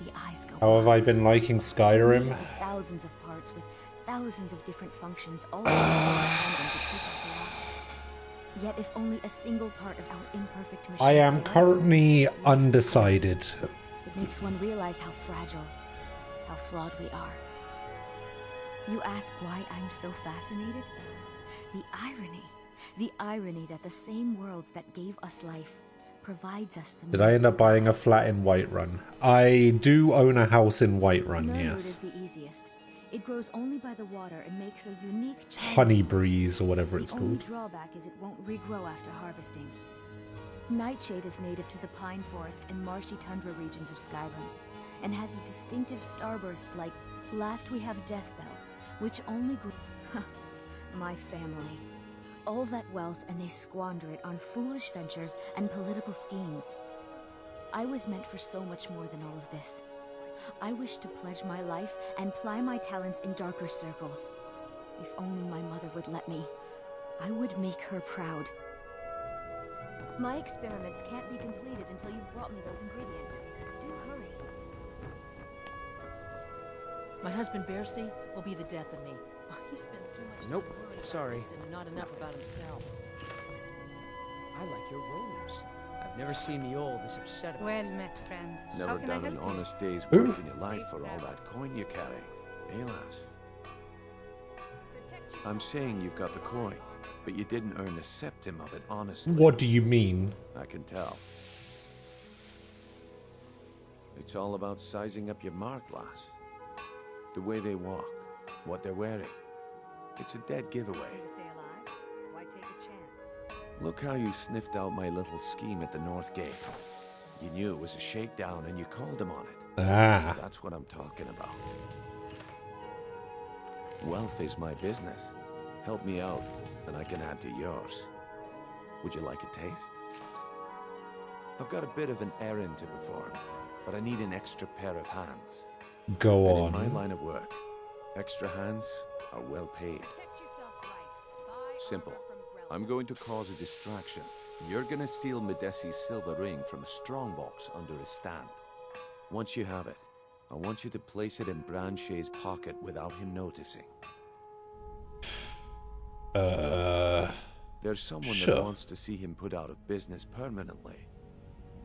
Speaker 16: the eyes go.
Speaker 1: How have I been liking Skyrim?
Speaker 16: Thousands of parts with thousands of different functions, all working in tandem to keep us alive. Yet if only a single part of our imperfect machine
Speaker 1: I am currently undecided.
Speaker 16: It makes one realize how fragile, how flawed we are. You ask why I'm so fascinated? The irony that the same world that gave us life provides us the
Speaker 1: Did I end up buying a flat in Whiterun? I do own a house in Whiterun,
Speaker 16: Nirnroot
Speaker 1: yes.
Speaker 16: is the easiest. It grows only by the water and makes a unique
Speaker 1: Honey breeze or whatever it's
Speaker 16: The only
Speaker 1: called.
Speaker 16: drawback is it won't regrow after harvesting. Nightshade is native to the pine forest and marshy tundra regions of Skyrim, and has a distinctive starburst like Last We Have Deathbell, which only grew... My family. All that wealth and they squander it on foolish ventures and political schemes. I was meant for so much more than all of this. I wish to pledge my life and ply my talents in darker circles. If only my mother would let me, I would make her proud. My experiments can't be completed until you've brought me those ingredients. Do hurry.
Speaker 17: My husband Bercy will be the death of me. He spends too much time
Speaker 10: Nope,
Speaker 17: worrying about
Speaker 10: sorry.
Speaker 17: it and not enough about himself.
Speaker 10: I like your robes. I've never seen the old this upset about
Speaker 14: Well met, friend.
Speaker 15: Never done an
Speaker 14: help you?
Speaker 15: honest day's work in your life for all that coin you carry. Eh, lass? I'm saying you've got the coin, but you didn't earn a septim of it honestly.
Speaker 1: What do you mean?
Speaker 15: I can tell. It's all about sizing up your mark, lass. The way they walk, what they're wearing. It's a dead giveaway.
Speaker 12: To stay alive? Why take a chance?
Speaker 15: Look how you sniffed out my little scheme at the North Gate. You knew it was a shakedown and you called him on it.
Speaker 1: Ah.
Speaker 15: That's what I'm talking about. Wealth is my business. Help me out, and I can add to yours. Would you like a taste? I've got a bit of an errand to perform, but I need an extra pair of hands.
Speaker 1: Go
Speaker 15: And
Speaker 1: on.
Speaker 15: in my line of work, extra hands are well paid. Simple. I'm going to cause a distraction. You're going to steal Medesi's silver ring from a strongbox under his stand. Once you have it, I want you to place it in Branche's pocket without him noticing. There's someone
Speaker 1: sure.
Speaker 15: that wants to see him put out of business permanently.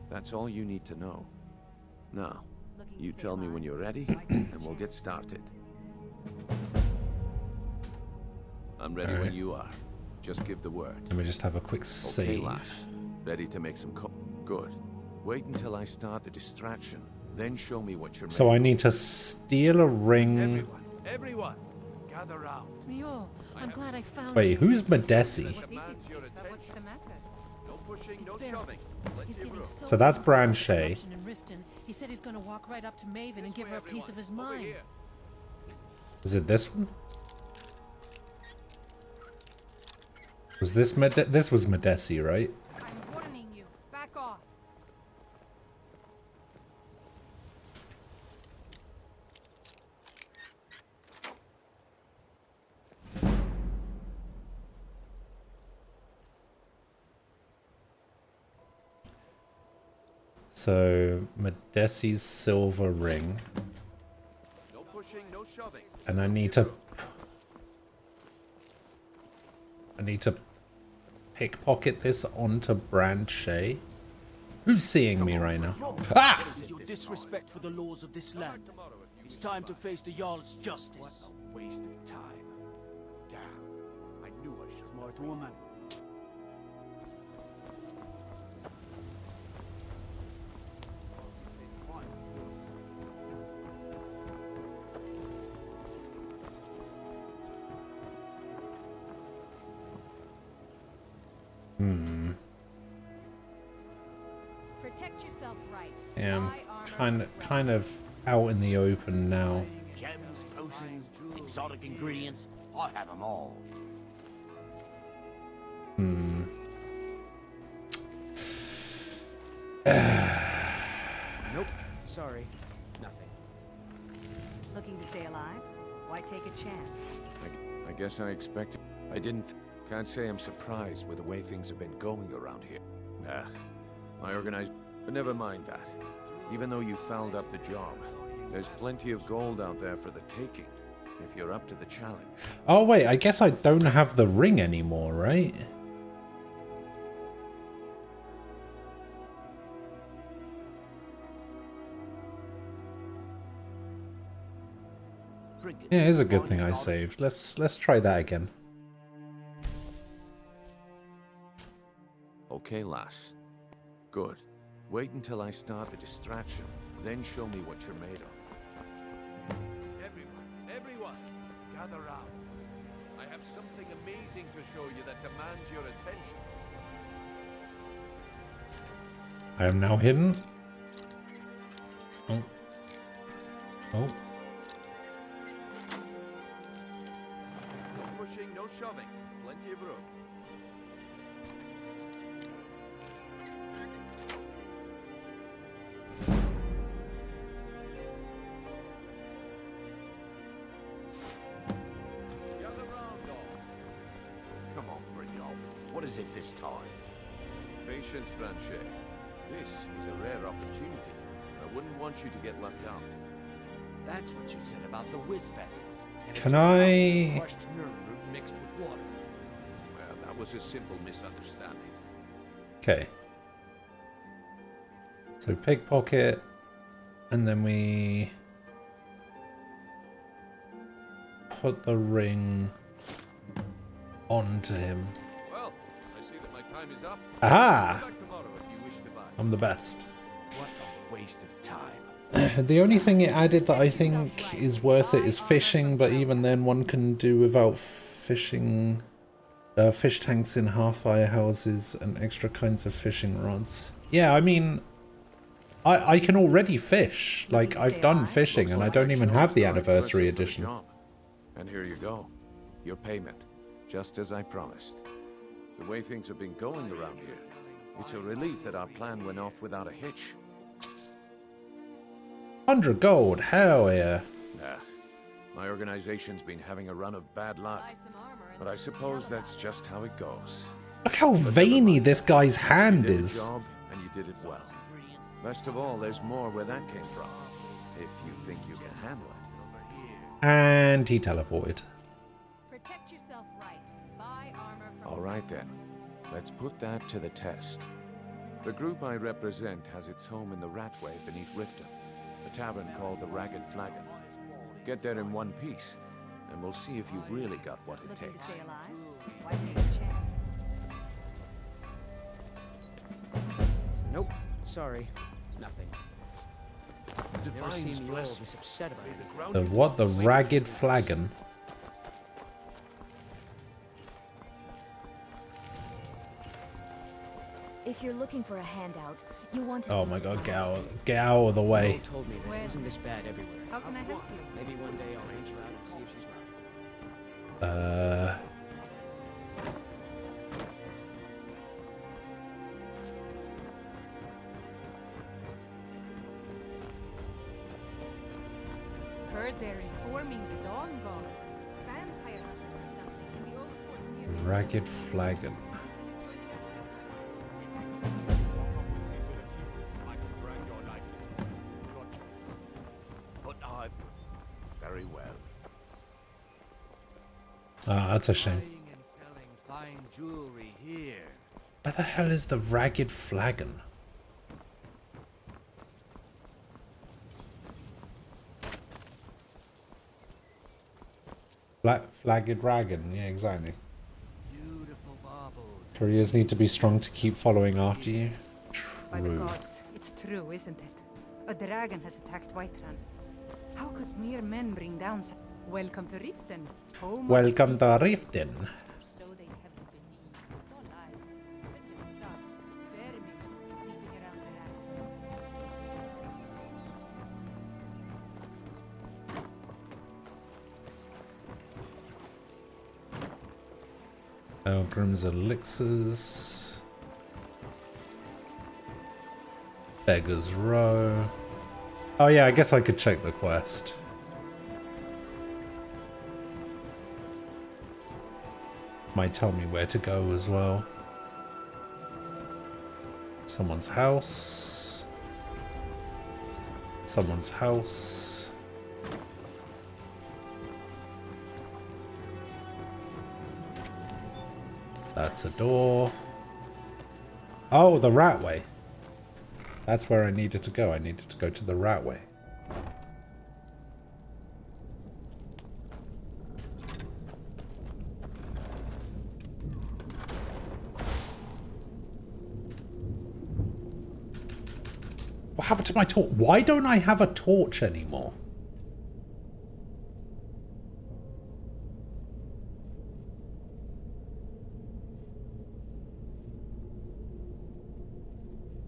Speaker 15: That's all you need to know. Now, you tell me when you're ready, and we'll get started. I'm ready when you are. Just give the word.
Speaker 1: Let me just have a quick save.
Speaker 15: Okay, lass. Ready to make some Good. Wait until I start the distraction. Then show me what you're
Speaker 1: So I need to steal a ring.
Speaker 4: Everyone, gather round.
Speaker 17: Riol, I'm glad I found
Speaker 1: Wait,
Speaker 17: you.
Speaker 1: who's Medesi?
Speaker 12: What's the matter?
Speaker 4: No pushing,
Speaker 17: It's
Speaker 4: no
Speaker 17: Bears.
Speaker 4: shoving.
Speaker 17: He's getting
Speaker 1: So that's Branche.
Speaker 17: corruption in Riften. He said he's going to walk right up to Maven and give her a piece of his mind.
Speaker 1: Is it this one? Was this This was Medesi, right?
Speaker 14: I'm warning you. Back off.
Speaker 1: So Medesi's silver ring.
Speaker 4: No pushing, no shoving.
Speaker 1: And I need to pickpocket this onto Branche. Who's seeing me right now? Ah!
Speaker 18: This is your disrespect for the laws of this land. It's time to face the Jarl's justice.
Speaker 4: What a waste of time. Damn. I knew I should.
Speaker 18: Smart woman.
Speaker 12: Protect yourself right.
Speaker 1: Yeah, I'm kind of out in the open now.
Speaker 18: Gems, potions, exotic ingredients. I have them all.
Speaker 10: Nope. Sorry. Nothing.
Speaker 12: Looking to stay alive? Why take a chance?
Speaker 15: I guess I expected. I didn't. Can't say I'm surprised with the way things have been going around here. Nah, I organized. But never mind that. Even though you fouled up the job, there's plenty of gold out there for the taking, if you're up to the challenge.
Speaker 1: Oh wait, I guess I don't have the ring anymore, right? Yeah, it is a good thing I saved. Let's try that again.
Speaker 15: Okay, lass. Good. Wait until I start the distraction, then show me what you're made of.
Speaker 4: Everyone, gather round. I have something amazing to show you that demands your attention.
Speaker 1: I am now hidden. Oh. Oh.
Speaker 4: No pushing, no shoving. Plenty of room.
Speaker 15: Come on, Brignold. What is it this time? Patience, Branche. This is a rare opportunity. I wouldn't want you to get left out.
Speaker 13: That's what you said about the wisp essence. And
Speaker 1: Can I?
Speaker 13: Crushed nerve root mixed with water.
Speaker 15: Well, that was a simple misunderstanding.
Speaker 1: Okay. So pickpocket, and then we put the ring onto him.
Speaker 15: Well, I see that my time is up.
Speaker 1: Aha!
Speaker 15: Come back tomorrow if you wish to buy.
Speaker 1: I'm the best.
Speaker 13: What a waste of time.
Speaker 1: The only thing it added that I think is worth it is fishing, but even then one can do without fishing. Fish tanks in half-fire houses and extra kinds of fishing rods. Yeah, I mean, I can already fish. Like, I've done fishing and I don't even have the anniversary edition.
Speaker 15: And here you go. Your payment. Just as I promised. The way things have been going around here, it's a relief that our plan went off without a hitch.
Speaker 1: 100 gold, hell yeah.
Speaker 15: Nah, my organization's been having a run of bad luck. But I suppose that's just how it goes.
Speaker 1: Look how veiny this guy's hand
Speaker 15: You did
Speaker 1: is.
Speaker 15: the job, and you did it well. Best of all, there's more where that came from. If you think you can handle it.
Speaker 1: And he teleported.
Speaker 3: Protect yourself right. Buy armor from
Speaker 15: All right then, let's put that to the test. The group I represent has its home in the Ratway beneath Riften, a tavern called the Ragged Flagon. Get there in one piece, and we'll see if you've really got what it
Speaker 3: looking to
Speaker 15: takes.
Speaker 3: stay alive. Why take a chance?
Speaker 10: Nope. Sorry. Nothing. Never
Speaker 6: Divine
Speaker 10: seen you all
Speaker 6: bless
Speaker 10: this upset about it.
Speaker 6: the ground.
Speaker 1: The what? The Ragged Flagon?
Speaker 16: If you're looking for a handout, you want to.
Speaker 1: Oh my god, get out of the way.
Speaker 10: Mo told me that it isn't this bad everywhere.
Speaker 3: How can I help you?
Speaker 10: Maybe one day I'll reach her out and see if she's right.
Speaker 3: Heard they're informing the Dawn Guard. Vampire hunters or something in the overfort near me.
Speaker 1: Ragged Flagon.
Speaker 4: But I... Very well.
Speaker 1: Ah, that's a shame.
Speaker 13: Buying and selling fine jewelry here.
Speaker 1: Where the hell is the Ragged Flagon? Flagged Dragon, yeah, exactly.
Speaker 13: Beautiful baubles.
Speaker 1: Careers need to be strong to keep following after you.
Speaker 19: By the
Speaker 1: True.
Speaker 19: gods, it's true, isn't it? A dragon has attacked Whiterun. How could mere men bring down such... Welcome to Riften. home of
Speaker 1: Welcome to
Speaker 19: peace.
Speaker 1: Riften.
Speaker 19: So they haven't been mean. It's all lies. They're just thugs. Vermin creeping around the land.
Speaker 1: Pilgrim's Elixirs. Beggar's Row. Oh yeah, I guess I could check the quest. Might tell me where to go as well. Someone's house. Someone's house. That's a door. Oh, the Ratway. That's where I needed to go. I needed to go to the Ratway. What happened to my torch? Why don't I have a torch anymore?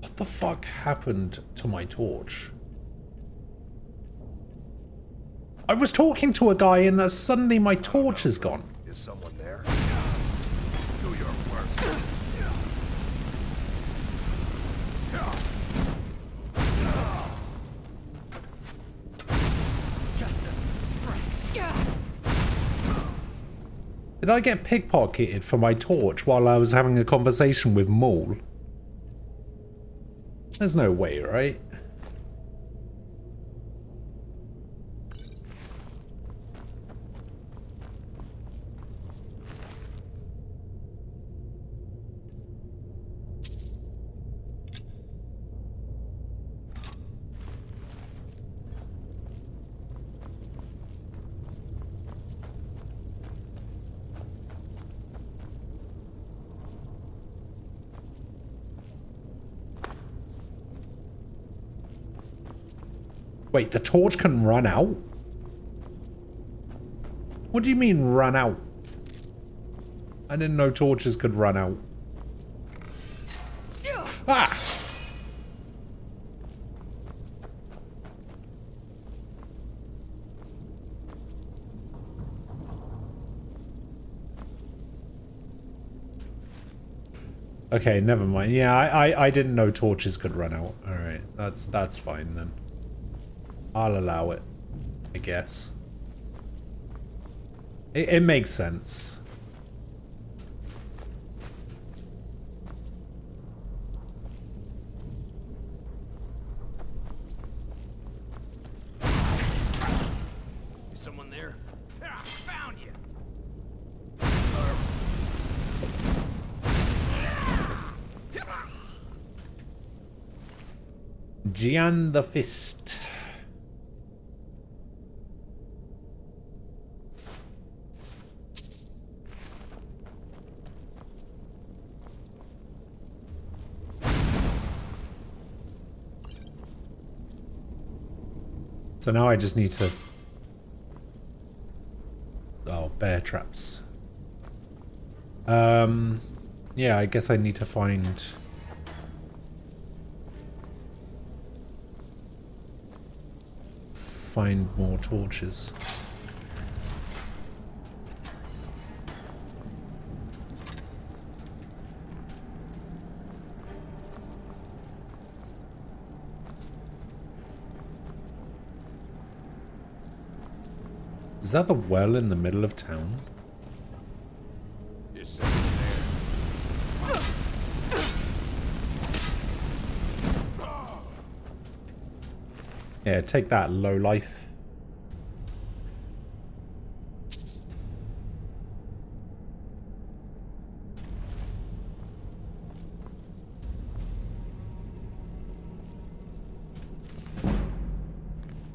Speaker 1: What the fuck happened to my torch? I was talking to a guy and suddenly my torch is gone.
Speaker 11: Is someone there? Do your worst.
Speaker 1: Did I get pickpocketed for my torch while I was having a conversation with Maul? There's no way, right? Wait, the torch can run out? What do you mean run out? I didn't know torches could run out. Ah! Okay, never mind. Yeah, I didn't know torches could run out. Alright, that's fine then. I'll allow it, I guess. It makes sense.
Speaker 5: Is someone there? Ah, found you.
Speaker 1: Gian the Fist. So now I just need to... Oh, bear traps. Yeah, I guess I need to find... more torches. Is that the well in the middle of town?
Speaker 5: Is someone there?
Speaker 1: Yeah, take that, low life.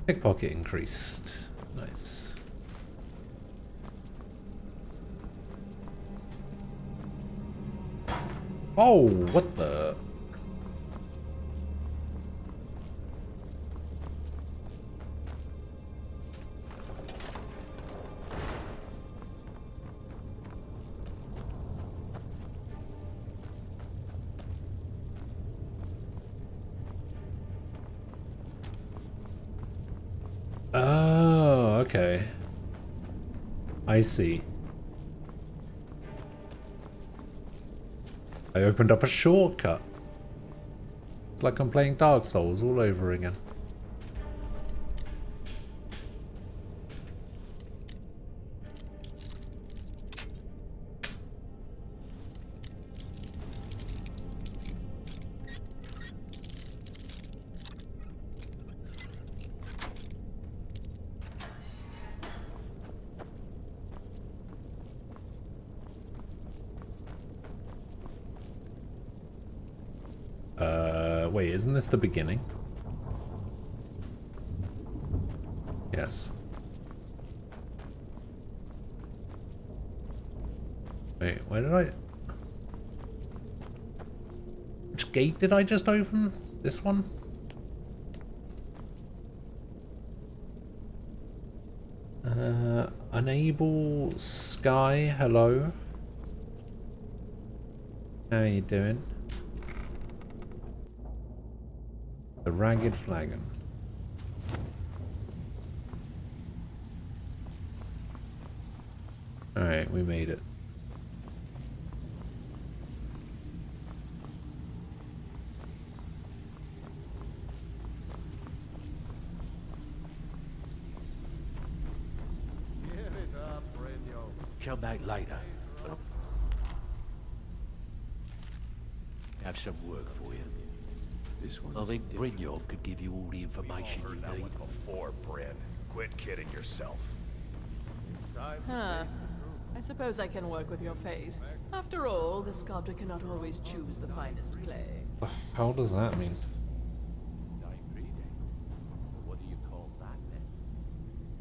Speaker 1: Pickpocket increased. Nice. Oh, what the... Oh, okay. I see. I opened up a shortcut. It's like I'm playing Dark Souls all over again. Wait, isn't this the beginning? Yes. Wait, where did I... Which gate did I just open? This one? Unable Sky, hello. How you doing? The Ragged Flagon. Alright, we made it.
Speaker 5: Give it up, Brynjolf.
Speaker 6: Come back later. Have some work for you.
Speaker 11: This one
Speaker 6: I think Brynjolf could give you all the information you
Speaker 11: that
Speaker 6: need.
Speaker 11: one before, Bryn. Quit kidding yourself.
Speaker 5: It's time
Speaker 20: Huh. I suppose I can work with your face. After all, the sculptor cannot always choose the finest clay.
Speaker 1: How does that mean?
Speaker 5: What do you call that then?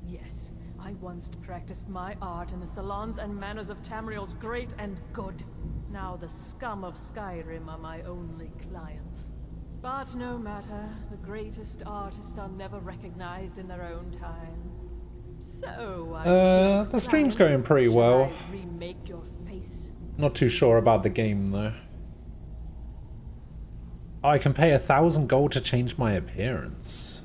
Speaker 20: Yes, I once practiced my art in the salons and manners of Tamriel's great and good. Now the scum of Skyrim are my only clients. But no matter, the greatest artists are never recognized in their own time. So,
Speaker 1: the stream's going pretty well.
Speaker 20: Remake your face.
Speaker 1: Not too sure about the game though. Oh, I can pay 1,000 gold to change my appearance.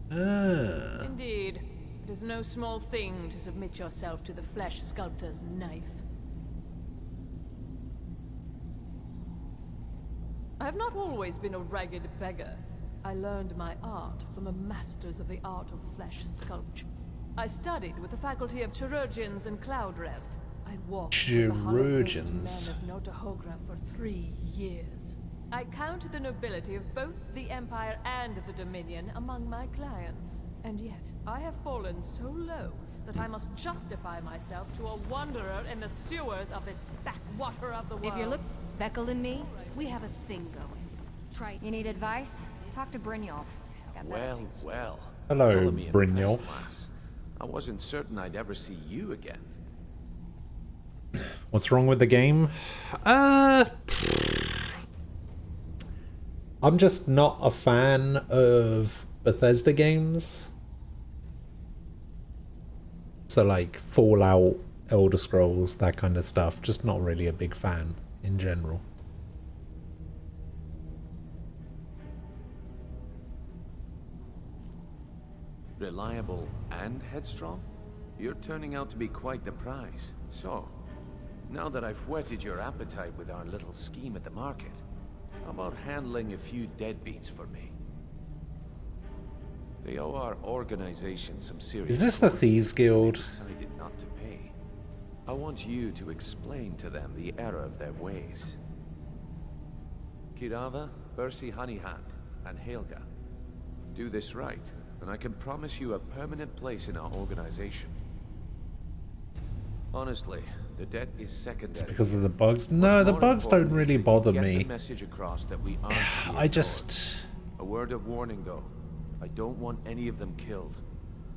Speaker 1: Ah.
Speaker 20: Indeed. It is no small thing to submit yourself to the flesh sculptor's knife. I have not always been a ragged beggar. I learned my art from the masters of the art of flesh sculpture. I studied with the faculty of chirurgeons and cloud rest. I walked with the hollow-faced men of Notahogra for 3 years. I count the nobility of both the Empire and the Dominion among my clients. And yet, I have fallen so low that I must justify myself to a wanderer in the sewers of this backwater of the world.
Speaker 12: If you're looking at Beckel and me, we have a thing going. Try. You need advice? Talk to Brynjolf.
Speaker 15: Well.
Speaker 1: Hello,
Speaker 15: Follow me in
Speaker 1: Brynjolf.
Speaker 15: class. I wasn't certain I'd ever see you again.
Speaker 1: What's wrong with the game? I'm just not a fan of Bethesda games. So like Fallout, Elder Scrolls, that kind of stuff. Just not really a big fan in general.
Speaker 15: Reliable and headstrong? You're turning out to be quite the prize. So, now that I've whetted your appetite with our little scheme at the market, how about handling a few deadbeats for me? They owe our organization some serious...
Speaker 1: Is this the Thieves Guild?
Speaker 15: They decided not to pay. I want you to explain to them the error of their ways. Kirava, Bersi Honeyhand, and Helga. Do this right, and I can promise you a permanent place in our organization. Honestly, the debt is secondary.
Speaker 1: Because of the bugs? No, the bugs don't really bother
Speaker 15: Get
Speaker 1: me.
Speaker 15: the message across that we aren't the
Speaker 1: I just...
Speaker 15: A word of warning though. I don't want any of them killed.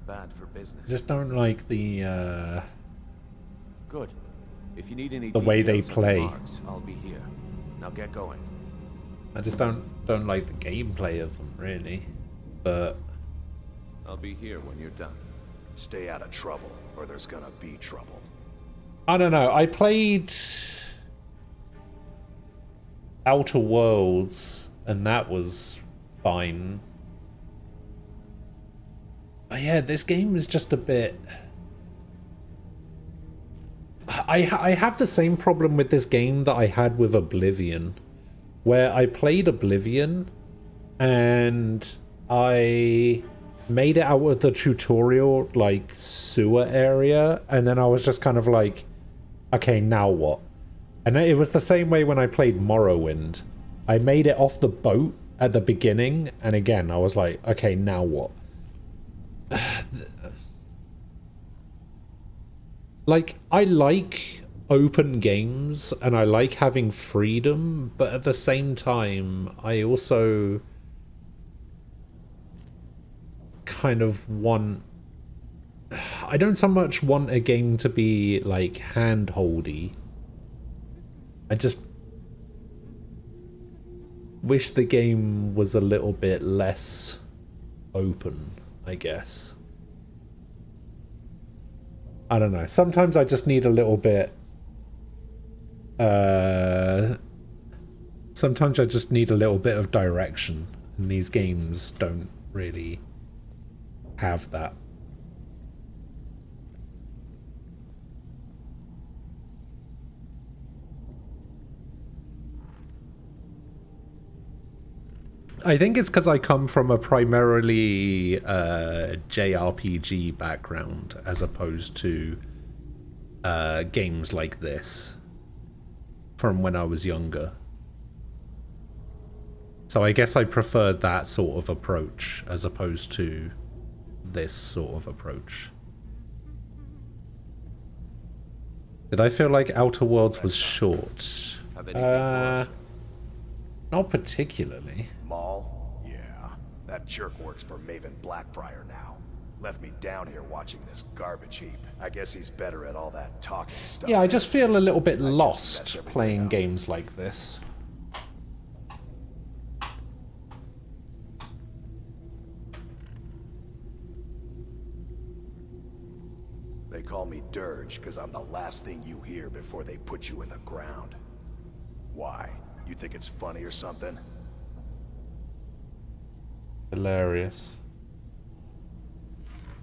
Speaker 15: Bad for business.
Speaker 1: just don't like the
Speaker 15: Good. If you need any
Speaker 1: the way they
Speaker 15: details on
Speaker 1: play.
Speaker 15: marks, I'll be here. Now get going.
Speaker 1: I just don't like the gameplay of them really. But
Speaker 15: I'll be here when you're done.
Speaker 11: Stay out of trouble, or there's gonna be trouble.
Speaker 1: I don't know. I played Outer Worlds and that was fine. But yeah, this game is just a bit... I have the same problem with this game that I had with Oblivion, where I played Oblivion and I made it out of the tutorial like sewer area, and then I was just kind of like, okay, now what? And it was the same way when I played Morrowind. I made it off the boat at the beginning, and again I was like, okay, now what? Like, I like open games and I like having freedom, but at the same time I also kind of want... I don't so much want a game to be like hand-holdy. I just wish the game was a little bit less open, I guess. I don't know. Sometimes I just need a little bit... sometimes I just need a little bit of direction, and these games don't really have that. I think it's because I come from a primarily JRPG background as opposed to games like this from when I was younger. So I guess I preferred that sort of approach as opposed to this sort of approach. Did I feel like Outer Worlds was short? Not particularly.
Speaker 11: Maul? Yeah. That jerk works for Maven Blackbriar now. Left me down here watching this garbage heap. I guess he's better at all that talking stuff.
Speaker 1: Yeah, I just feel a little bit lost playing games like this.
Speaker 11: They call me Dirge because I'm the last thing you hear before they put you in the ground. Why? You think it's funny or something?
Speaker 1: Hilarious.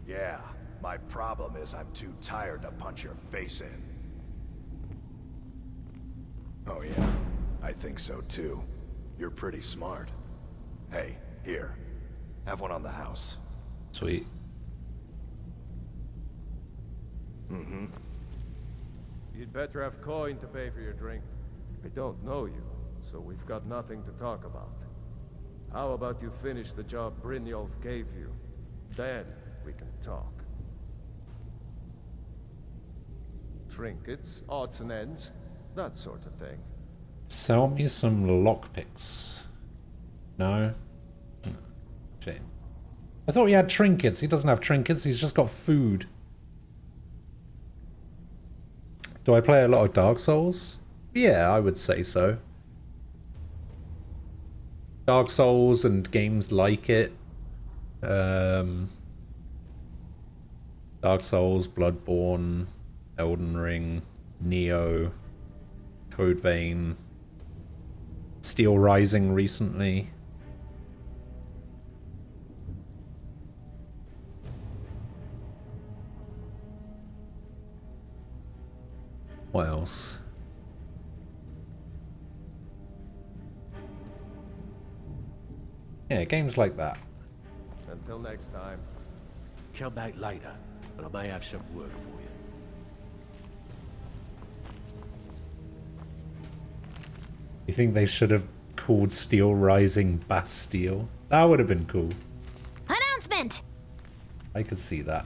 Speaker 11: Yeah, my problem is I'm too tired to punch your face in. Oh yeah, I think so too. You're pretty smart. Hey, here. Have one on the house.
Speaker 1: Sweet.
Speaker 11: Mm-hmm.
Speaker 5: You'd better have coin to pay for your drink. I don't know you, so we've got nothing to talk about. How about you finish the job Brynjolf gave you? Then we can talk. Trinkets, odds and ends, that sort of thing.
Speaker 1: Sell me some lockpicks. No? Shame. I thought he had trinkets. He doesn't have trinkets, he's just got food. Do I play a lot of Dark Souls? Yeah, I would say so. Dark Souls and games like it. Dark Souls, Bloodborne, Elden Ring, Neo, Code Vein, Steel Rising recently. What else? Yeah, games like that.
Speaker 5: Until next time.
Speaker 6: Come back later, and I may have some work for you.
Speaker 1: You think they should have called Steel Rising Bastille? That would have been cool.
Speaker 2: Announcement!
Speaker 1: I could see that.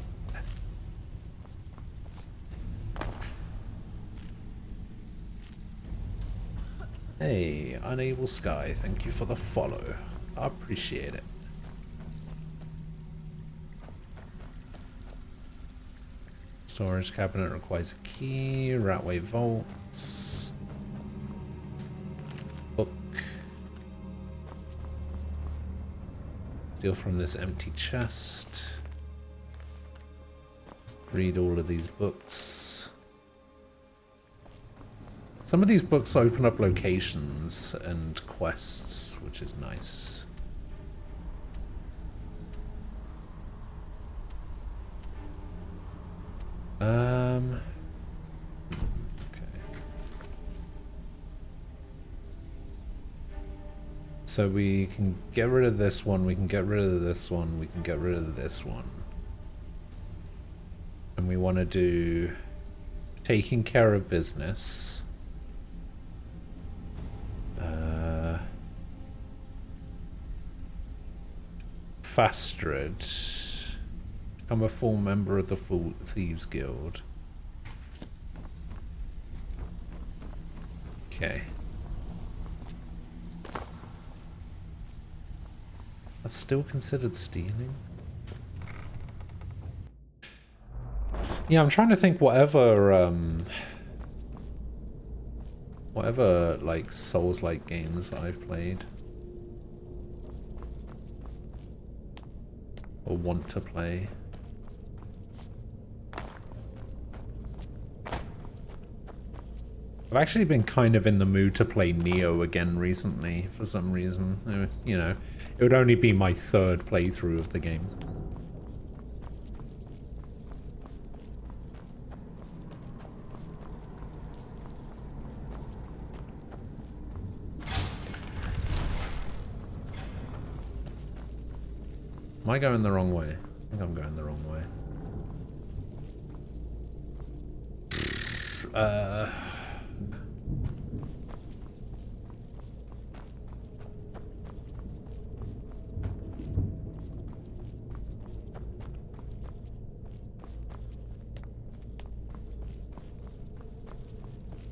Speaker 1: Hey, Unable Sky, thank you for the follow. I appreciate it. Storage cabinet requires a key. Ratway vaults. Book. Steal from this empty chest. Read all of these books. Some of these books open up locations and quests, which is nice. Okay. So we can get rid of this one, we can get rid of this one, we can get rid of this one. And we want to do taking care of business. Fastred. Become a full member of the Thieves Guild. Okay. That's still considered stealing? Yeah, I'm trying to think whatever like Souls-like games I've played. Or want to play. I've actually been kind of in the mood to play Neo again recently for some reason. You know, it would only be my third playthrough of the game. Am I going the wrong way? I think I'm going the wrong way.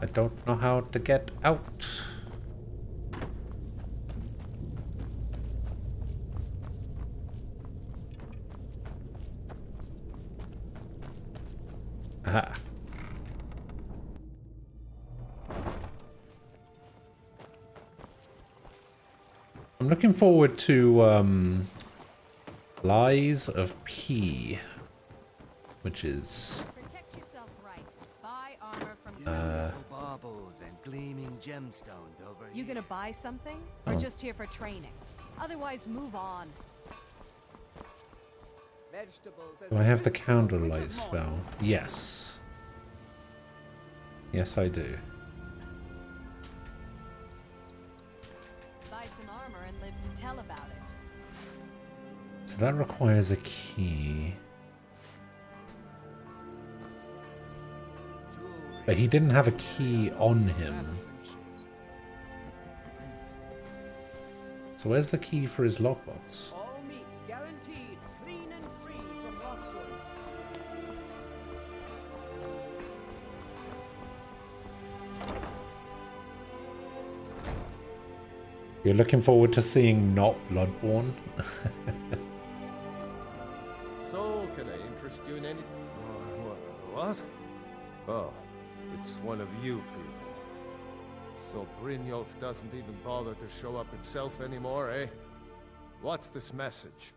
Speaker 1: I don't know how to get out. Aha. I'm looking forward to Lies of P, which is
Speaker 13: baubles and gleaming gemstones over
Speaker 12: You
Speaker 13: here.
Speaker 12: gonna buy something? Or
Speaker 1: Oh.
Speaker 12: just here for training? Otherwise, move on.
Speaker 1: Do I have the candlelight spell? Yes. Yes, I do.
Speaker 12: Buy some armor and live to tell about it.
Speaker 1: So that requires a key. But he didn't have a key on him. So where's the key for his lockbox?
Speaker 18: All meats guaranteed clean and free from rotwood.
Speaker 1: You're looking forward to seeing not Bloodborne?
Speaker 5: So, can I interest you in any... What? Oh, it's one of you people. So Brynjolf doesn't even bother to show up himself anymore, eh? What's this message?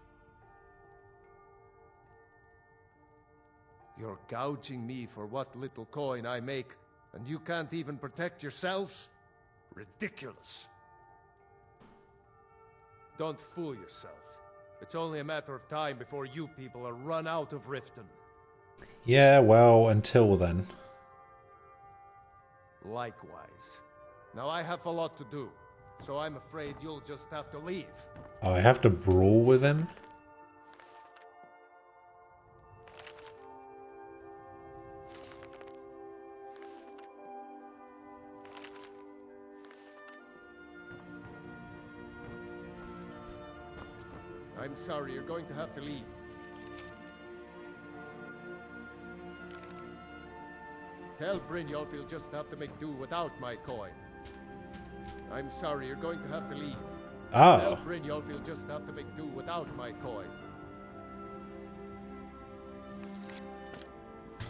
Speaker 5: You're gouging me for what little coin I make, and you can't even protect yourselves? Ridiculous. Don't fool yourself. It's only a matter of time before you people are run out of Riften.
Speaker 1: Yeah, well, until then.
Speaker 5: Likewise. Now I have a lot to do, so I'm afraid you'll just have to leave.
Speaker 1: Oh, I have to brawl with him?
Speaker 5: I'm sorry, you're going to have to leave. Tell Brynjolf he'll just have to make do without my coin. I'm sorry, you're going to have to leave.
Speaker 1: Oh.
Speaker 5: Tell Brynjolf he'll just have to make do without my coin.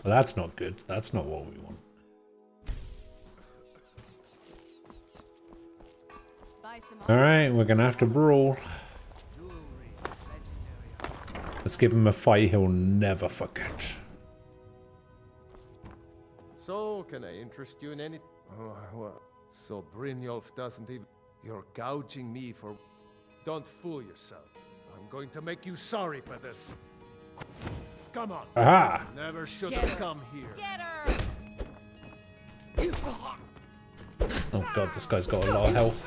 Speaker 1: Well, that's not good. That's not what we want. Alright, we're gonna have to brawl. Let's give him a fight he'll never forget.
Speaker 5: So, can I interest you in any... Oh, well, so Brynjolf doesn't even... You're gouging me for... Don't fool yourself. I'm going to make you sorry for this. Come on.
Speaker 1: Aha!
Speaker 5: Never should
Speaker 20: Get
Speaker 5: have
Speaker 20: her.
Speaker 5: come here.
Speaker 20: Get her!
Speaker 1: Oh god, this guy's got a lot of health.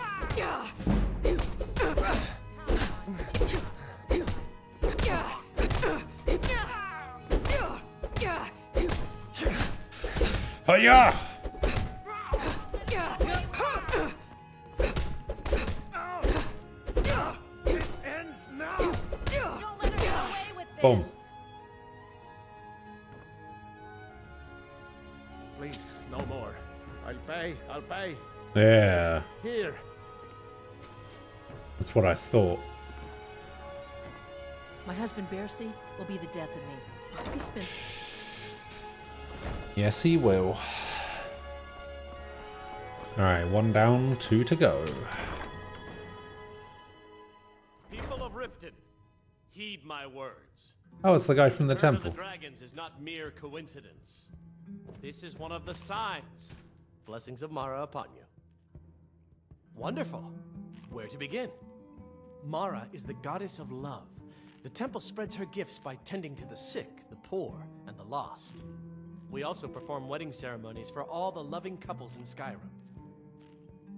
Speaker 1: Hiya!
Speaker 5: This ends now.
Speaker 20: Don't let her get away with this!
Speaker 1: Boom.
Speaker 5: Please, no more. I'll pay.
Speaker 1: Yeah,
Speaker 5: Here.
Speaker 1: that's what I thought.
Speaker 17: My husband Bercy will be the death of me. He spent...
Speaker 1: Yes, he will. Alright, 1 down, 2 to go.
Speaker 21: People of Riften, heed my words.
Speaker 1: Oh, it's the guy from the
Speaker 21: Return of
Speaker 1: temple.
Speaker 21: the dragons is not mere coincidence. This is one of the signs. Blessings of Mara upon you. Wonderful. Where to begin? Mara is the goddess of love. The temple spreads her gifts by tending to the sick, the poor, and the lost. We also perform wedding ceremonies for all the loving couples in Skyrim.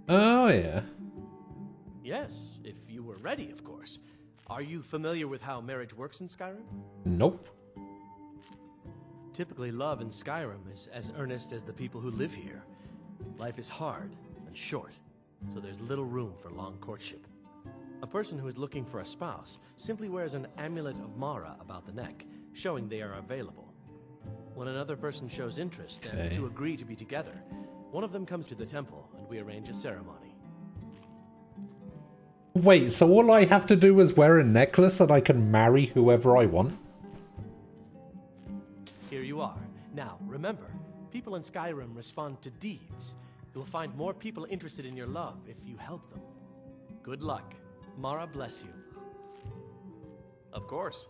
Speaker 1: Oh, yeah.
Speaker 21: Yes, if you were ready, of course. Are you familiar with how marriage works in Skyrim?
Speaker 1: Nope.
Speaker 21: Typically, love in Skyrim is as earnest as the people who live here. Life is hard and short, so there's little room for long courtship. A person who is looking for a spouse simply wears an amulet of Mara about the neck, showing they are available. When another person shows interest and
Speaker 1: Okay.
Speaker 21: to agree to be together, one of them comes to the temple and we arrange a ceremony.
Speaker 1: Wait, so all I have to do is wear a necklace and I can marry whoever I want?
Speaker 21: Here you are. Now, remember, people in Skyrim respond to deeds. You'll find more people interested in your love if you help them. Good luck. Mara bless you. Of course.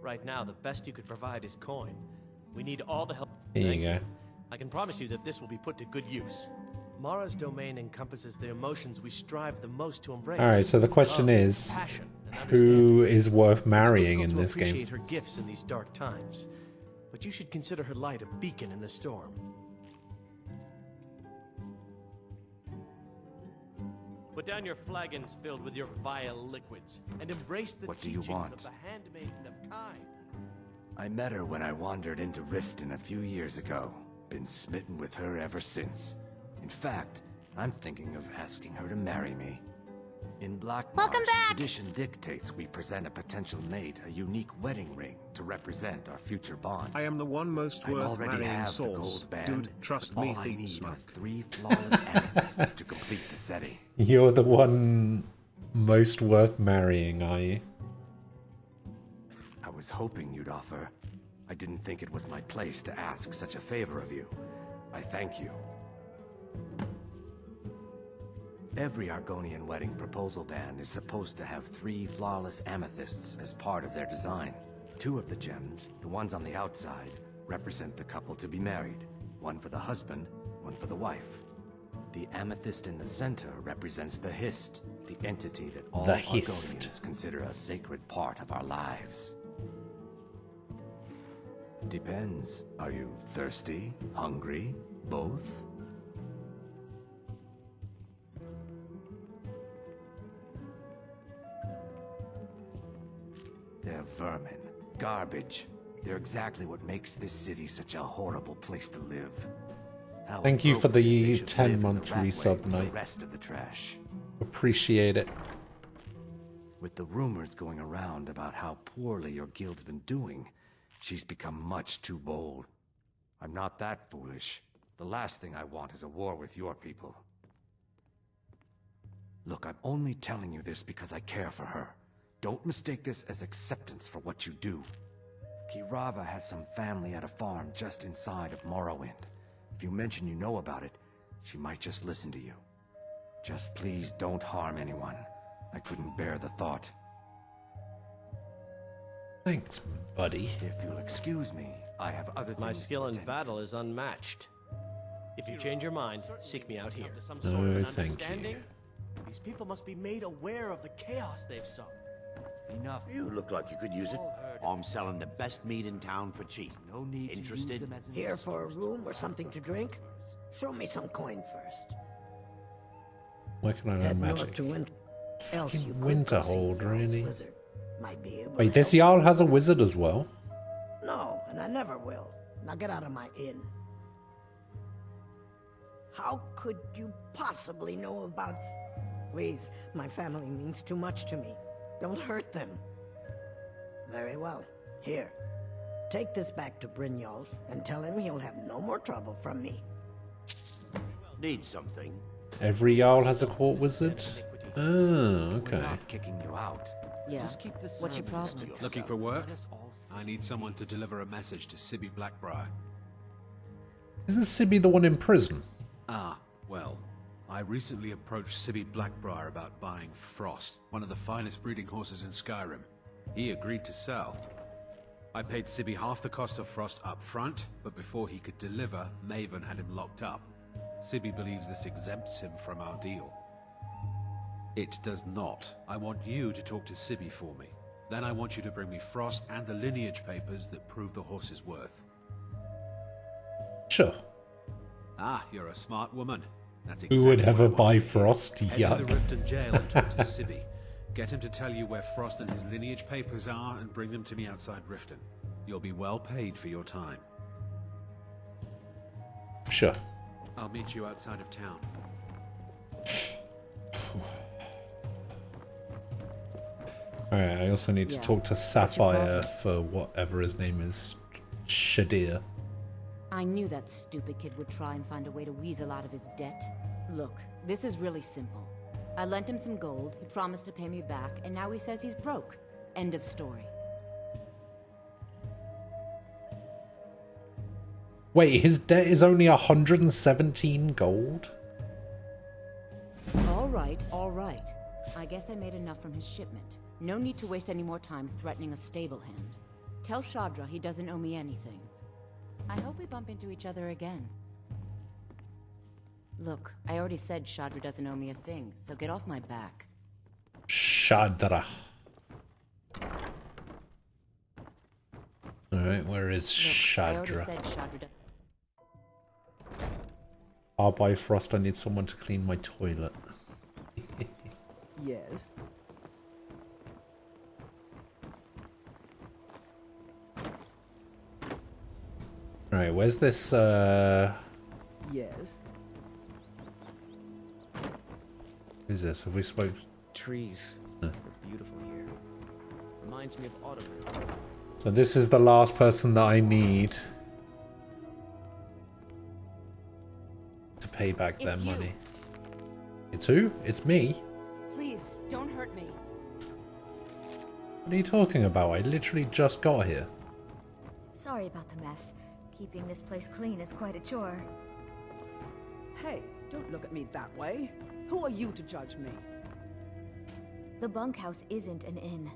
Speaker 21: Right now, the best you could provide is coin. We need all the help.
Speaker 1: Here you
Speaker 21: Thank
Speaker 1: go.
Speaker 21: I can promise you that this will be put to good use. Mara's domain encompasses the emotions we strive the most to embrace.
Speaker 1: Alright, so the question
Speaker 21: Love,
Speaker 1: is,
Speaker 21: passion, and
Speaker 1: who is worth marrying in
Speaker 21: it's
Speaker 1: this
Speaker 21: difficult to
Speaker 1: game?
Speaker 21: appreciate her gifts in these dark times, but you should consider her light a beacon in the storm. Put down your flagons filled with your vile liquids, and embrace the
Speaker 13: What do you
Speaker 21: teachings
Speaker 13: want?
Speaker 21: of the handmaiden of Kai.
Speaker 13: I met her when I wandered into Riften a few years ago. Been smitten with her ever since. In fact, I'm thinking of asking her to marry me. In Black March, tradition dictates we present a potential mate a unique wedding ring to represent our future bond.
Speaker 7: I am the one most
Speaker 13: I
Speaker 7: worth
Speaker 13: already
Speaker 7: marrying
Speaker 13: have the
Speaker 7: source.
Speaker 13: gold band,
Speaker 7: Dude, trust
Speaker 13: but
Speaker 7: me,
Speaker 13: all I
Speaker 7: Thief
Speaker 13: need
Speaker 7: Smoke.
Speaker 13: are 3 flawless amethysts to complete the setting.
Speaker 1: You're the one most worth marrying, are you?
Speaker 13: I was hoping you'd offer. I didn't think it was my place to ask such a favor of you. I thank you. Every Argonian wedding proposal band is supposed to have 3 flawless amethysts as part of their design. 2 of the gems, the ones on the outside, represent the couple to be married. 1 for the husband, 1 for the wife. The amethyst in the center represents the Hist, the entity that all Argonians consider a sacred part of our lives. Depends. Are you thirsty? Hungry? Both? They're vermin. Garbage. They're exactly what makes this city such a horrible place to live. How
Speaker 1: Thank you for the
Speaker 13: appropriate they should live in
Speaker 1: 10-month
Speaker 13: the rat
Speaker 1: resub,
Speaker 13: way with the
Speaker 1: Knight.
Speaker 13: rest of the trash.
Speaker 1: Appreciate it.
Speaker 13: With the rumors going around about how poorly your guild's been doing, she's become much too bold. I'm not that foolish. The last thing I want is a war with your people. Look, I'm only telling you this because I care for her. Don't mistake this as acceptance for what you do. Kirava has some family at a farm just inside of Morrowind. If you mention you know about it, she might just listen to you. Just please don't harm anyone. I couldn't bear the thought.
Speaker 1: Thanks, buddy.
Speaker 13: If you'll excuse me, I have other things.
Speaker 21: My skill in
Speaker 13: to attend
Speaker 21: battle is unmatched. If you change your mind, seek me out here.
Speaker 1: No, thank you.
Speaker 21: These people must be made aware of the chaos they've sown.
Speaker 13: Enough.
Speaker 8: You look like you could use it. I'm selling the best meat in town for cheap.
Speaker 13: No need
Speaker 8: Interested?
Speaker 13: to use them as an
Speaker 22: Here for a room or something to drink? Show me some coin first.
Speaker 1: Where can I learn
Speaker 22: Head
Speaker 1: magic?
Speaker 22: north to Winter. Else you could
Speaker 1: Winterhold,
Speaker 22: go see Jarl's
Speaker 1: really?
Speaker 22: wizard. Might be able to
Speaker 1: Wait, this
Speaker 22: help.
Speaker 1: Jarl has a wizard as well?
Speaker 22: No, and I never will. Now get out of my inn. How could you possibly know about... Please, my family means too much to me. Don't hurt them. Very well. Here. Take this back to Brynjolf and tell him he'll have no more trouble from me.
Speaker 8: Need something?
Speaker 1: Every Jarl has a court wizard? Oh, okay.
Speaker 13: We're not kicking you out.
Speaker 12: Yeah.
Speaker 13: Just keep the
Speaker 12: What's your
Speaker 13: sermons
Speaker 12: problem?
Speaker 13: to yourself.
Speaker 23: Looking for work?
Speaker 13: Let us all see.
Speaker 23: I need someone to deliver a message to Sibby Blackbriar.
Speaker 1: Isn't Sibby the one in prison?
Speaker 23: Ah, well, I recently approached Sibby Blackbriar about buying Frost, one of the finest breeding horses in Skyrim. He agreed to sell. I paid Sibby half the cost of Frost up front, but before he could deliver, Maven had him locked up. Sibby believes this exempts him from our deal. It does not. I want you to talk to Sibby for me. Then I want you to bring me Frost and the lineage papers that prove the horse's worth.
Speaker 1: Sure.
Speaker 23: Ah, you're a smart woman. That's
Speaker 1: Who would
Speaker 23: exactly
Speaker 1: ever
Speaker 23: what I want
Speaker 1: buy
Speaker 23: to hear.
Speaker 1: Frost?
Speaker 23: Head to the
Speaker 1: Yuck.
Speaker 23: Riften jail and talk to Sibby. Get him to tell you where Frost and his lineage papers are and bring them to me outside Riften. You'll be well paid for your time.
Speaker 1: Sure.
Speaker 23: I'll meet you outside of town.
Speaker 1: Alright, I also need to talk to Sapphire for whatever his name is. Shadir.
Speaker 16: I knew that stupid kid would try and find a way to weasel out of his debt. Look, this is really simple. I lent him some gold, he promised to pay me back, and now he says he's broke. End of story.
Speaker 1: Wait, his debt is only 117 gold?
Speaker 16: All right. I guess I made enough from his shipment. No need to waste any more time threatening a stable hand. Tell Shadra he doesn't owe me anything. I hope we bump into each other again.
Speaker 9: Look, I already said Shadra doesn't owe me a thing, so get off my back.
Speaker 1: Shadra. Alright, where is Shadra? Oh, by Frost, I need someone to clean my toilet.
Speaker 18: Yes.
Speaker 1: Alright, where's this,
Speaker 18: Yes.
Speaker 1: Who's this? Have we spoke?
Speaker 10: Trees.
Speaker 1: Huh.
Speaker 10: They're beautiful here. Reminds me of autumn.
Speaker 1: So this is the last person that I need to pay back their money. It's who? It's me?
Speaker 9: Please, don't hurt me.
Speaker 1: What are you talking about? I literally just got here.
Speaker 16: Sorry about the mess. Keeping this place clean is quite a chore.
Speaker 14: Hey, don't look at me that way. Who are you to judge me?
Speaker 16: The bunkhouse isn't an inn.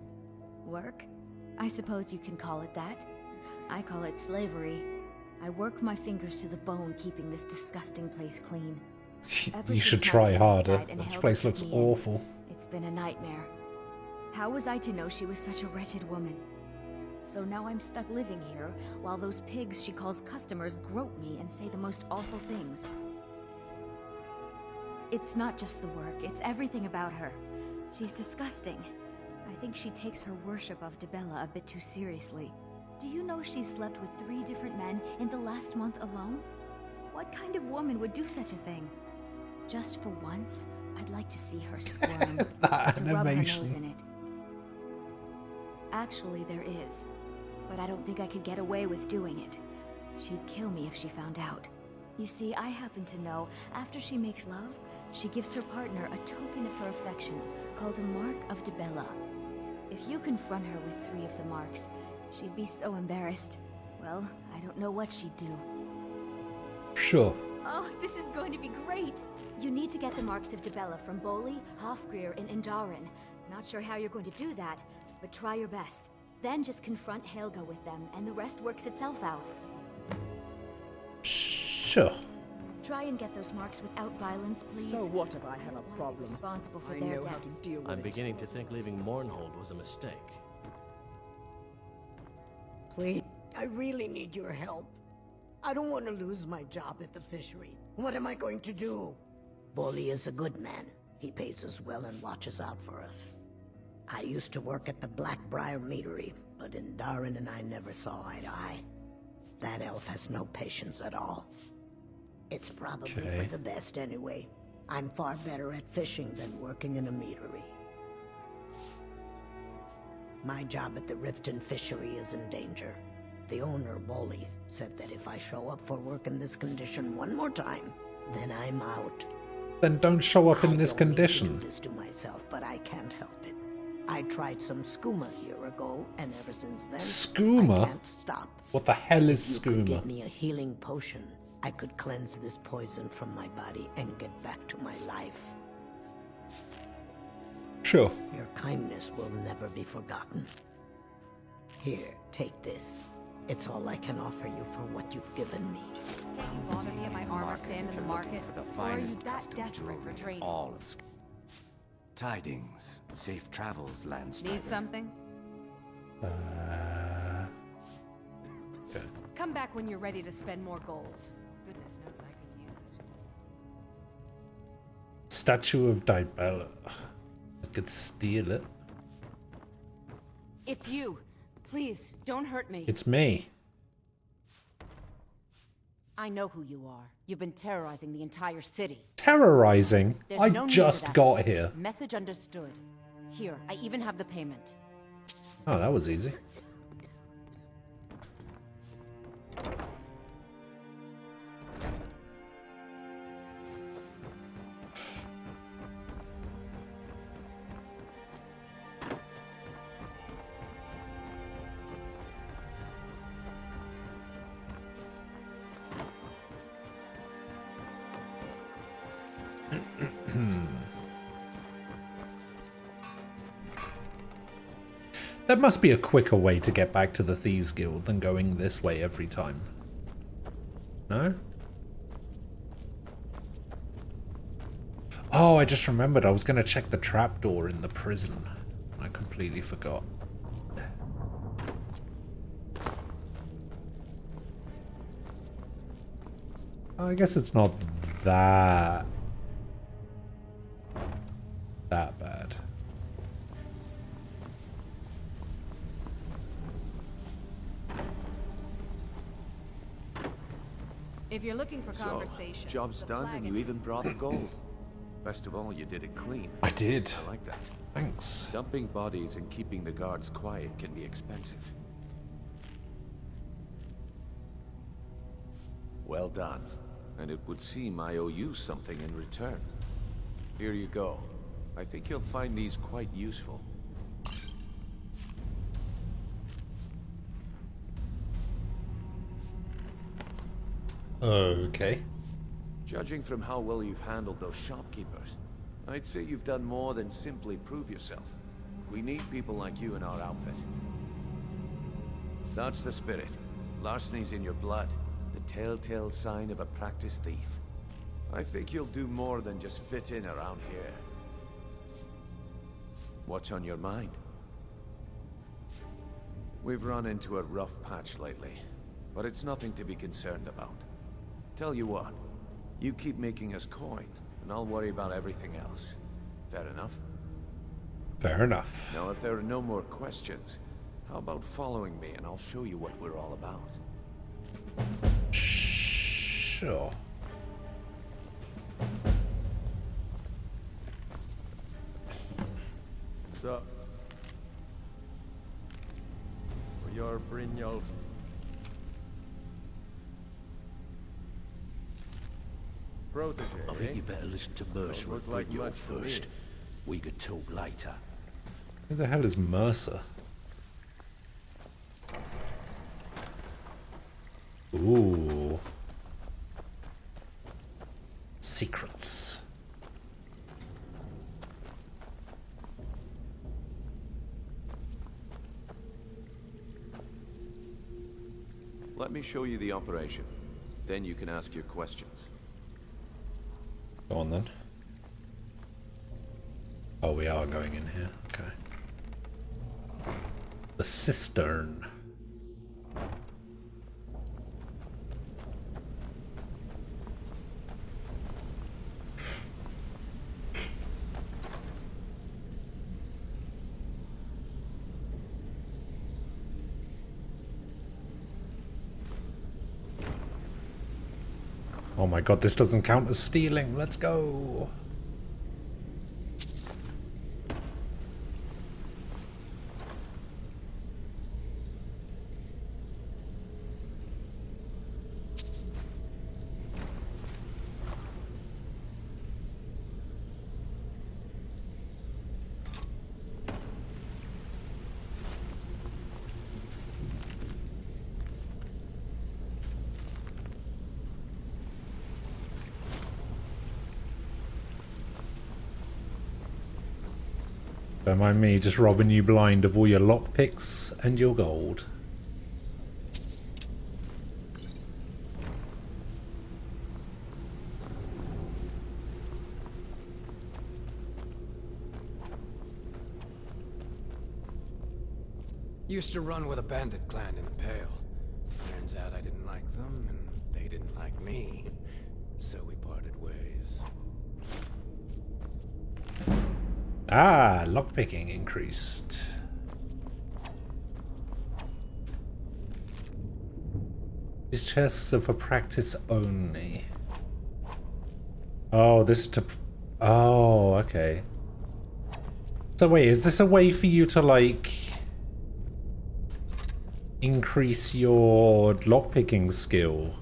Speaker 16: Work? I suppose you can call it that. I call it slavery. I work my fingers to the bone keeping this disgusting place clean.
Speaker 1: You should try harder. This place looks awful.
Speaker 16: It's been a nightmare. How was I to know she was such a wretched woman? So now I'm stuck living here, while those pigs she calls customers grope me and say the most awful things. It's not just the work, it's everything about her. She's disgusting. I think she takes her worship of Dibella a bit too seriously. Do you know she slept with 3 different men in the last month alone? What kind of woman would do such a thing? Just for once, I'd like to see her squirm, to rub her nose in it. Actually, there is. But I don't think I could get away with doing it. She'd kill me if she found out. You see, I happen to know, after she makes love, she gives her partner a token of her affection, called a Mark of Dibella. If you confront her with 3 of the marks, she'd be so embarrassed. Well, I don't know what she'd do.
Speaker 1: Sure.
Speaker 16: Oh, this is going to be great! You need to get the marks of Dibella from Boli, Hofgrir, and Indaren. Not sure how you're going to do that, but try your best. Then just confront Helga with them, and the rest works itself out.
Speaker 1: Sure.
Speaker 16: Try and get those marks without violence, please.
Speaker 14: So what if I have a problem?
Speaker 16: Responsible for
Speaker 14: I
Speaker 16: their
Speaker 14: know how
Speaker 16: deaths.
Speaker 14: to deal with
Speaker 21: I'm
Speaker 14: it.
Speaker 21: beginning to think leaving Mournhold was a mistake.
Speaker 22: Please, I really need your help. I don't want to lose my job at the fishery. What am I going to do? Boli is a good man. He pays us well and watches out for us. I used to work at the Blackbriar Meadery, but Indaren and I never saw eye to eye. That elf has no patience at all. It's probably for the best anyway. I'm far better at fishing than working in a meadery. My job at the Riften fishery is in danger. The owner, Boli, said that if I show up for work in this condition one more time, then I'm out.
Speaker 1: Then don't show up in this condition.
Speaker 22: I don't do this to myself, but I can't help it. I tried some skooma a year ago, and ever since then,
Speaker 1: Skooma?
Speaker 22: I can't stop.
Speaker 1: What the hell is
Speaker 22: If you could
Speaker 1: skooma?
Speaker 22: get me a healing potion, I could cleanse this poison from my body and get back to my life.
Speaker 1: Sure.
Speaker 22: Your kindness will never be forgotten. Here, take this. It's all I can offer you for what you've given me.
Speaker 9: Can't you bother me at my armor stand in the market?
Speaker 13: For the
Speaker 9: Or are you
Speaker 13: finest
Speaker 9: that
Speaker 13: custom
Speaker 9: desperate for
Speaker 13: jewelry in
Speaker 9: trading?
Speaker 13: all of Tidings. Safe travels, Landstrider.
Speaker 9: Need something?
Speaker 1: Okay.
Speaker 9: Come back when you're ready to spend more gold. Goodness knows I could use it.
Speaker 1: Statue of Dibella. I could steal it.
Speaker 9: It's you. Please, don't hurt me.
Speaker 1: It's me.
Speaker 9: I know who you are. You've been terrorizing the entire city.
Speaker 1: Terrorizing?
Speaker 9: There's
Speaker 1: I
Speaker 9: no need
Speaker 1: just
Speaker 9: of that.
Speaker 1: got here.
Speaker 9: Message understood. Here, I even have the payment.
Speaker 1: Oh, that was easy. There must be a quicker way to get back to the Thieves Guild than going this way every time. No? Oh, I just remembered I was going to check the trapdoor in the prison. I completely forgot. I guess it's not that bad.
Speaker 9: If you're looking for conversation,
Speaker 15: job's done and you even brought the gold. Best of all, you did it clean.
Speaker 1: I did.
Speaker 15: I like that.
Speaker 1: Thanks.
Speaker 15: Dumping bodies and keeping the guards quiet can be expensive. Well done. And it would seem I owe you something in return. Here you go. I think you'll find these quite useful.
Speaker 1: Okay.
Speaker 15: Judging from how well you've handled those shopkeepers, I'd say you've done more than simply prove yourself. We need people like you in our outfit. That's the spirit. Larceny's in your blood. The telltale sign of a practiced thief. I think you'll do more than just fit in around here. What's on your mind? We've run into a rough patch lately, but it's nothing to be concerned about. Tell you what, you keep making us coin, and I'll worry about everything else. Fair enough?
Speaker 1: Fair enough.
Speaker 15: Now, if there are no more questions, how about following me and I'll show you what we're all about?
Speaker 1: Sure.
Speaker 5: So, for your Brynjolf's protege,
Speaker 6: I think you better listen to Mercer and
Speaker 5: like
Speaker 6: Brynjolf
Speaker 5: much to me.
Speaker 6: first. We could talk later.
Speaker 1: Who the hell is Mercer? Ooh. Secrets.
Speaker 15: Let me show you the operation. Then you can ask your questions.
Speaker 1: Go on then. Oh, we are going in here. Okay. The cistern. Oh my god, this doesn't count as stealing. Let's go. Don't mind me just robbing you blind of all your lockpicks and your gold.
Speaker 23: Used to run with a bandit clan in the Pale. Turns out I didn't like them, and they didn't like me. So we parted ways.
Speaker 1: Ah, lockpicking increased. These chests are for practice only. Oh, this to... Oh, okay. So wait, is this a way for you to, like, increase your lockpicking skill?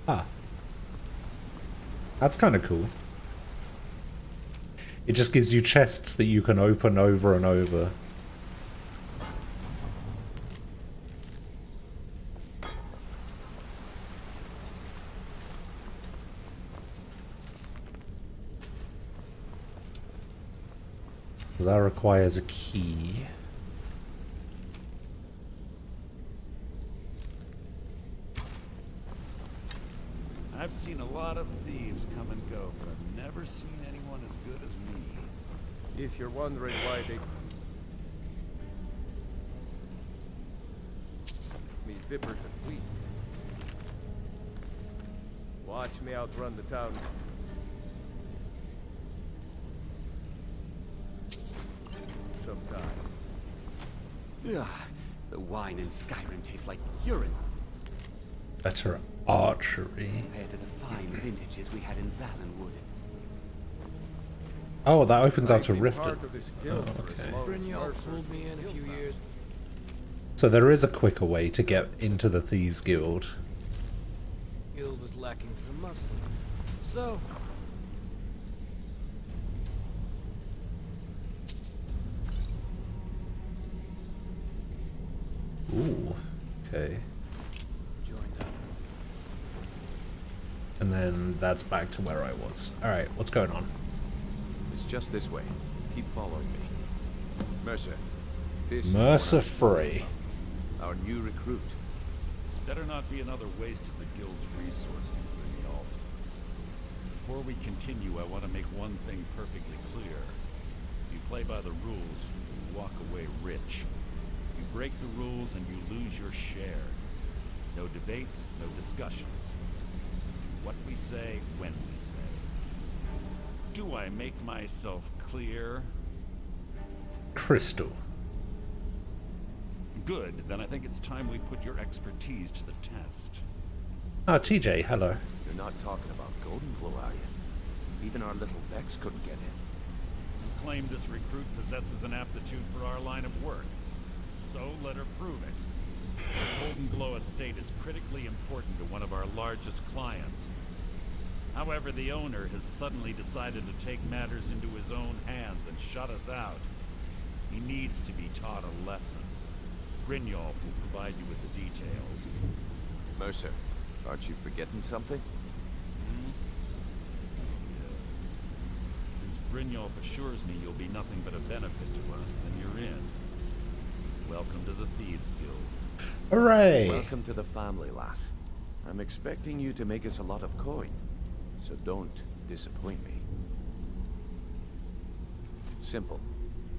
Speaker 1: Ah. That's kind of cool. It just gives you chests that you can open over and over. So that requires a key.
Speaker 3: I've seen a lot of thieves come and go, but I've never seen anyone as good as me.
Speaker 5: If you're wondering why they... me Vipper the Fleet. Watch me outrun the town. Sometime.
Speaker 4: Ugh, the wine in Skyrim tastes like urine.
Speaker 1: Better archery.
Speaker 4: Compared to the fine vintages we had in Valenwood.
Speaker 1: Oh, that opens out to Riften.
Speaker 5: Oh,
Speaker 1: okay.
Speaker 5: Brynjolf fooled me in a few years.
Speaker 1: So there is a quicker way to get into the Thieves Guild.
Speaker 18: Guild was lacking some muscle. So...
Speaker 1: Ooh, okay. And then that's back to where I was. Alright, what's going on?
Speaker 15: It's just this way. Keep following me. Mercer. This
Speaker 1: Mercer Free.
Speaker 15: Our new recruit.
Speaker 3: This better not be another waste of the guild's resources, Brynjolf. Before we continue, I want to make one thing perfectly clear. If you play by the rules, you walk away rich. You break the rules and you lose your share. No debates, no discussions. What we say, when we say. Do I make myself clear?
Speaker 1: Crystal.
Speaker 3: Good, then I think it's time we put your expertise to the test.
Speaker 1: Ah, TJ, hello.
Speaker 15: You're not talking about Golden Glow, are you? Even our little Vex couldn't get in.
Speaker 3: You claim this recruit possesses an aptitude for our line of work. So let her prove it. The Golden Glow estate is critically important to one of our largest clients. However, the owner has suddenly decided to take matters into his own hands and shut us out. He needs to be taught a lesson. Brynjolf will provide you with the details.
Speaker 15: Mercer, aren't you forgetting something?
Speaker 3: Since Brynjolf assures me you'll be nothing but a benefit to us, then you're in. Welcome to the Thieves Guild.
Speaker 1: Hooray!
Speaker 15: Welcome to the family, lass. I'm expecting you to make us a lot of coin, so don't disappoint me. Simple.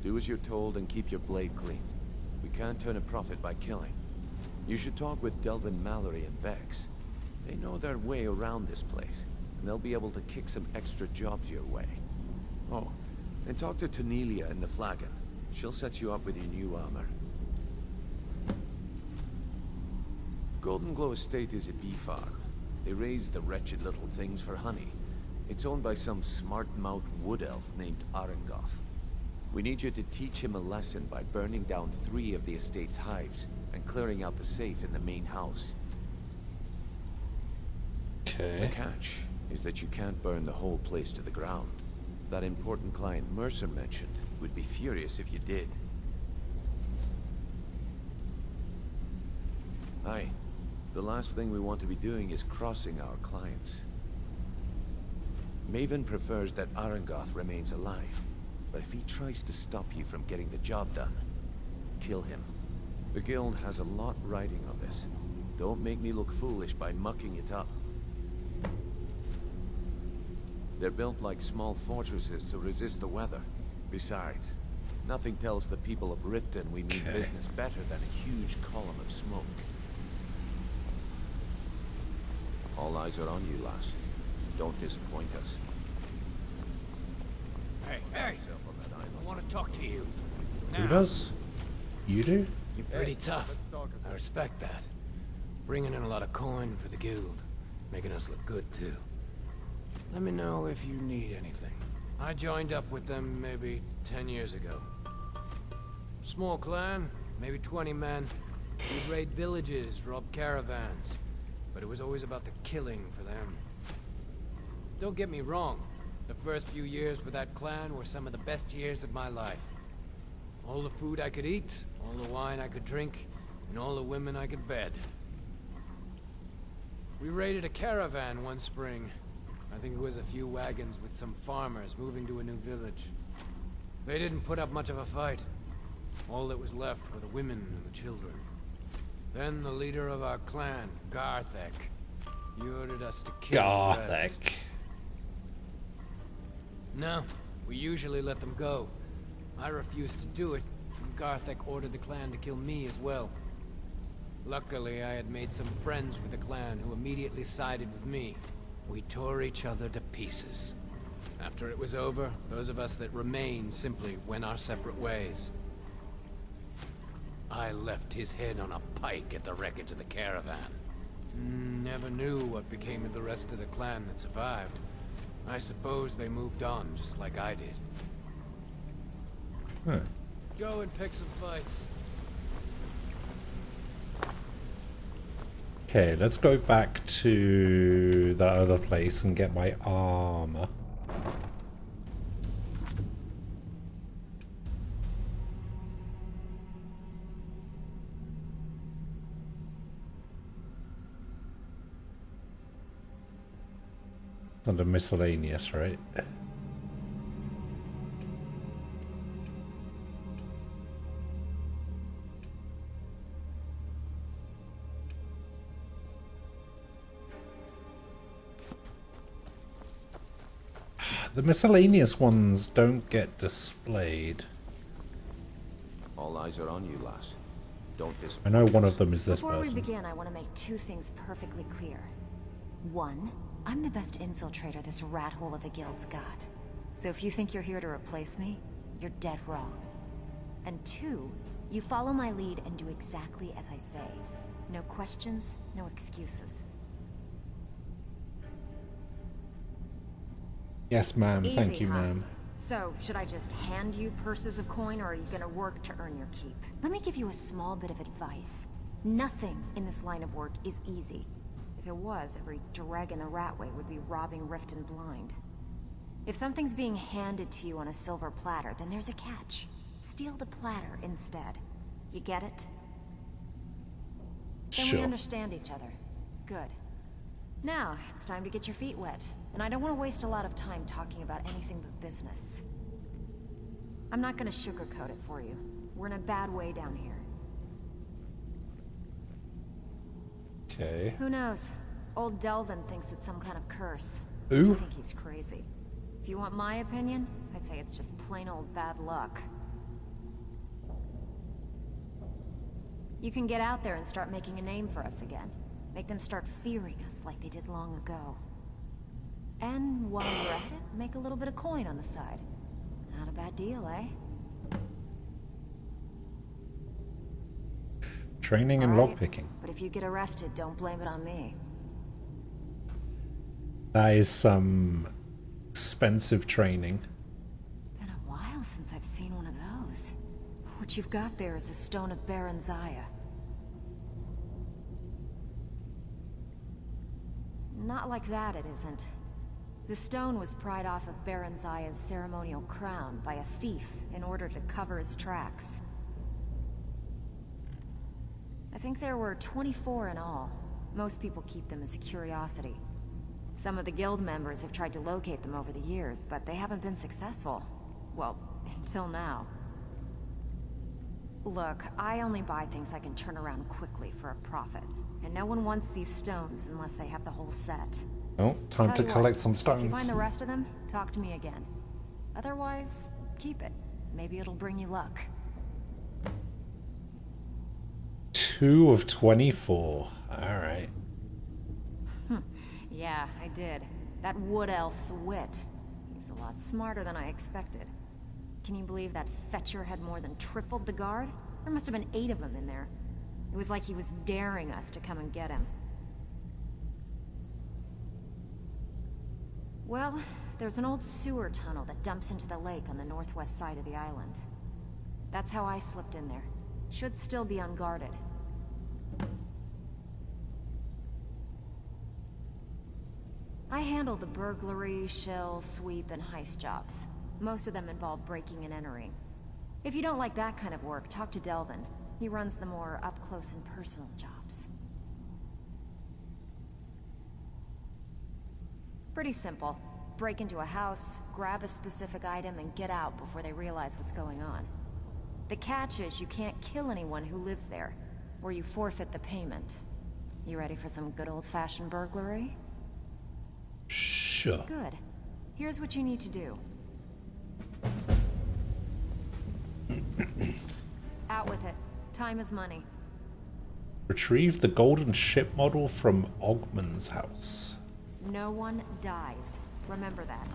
Speaker 15: Do as you're told and keep your blade clean. We can't turn a profit by killing. You should talk with Delvin Mallory and Vex. They know their way around this place, and they'll be able to kick some extra jobs your way. Oh, and talk to Tanelia in the Flagon. She'll set you up with your new armor. Golden Glow Estate is a bee farm. They raise the wretched little things for honey. It's owned by some smart-mouthed wood elf named Arengoth. We need you to teach him a lesson by burning down 3 of the estate's hives and clearing out the safe in the main house.
Speaker 1: Okay.
Speaker 15: The catch is that you can't burn the whole place to the ground. That important client Mercer mentioned would be furious if you did. Aye. The last thing we want to be doing is crossing our clients. Maven prefers that Arengoth remains alive, but if he tries to stop you from getting the job done, kill him. The guild has a lot riding on this. Don't make me look foolish by mucking it up. They're built like small fortresses to resist the weather. Besides, nothing tells the people of Riften we mean business better than a huge column of smoke. All eyes are on you, lass. Don't disappoint us.
Speaker 18: Hey, I want to talk to you.
Speaker 1: Who does? You do?
Speaker 18: You're pretty tough. I respect that. Bringing in a lot of coin for the guild. Making us look good, too. Let me know if you need anything. I joined up with them maybe 10 years ago. Small clan, maybe 20 men. We'd raid villages, rob caravans. But it was always about the killing for them. Don't get me wrong. The first few years with that clan were some of the best years of my life. All the food I could eat, all the wine I could drink, and all the women I could bed. We raided a caravan one spring. I think it was a few wagons with some farmers moving to a new village. They didn't put up much of a fight. All that was left were the women and the children. Then the leader of our clan, Garthek. You ordered us to kill the rest.
Speaker 1: Gothic.
Speaker 18: No, we usually let them go. I refused to do it, and Garthek ordered the clan to kill me as well. Luckily, I had made some friends with the clan who immediately sided with me. We tore each other to pieces. After it was over, those of us that remained simply went our separate ways. I left his head on a pike at the wreckage of the caravan. Never knew what became of the rest of the clan that survived. I suppose they moved on, just like I did.
Speaker 1: Huh.
Speaker 18: Go and pick some fights.
Speaker 1: Okay, let's go back to that other place and get my armor. Under miscellaneous, right? The miscellaneous ones don't get displayed.
Speaker 15: All eyes are on you, lass. Don't disappoint.
Speaker 1: I know one of them is this
Speaker 16: Before
Speaker 1: person.
Speaker 16: we begin, I want to make two things perfectly clear. One, I'm the best infiltrator this rat hole of a guild's got. So if you think you're here to replace me, you're dead wrong. And two, you follow my lead and do exactly as I say. No questions, no excuses.
Speaker 1: Yes, ma'am. Thank
Speaker 16: Easy,
Speaker 1: you,
Speaker 16: huh?
Speaker 1: ma'am.
Speaker 16: So, should I just hand you purses of coin, or are you gonna work to earn your keep? Let me give you a small bit of advice. Nothing in this line of work is easy. If it was, every dragon a ratway would be robbing Rift and Blind. If something's being handed to you on a silver platter, then there's a catch. Steal the platter instead. You get it? Then we
Speaker 1: Sure.
Speaker 16: understand each other. Good. Now, it's time to get your feet wet. And I don't want to waste a lot of time talking about anything but business. I'm not going to sugarcoat it for you. We're in a bad way down here.
Speaker 1: Okay.
Speaker 16: Who knows? Old Delvin thinks it's some kind of curse.
Speaker 1: Who?
Speaker 16: I think he's crazy. If you want my opinion, I'd say it's just plain old bad luck. You can get out there and start making a name for us again. Make them start fearing us like they did long ago. And while you're at it, make a little bit of coin on the side. Not a bad deal, eh?
Speaker 1: Training and
Speaker 16: Alright,
Speaker 1: lockpicking.
Speaker 16: But if you get arrested, don't blame it on me.
Speaker 1: That is some expensive training.
Speaker 16: Been a while since I've seen one of those. What you've got there is a stone of Baron Zaya. Not like that, it isn't. The stone was pried off of Baron Zaya's ceremonial crown by a thief in order to cover his tracks. I think there were 24 in all. Most people keep them as a curiosity. Some of the guild members have tried to locate them over the years, but they haven't been successful. Well, until now. Look, I only buy things I can turn around quickly for a profit. And no one wants these stones unless they have the whole set.
Speaker 1: Oh, time
Speaker 16: Tell
Speaker 1: to
Speaker 16: you
Speaker 1: collect
Speaker 16: what,
Speaker 1: some
Speaker 16: If you
Speaker 1: stones.
Speaker 16: find the rest of them, talk to me again. Otherwise, keep it. Maybe it'll bring you luck.
Speaker 1: 2 of 24. Alright.
Speaker 16: Yeah, I did. That wood elf's wit. He's a lot smarter than I expected. Can you believe that fetcher had more than tripled the guard? There must have been 8 of them in there. It was like he was daring us to come and get him. Well, there's an old sewer tunnel that dumps into the lake on the northwest side of the island. That's how I slipped in there. Should still be unguarded. I handle the burglary, shell, sweep, and heist jobs. Most of them involve breaking and entering. If you don't like that kind of work, talk to Delvin. He runs the more up-close and personal jobs. Pretty simple. Break into a house, grab a specific item, and get out before they realize what's going on. The catch is you can't kill anyone who lives there, or you forfeit the payment. You ready for some good old-fashioned burglary?
Speaker 1: Sure.
Speaker 16: Good. Here's what you need to do. Out with it. Time is money.
Speaker 1: Retrieve the golden ship model from Ogman's house.
Speaker 16: No one dies. Remember that.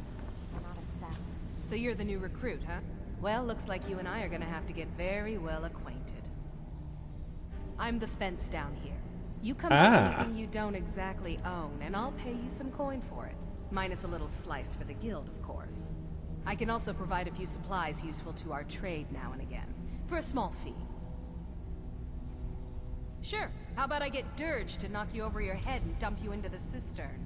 Speaker 16: We're not assassins.
Speaker 9: So you're the new recruit, huh? Well, looks like you and I are gonna have to get very well acquainted. I'm the fence down here. You come up with anything you don't exactly own, and I'll pay you some coin for it. Minus a little slice for the guild, of course. I can also provide a few supplies useful to our trade now and again, for a small fee. Sure, how about I get Dirge to knock you over your head and dump you into the cistern?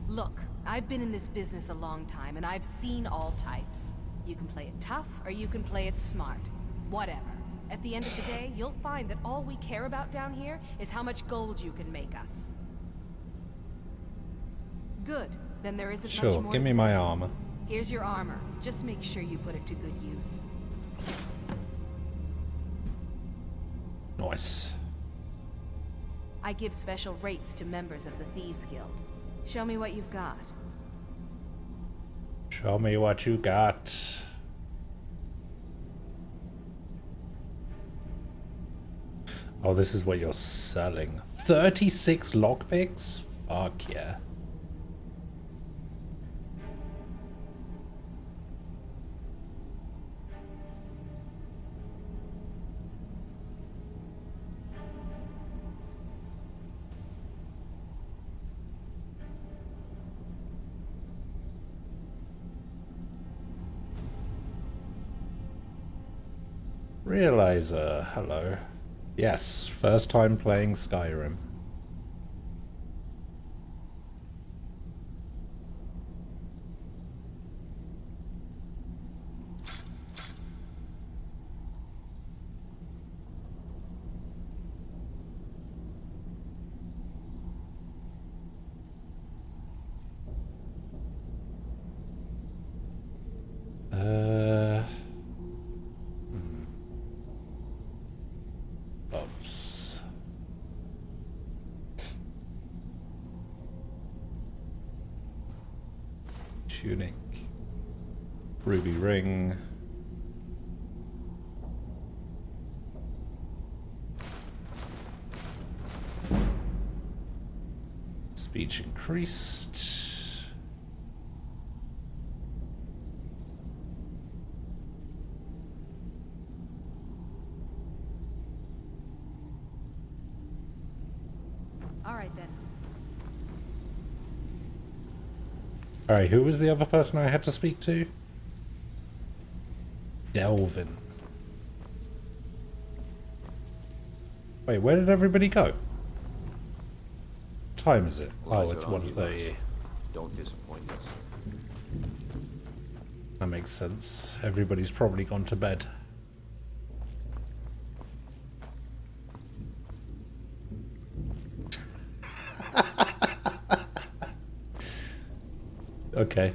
Speaker 9: Look, I've been in this business a long time, and I've seen all types. You can play it tough, or you can play it smart. Whatever. At the end of the day, you'll find that all we care about down here is how much gold you can make us. Good. Then there isn't much more
Speaker 1: Sure, give
Speaker 9: to
Speaker 1: me
Speaker 9: say.
Speaker 1: my armor.
Speaker 9: Here's your armor. Just make sure you put it to good use.
Speaker 1: Nice.
Speaker 9: I give special rates to members of the Thieves Guild. Show me what you've got.
Speaker 1: Show me what you got. Oh, this is what you're selling. 36 lockpicks? Fuck yeah. Realizer, hello. Yes, first time playing Skyrim. Bobs. Tunic. Ruby ring. Speech increased.
Speaker 9: Alright then.
Speaker 1: Alright, who was the other person I had to speak to? Delvin. Wait, where did everybody go? What time is it? Oh, it's 1:30.
Speaker 15: Don't disappoint us.
Speaker 1: That makes sense. Everybody's probably gone to bed. Okay.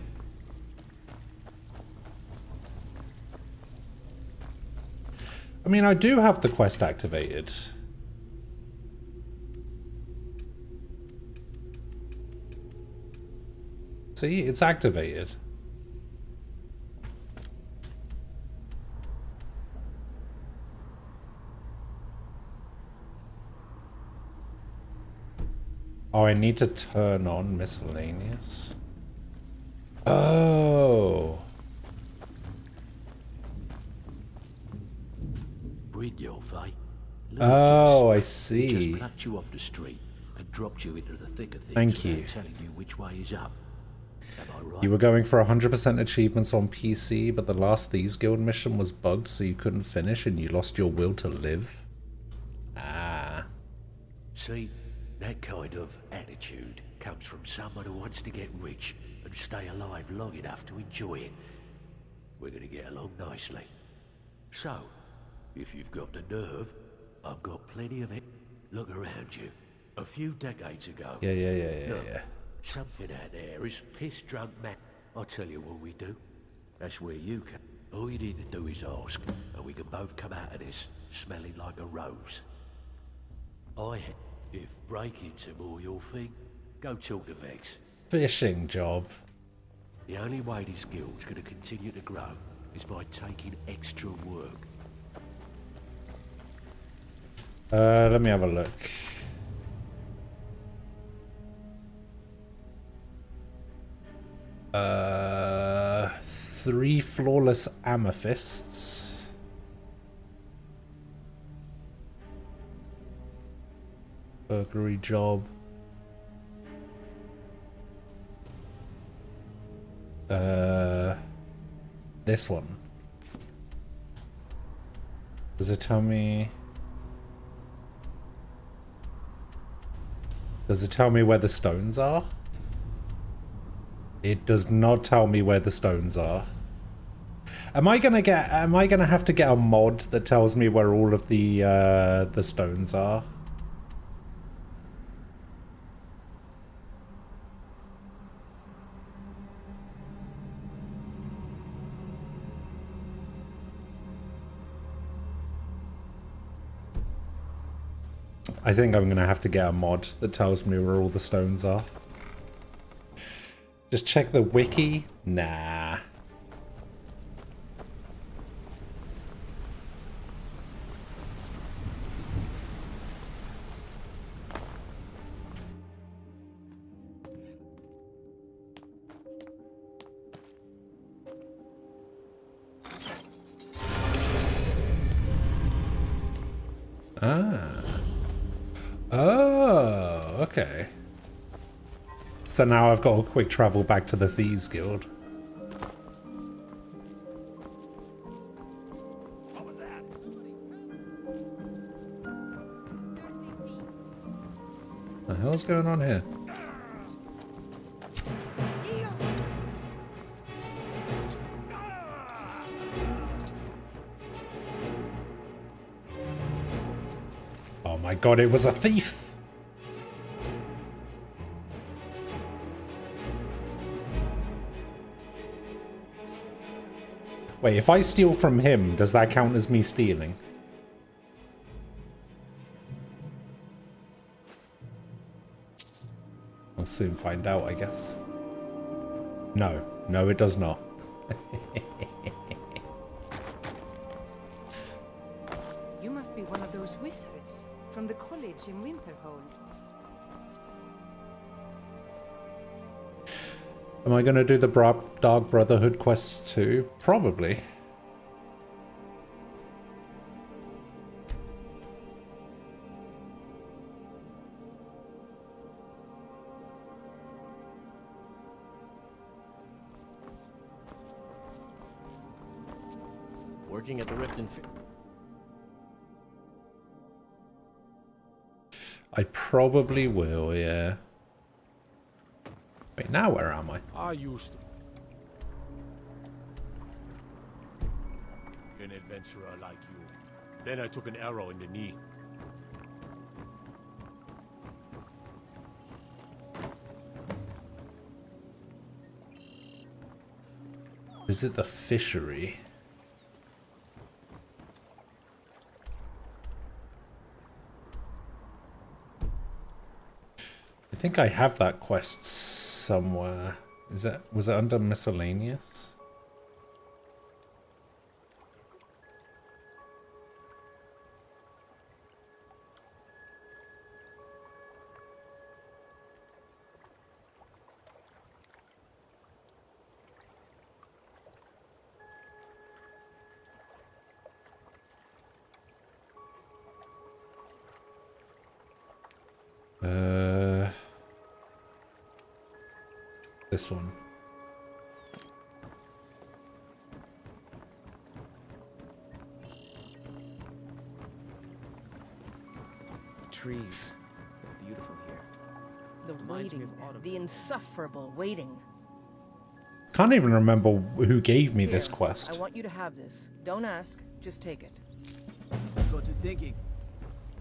Speaker 1: I mean, I do have the quest activated. See, it's activated. Oh, I need to turn on miscellaneous. Oh.
Speaker 8: Breed your fight.
Speaker 1: Oh, I
Speaker 8: He
Speaker 1: see.
Speaker 8: just plucked you off the street and dropped you into the thick of things.
Speaker 1: Thank you.
Speaker 8: without telling you which way is up. Am I right?
Speaker 1: You were going for 100% achievements on PC, but the last Thieves Guild mission was bugged so you couldn't finish and you lost your will to live? Ah.
Speaker 8: See, that kind of attitude comes from someone who wants to get rich and stay alive long enough to enjoy it. We're gonna get along nicely. So, if you've got the nerve, I've got plenty of it. Look around you. A few decades ago...
Speaker 1: Yeah.
Speaker 8: Something out there is piss-drunk man. I'll tell you what we do. That's where you can. All you need to do is ask, and we can both come out of this smelling like a rose. If breaking's more your thing, go talk to Vex.
Speaker 1: Fishing job.
Speaker 8: The only way this guild's gonna continue to grow is by taking extra work.
Speaker 1: Let me have a look. Uh, 3 flawless amethysts. Burglary job. This one. Does it tell me? Does it tell me where the stones are? It does not tell me where the stones are. Am I gonna have to get a mod that tells me where all of the stones are? I think I'm gonna have to get a mod that tells me where all the stones are. Just check the wiki? Nah. Ah. Oh, okay. So now I've got a quick travel back to the Thieves Guild. What the hell's going on here? Oh my god, it was a thief! Wait, if I steal from him, does that count as me stealing? We'll soon find out, I guess. No. No, it does not.
Speaker 2: You must be one of those wizards from the college in Winterhold.
Speaker 1: Am I going to do the Dark Brotherhood quests too? Probably.
Speaker 21: Working at the Rift and...
Speaker 1: I probably will, yeah. Wait, now where am I?
Speaker 6: I used to. An adventurer like you. Then I took an arrow in the knee.
Speaker 1: Visit the fishery. I think I have that quest somewhere. Was it under miscellaneous? This one.
Speaker 10: The trees. They're beautiful here.
Speaker 2: The
Speaker 10: Reminds me
Speaker 2: waiting.
Speaker 10: of autumn.
Speaker 2: The insufferable waiting.
Speaker 1: Can't even remember who gave me this
Speaker 2: Here,
Speaker 1: quest.
Speaker 2: I want you to have this. Don't ask, just take it.
Speaker 11: Got to thinking.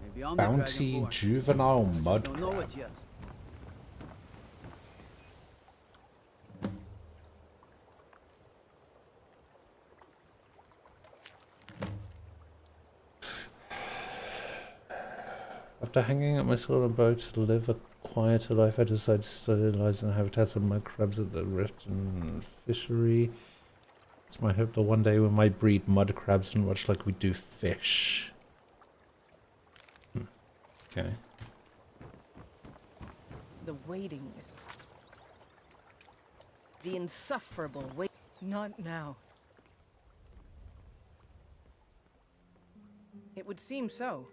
Speaker 11: Maybe I'm
Speaker 1: Bounty
Speaker 11: the Dragonborn.
Speaker 1: Juvenile Mud
Speaker 11: Don't know
Speaker 1: Crab.
Speaker 11: it yet.
Speaker 1: After hanging up my sword and bow to live a quieter life, I decided to study the lives and habitats of mud crabs at the rift and fishery. It's my hope that one day we might breed mud crabs much like we do fish. Okay.
Speaker 2: The waiting. The insufferable wait. Not now. It would seem so.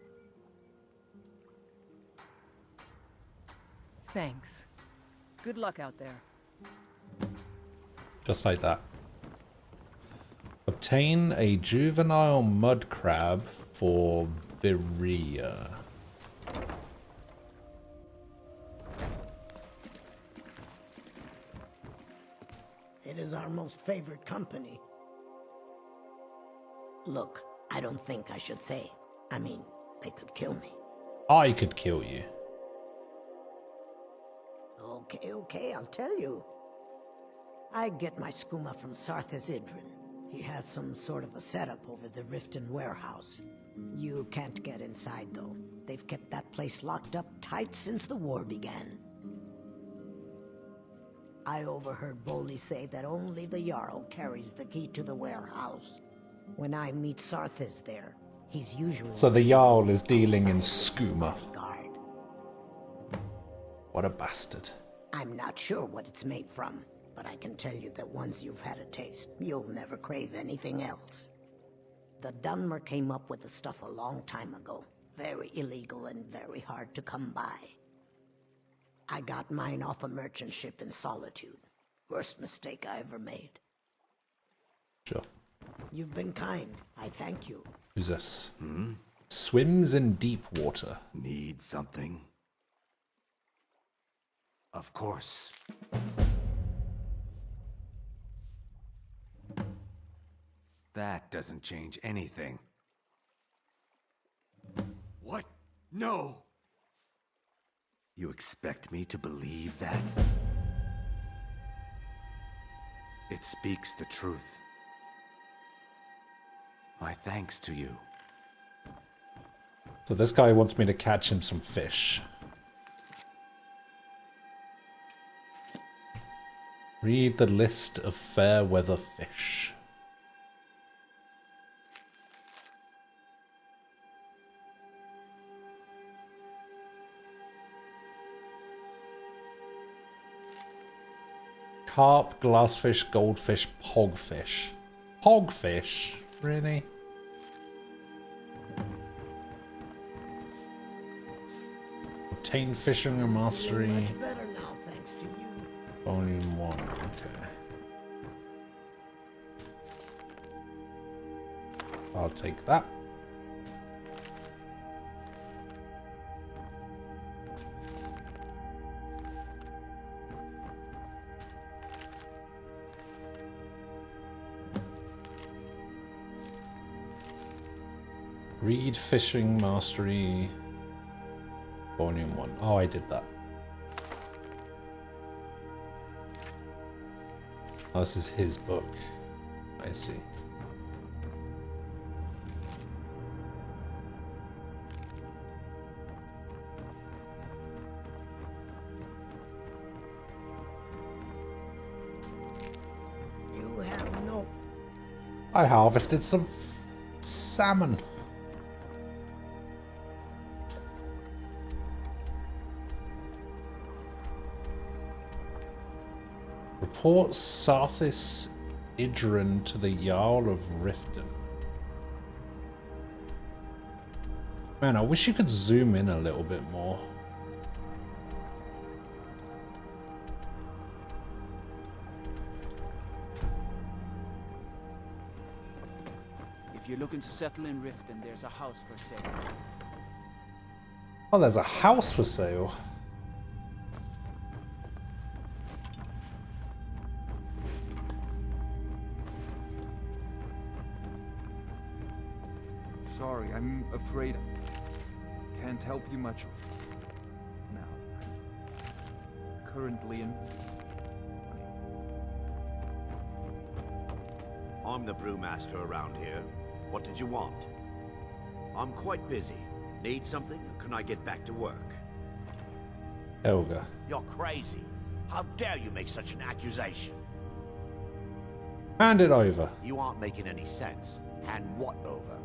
Speaker 2: Thanks. Good luck out there.
Speaker 1: Just like that. Obtain a juvenile mud crab for Viria.
Speaker 22: It is our most favored company. Look, I don't think I should say. I mean, they could kill me.
Speaker 1: I could kill you.
Speaker 22: Okay, I'll tell you. I get my skooma from Sarthis Idrin. He has some sort of a setup over the Riften warehouse. You can't get inside, though. They've kept that place locked up tight since the war began. I overheard Bolli say that only the Jarl carries the key to the warehouse. When I meet Sarthis there, he's usually...
Speaker 1: So the Jarl is dealing in skooma. What a bastard.
Speaker 22: I'm not sure what it's made from, but I can tell you that once you've had a taste, you'll never crave anything else. The Dunmer came up with the stuff a long time ago. Very illegal and very hard to come by. I got mine off a merchant ship in Solitude. Worst mistake I ever made.
Speaker 1: Sure.
Speaker 22: You've been kind. I thank you.
Speaker 1: Who's this? Swims in deep water.
Speaker 13: Need something? Of course. That doesn't change anything. What? No! You expect me to believe that? It speaks the truth. My thanks to you.
Speaker 1: So this guy wants me to catch him some fish. Read the list of fair weather fish. Carp, glassfish, goldfish, pogfish. Pogfish? Really? Obtain fishing and mastery.
Speaker 22: Much better now, thanks to you.
Speaker 1: Volume 1, okay. I'll take that. Read Fishing Mastery, Volume 1. Oh, I did that. Oh, this is his book. I see.
Speaker 22: You have no...
Speaker 1: I harvested some salmon. Report Sarthis Idrin to the Jarl of Riften. Man, I wish you could zoom in a little bit more.
Speaker 11: If you're looking to settle in Riften, there's a house for sale.
Speaker 1: Oh, there's a house for sale.
Speaker 17: Sorry, I'm afraid I can't help you much now. I'm currently in...
Speaker 8: I'm the brewmaster around here. What did you want? I'm quite busy. Need something, or can I get back to work?
Speaker 1: Helga.
Speaker 8: You're crazy. How dare you make such an accusation?
Speaker 1: Hand it over.
Speaker 8: You aren't making any sense. Hand what over?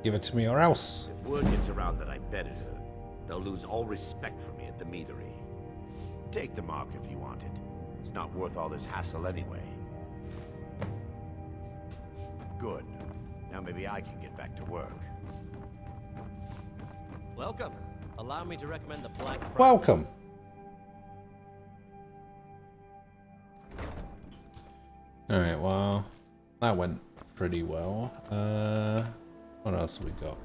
Speaker 1: Give it to me or else.
Speaker 8: If word gets around that I bedded her, they'll lose all respect for me at the meadery. Take the mark if you want it. It's not worth all this hassle anyway. Good. Now maybe I can get back to work.
Speaker 21: Welcome. Allow me to recommend the Black Briar.
Speaker 1: Welcome. Alright, well, that went pretty well. What else have we got?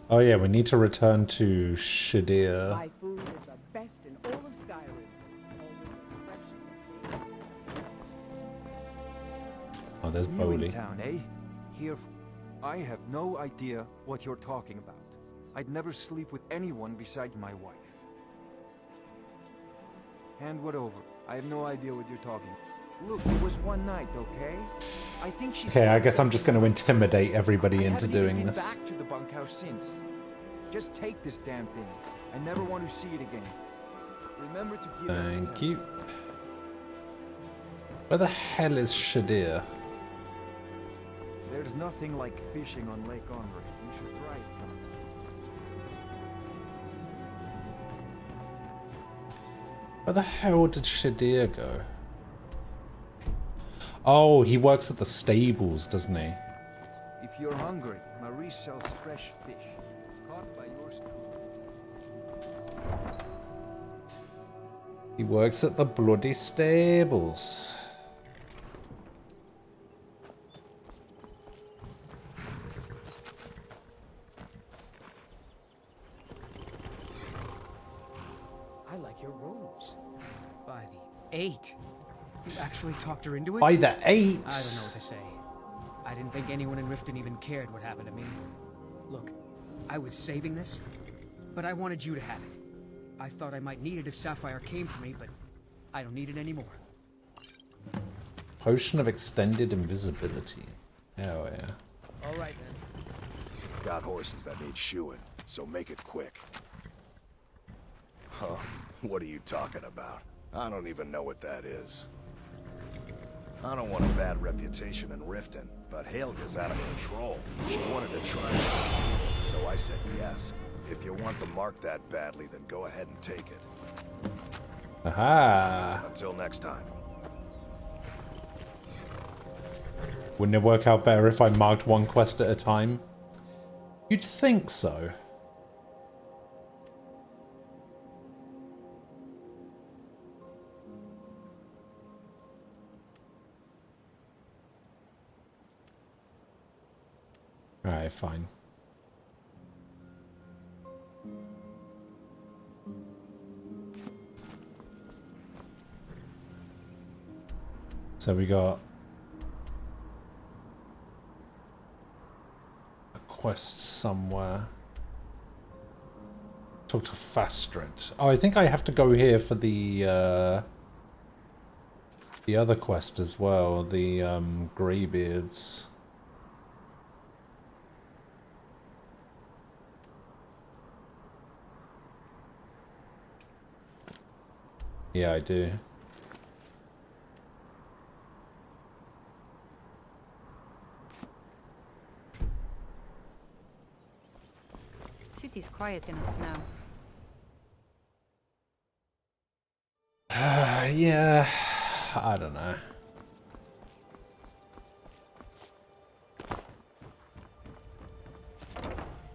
Speaker 1: Oh yeah, we need to return to Shadir.
Speaker 14: My food is the best in all of Skyrim. Always as fresh as the day.
Speaker 1: Oh, there's
Speaker 17: New in
Speaker 1: Bodhi.
Speaker 17: town, eh? Here. I have no idea what you're talking about. I'd never sleep with anyone besides my wife. Hand what over? I have no idea what you're talking about. Look, it was one night, okay? I think she.
Speaker 1: Okay, I guess I'm just going to intimidate everybody into doing this.
Speaker 17: Back to the bunkhouse since. Just take this damn thing. I never want to see it again. Remember to give.
Speaker 1: Thank you. Where the hell is Shadir?
Speaker 17: There's nothing like fishing on Lake Onry. You should try it sometime.
Speaker 1: Where the hell did Shadir go? Oh, he works at the stables, doesn't he?
Speaker 17: If you're hungry, Marie sells fresh fish, caught by your spoon.
Speaker 1: He works at the bloody stables.
Speaker 10: I like your robes. By the 8. You actually talked her into it?
Speaker 1: By the 8?
Speaker 10: I don't know what to say. I didn't think anyone in Riften even cared what happened to me. Look, I was saving this, but I wanted you to have it. I thought I might need it if Sapphire came for me, but I don't need it anymore.
Speaker 1: Potion of extended invisibility. Hell yeah.
Speaker 10: All right then.
Speaker 7: Got horses that need shoeing, so make it quick. Huh? What are you talking about? I don't even know what that is. I don't want a bad reputation in Riften, but Helga's out of control. She wanted to try it, so I said yes. If you want the mark that badly, then go ahead and take it.
Speaker 1: Aha!
Speaker 7: Until next time.
Speaker 1: Wouldn't it work out better if I marked one quest at a time? You'd think so. Alright, fine. So we got a quest somewhere. Talk to Fastrit. Oh, I think I have to go here for the other quest as well, the Greybeards. Yeah, I do.
Speaker 2: City's quiet enough now.
Speaker 1: Yeah, I don't know.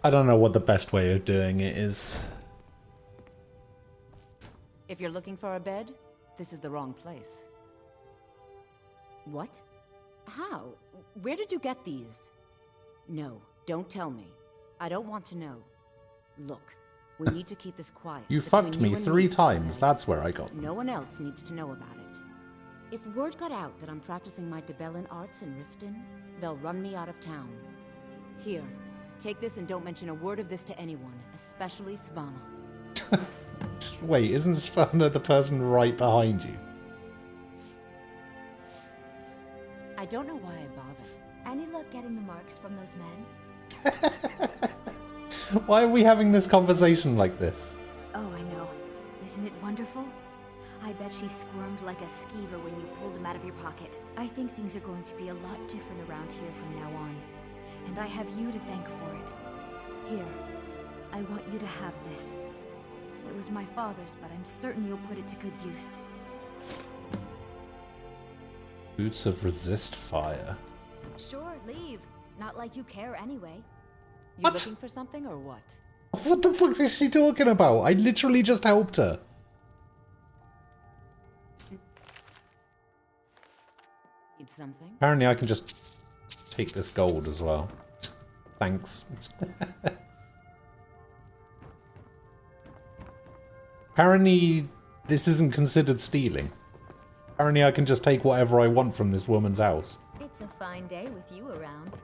Speaker 1: I don't know what the best way of doing it is.
Speaker 19: If you're looking for a bed, this is the wrong place. What? How? Where did you get these? No, don't tell me. I don't want to know. Look, we need to keep this quiet.
Speaker 1: You
Speaker 19: between
Speaker 1: fucked me
Speaker 19: you and
Speaker 1: 3 times, that's where I got.
Speaker 19: No one else needs to know about it. If word got out that I'm practicing my Debellan arts in Riften, they'll run me out of town. Here, take this and don't mention a word of this to anyone, especially Svanna.
Speaker 1: Wait, isn't Svanna the person right behind you?
Speaker 19: I don't know why I bother.
Speaker 16: Any luck getting the marks from those men?
Speaker 1: Why are we having this conversation like this?
Speaker 16: Oh, I know. Isn't it wonderful? I bet she squirmed like a skeever when you pulled them out of your pocket. I think things are going to be a lot different around here from now on. And I have you to thank for it. Here, I want you to have this. It was my father's, but I'm certain you'll put it to good use.
Speaker 1: Boots of resist fire.
Speaker 16: Sure, leave. Not like you care anyway.
Speaker 19: You
Speaker 1: What?
Speaker 19: looking for something or what?
Speaker 1: What the fuck is she talking about? I literally just helped her.
Speaker 19: Need something?
Speaker 1: Apparently I can just take this gold as well. Thanks. Apparently this isn't considered stealing. Apparently I can just take whatever I want from this woman's house.
Speaker 16: It's a fine day with you around.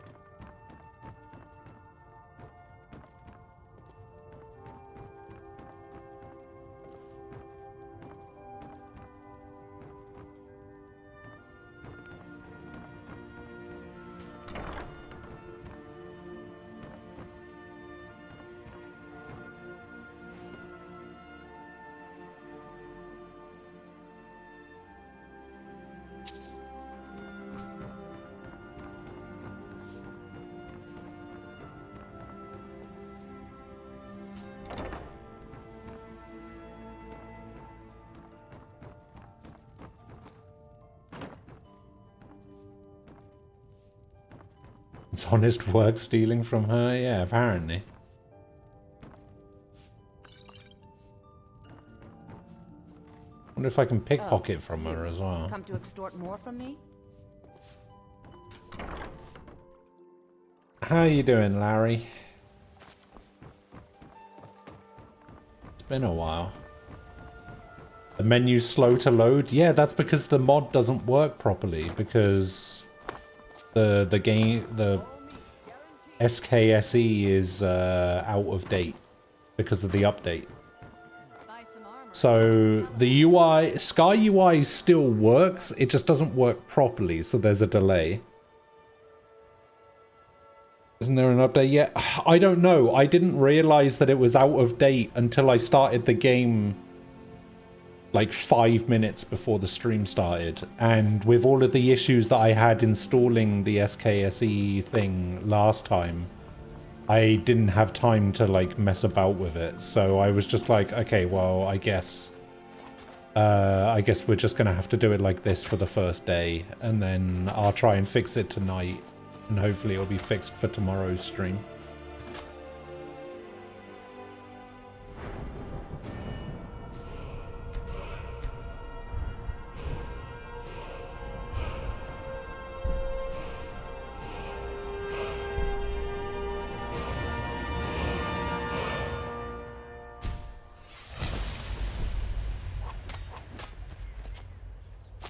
Speaker 1: It's honest work stealing from her? Yeah, apparently. Wonder if I can pickpocket from her as well.
Speaker 19: Come to extort more from me?
Speaker 1: How you doing, Larry? It's been a while. The menu's slow to load? Yeah, that's because the mod doesn't work properly, because the SKSE is out of date because of the update. So the UI, Sky UI still works, it just doesn't work properly, so there's a delay. Isn't there an update yet? I don't know. I didn't realize that it was out of date until I started the game like 5 minutes before the stream started. And with all of the issues that I had installing the SKSE thing last time, I didn't have time to like mess about with it. So I was just like, okay, well, I guess we're just gonna have to do it like this for the first day, and then I'll try and fix it tonight, and hopefully it'll be fixed for tomorrow's stream.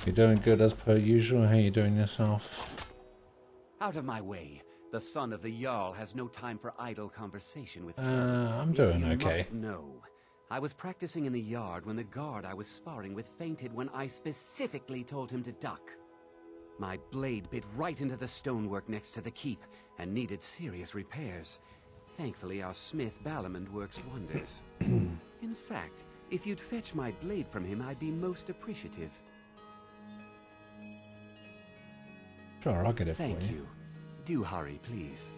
Speaker 1: You're doing good as per usual. How you doing yourself?
Speaker 4: Out of my way. The son of the Jarl has no time for idle conversation with
Speaker 1: I'm doing
Speaker 4: you
Speaker 1: okay.
Speaker 4: Must know, I was practicing in the yard when the guard I was sparring with fainted when I specifically told him to duck. My blade bit right into the stonework next to the keep and needed serious repairs. Thankfully, our smith Balamond works wonders. In fact, if you'd fetch my blade from him, I'd be most appreciative.
Speaker 1: Sure, I'll get it for you.
Speaker 4: Thank you. Do hurry, please.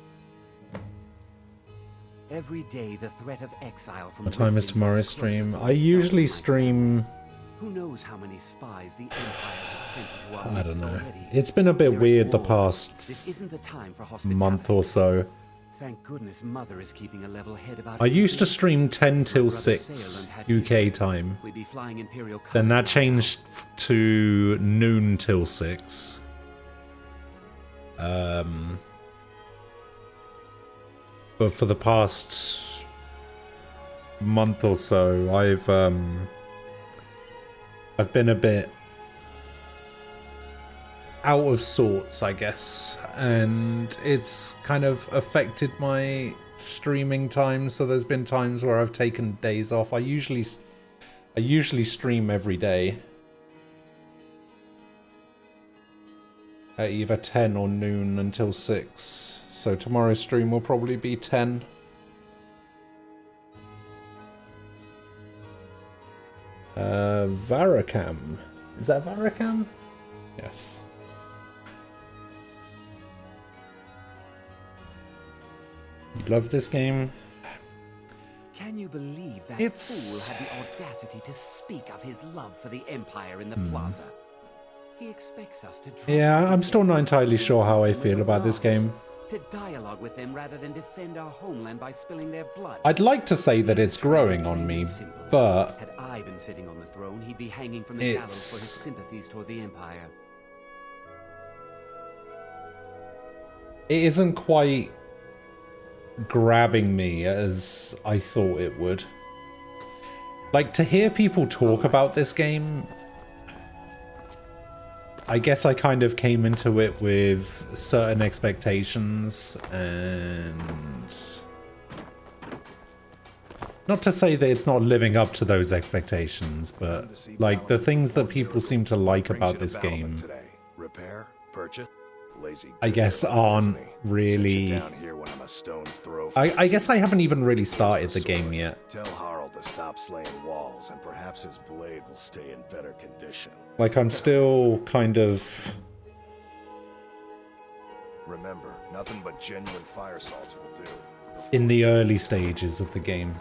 Speaker 4: Every day the threat of exile from
Speaker 1: What time is
Speaker 4: Riften
Speaker 1: tomorrow's
Speaker 4: grows closer
Speaker 1: stream?
Speaker 4: for
Speaker 1: I
Speaker 4: myself
Speaker 1: usually
Speaker 4: and my
Speaker 1: stream...
Speaker 4: Who knows how many spies the Empire has sent into our
Speaker 1: I
Speaker 4: midst
Speaker 1: don't know.
Speaker 4: already?
Speaker 1: It's been a bit
Speaker 4: We're at
Speaker 1: weird the
Speaker 4: war.
Speaker 1: past
Speaker 4: This isn't the time for hospitality.
Speaker 1: month or so.
Speaker 4: Thank goodness Mother is keeping a level head about
Speaker 1: I used to
Speaker 4: everything.
Speaker 1: stream 10 till
Speaker 4: My brother
Speaker 1: 6
Speaker 4: Salem had
Speaker 1: UK time.
Speaker 4: We'd be flying Imperial
Speaker 1: Then that
Speaker 4: Covenant.
Speaker 1: changed to noon till 6. But for the past month or so, I've been a bit out of sorts, I guess, and it's kind of affected my streaming time. So there's been times where I've taken days off. I usually stream every day. at either 10 or noon until 6. So tomorrow's stream will probably be 10. Varacam. Is that Varacam? Yes. You love this game?
Speaker 4: Can you believe that
Speaker 1: It's...
Speaker 4: fool had the audacity to speak of his love for the Empire in the plaza? He expects us to
Speaker 1: Yeah, I'm still not entirely sure how I feel about this game.
Speaker 4: to dialogue with them rather than defend our homeland by spilling their blood.
Speaker 1: I'd like to say that it's growing on me, but
Speaker 4: Had I been sitting on the throne, he'd be hanging from the gallows for his sympathies toward the Empire.
Speaker 1: it isn't quite grabbing me as I thought it would. Like, to hear people talk about this game, I guess I kind of came into it with certain expectations, and not to say that it's not living up to those expectations, but like the things that people seem to like about this game,
Speaker 7: Repair, purchase, lazy.
Speaker 1: I guess aren't really...
Speaker 7: Down here when I'm a stone's throw.
Speaker 1: I guess I haven't even really started the game yet.
Speaker 7: Tell Harald to stop slaying walls, and perhaps his blade will stay in better condition.
Speaker 1: Like, I'm still kind of...
Speaker 7: Remember, nothing but genuine fire salts will do.
Speaker 1: in the early stages of the game.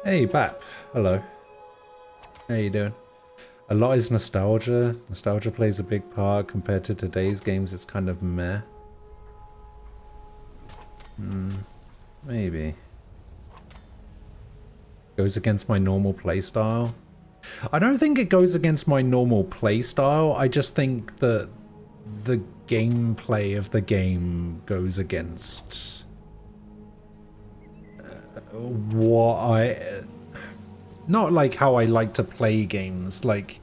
Speaker 1: Hey, Bap. Hello. How you doing? A lot is nostalgia. Nostalgia plays a big part. Compared to today's games, it's kind of meh. Maybe. Goes against my normal playstyle. I don't think it goes against my normal playstyle. I just think that the gameplay of the game goes against what I... Not like how I like to play games. Like,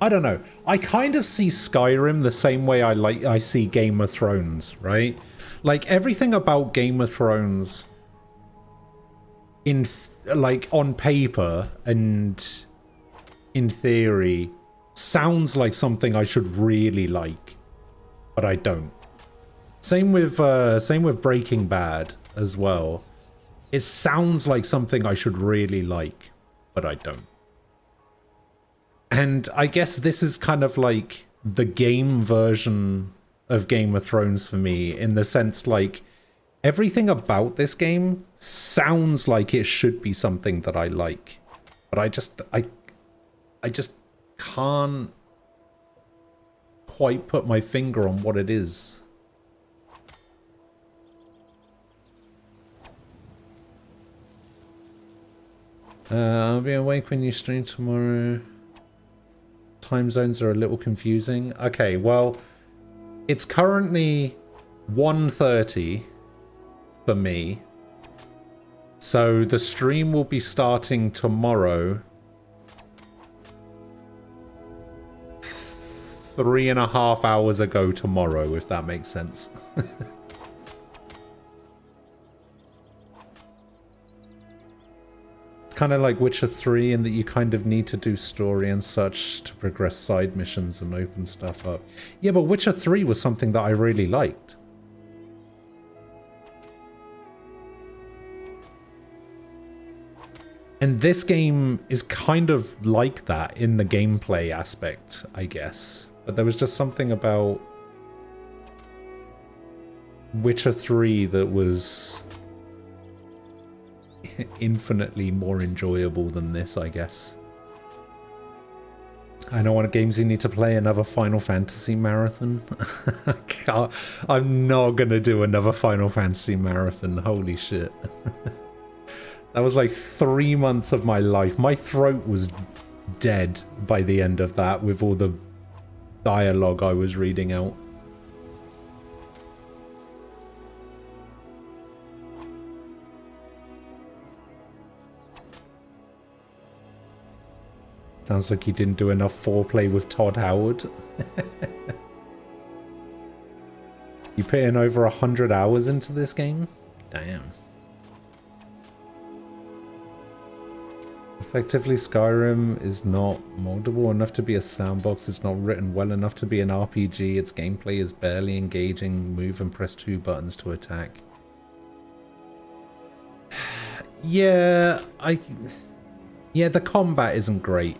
Speaker 1: I don't know. I kind of see Skyrim the same way I see Game of Thrones, right? Like, everything about Game of Thrones like on paper and in theory sounds like something I should really like, but I don't. Same with Breaking Bad as well. It sounds like something I should really like, but I don't. And I guess this is kind of like the game version of Game of Thrones for me, in the sense like everything about this game sounds like it should be something that I like, but I just can't quite put my finger on what it is. I'll be awake when you stream tomorrow. Time zones are a little confusing. Okay, well, it's currently 1:30 for me. So the stream will be starting tomorrow. 3.5 hours ago tomorrow, if that makes sense. Kind of like Witcher 3 in that you kind of need to do story and such to progress side missions and open stuff up. Yeah, but Witcher 3 was something that I really liked. And this game is kind of like that in the gameplay aspect, I guess. But there was just something about Witcher 3 that was infinitely more enjoyable than this, I guess. I know what games you need to play. Another Final Fantasy marathon. I'm not gonna do another Final Fantasy marathon. Holy shit. That was like 3 months of my life. My throat was dead by the end of that with all the dialogue I was reading out. Sounds like you didn't do enough foreplay with Todd Howard. You put in over 100 hours into this game? Damn. Effectively, Skyrim is not moldable enough to be a sandbox. It's not written well enough to be an RPG. Its gameplay is barely engaging. Move and press 2 buttons to attack. Yeah, the combat isn't great.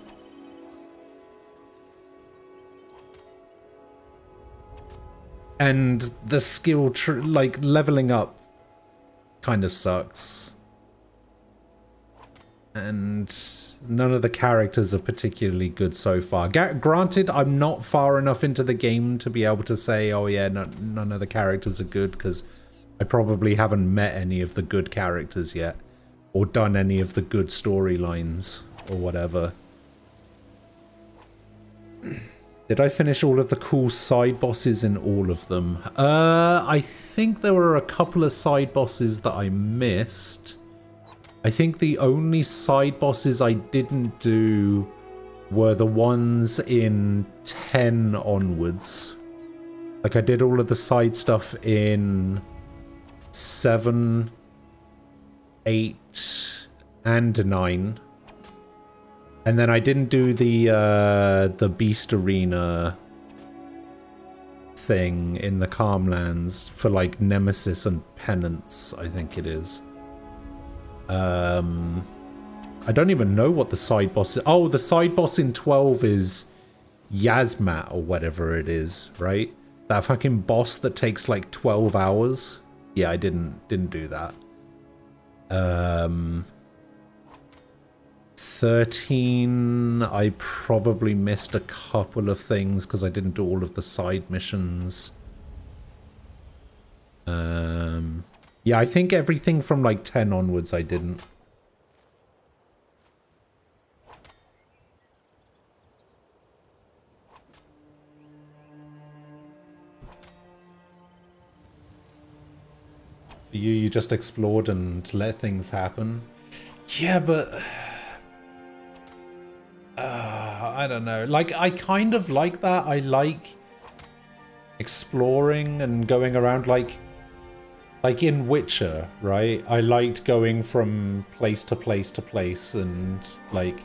Speaker 1: And the skill, like, leveling up kind of sucks. And none of the characters are particularly good so far. Granted, I'm not far enough into the game to be able to say, oh yeah, none of the characters are good, because I probably haven't met any of the good characters yet. Or done any of the good storylines, or whatever. Did I finish all of the cool side bosses in all of them? I think there were a couple of side bosses that I missed. I think the only side bosses I didn't do were the ones in 10 onwards. Like, I did all of the side stuff in 7, 8, and 9. And then I didn't do the Beast Arena thing in the Calmlands for, like, Nemesis and Penance, I think it is. I don't even know what the side boss is. Oh, the side boss in 12 is Yasmat or whatever it is, right? That fucking boss that takes like 12 hours. Yeah, I didn't do that. 13, I probably missed a couple of things because I didn't do all of the side missions. Yeah, I think everything from like 10 onwards I didn't. For you just explored and let things happen. Yeah, but I don't know. Like, I kind of like that. I like exploring and going around, like in Witcher, right? I liked going from place to place to place, and like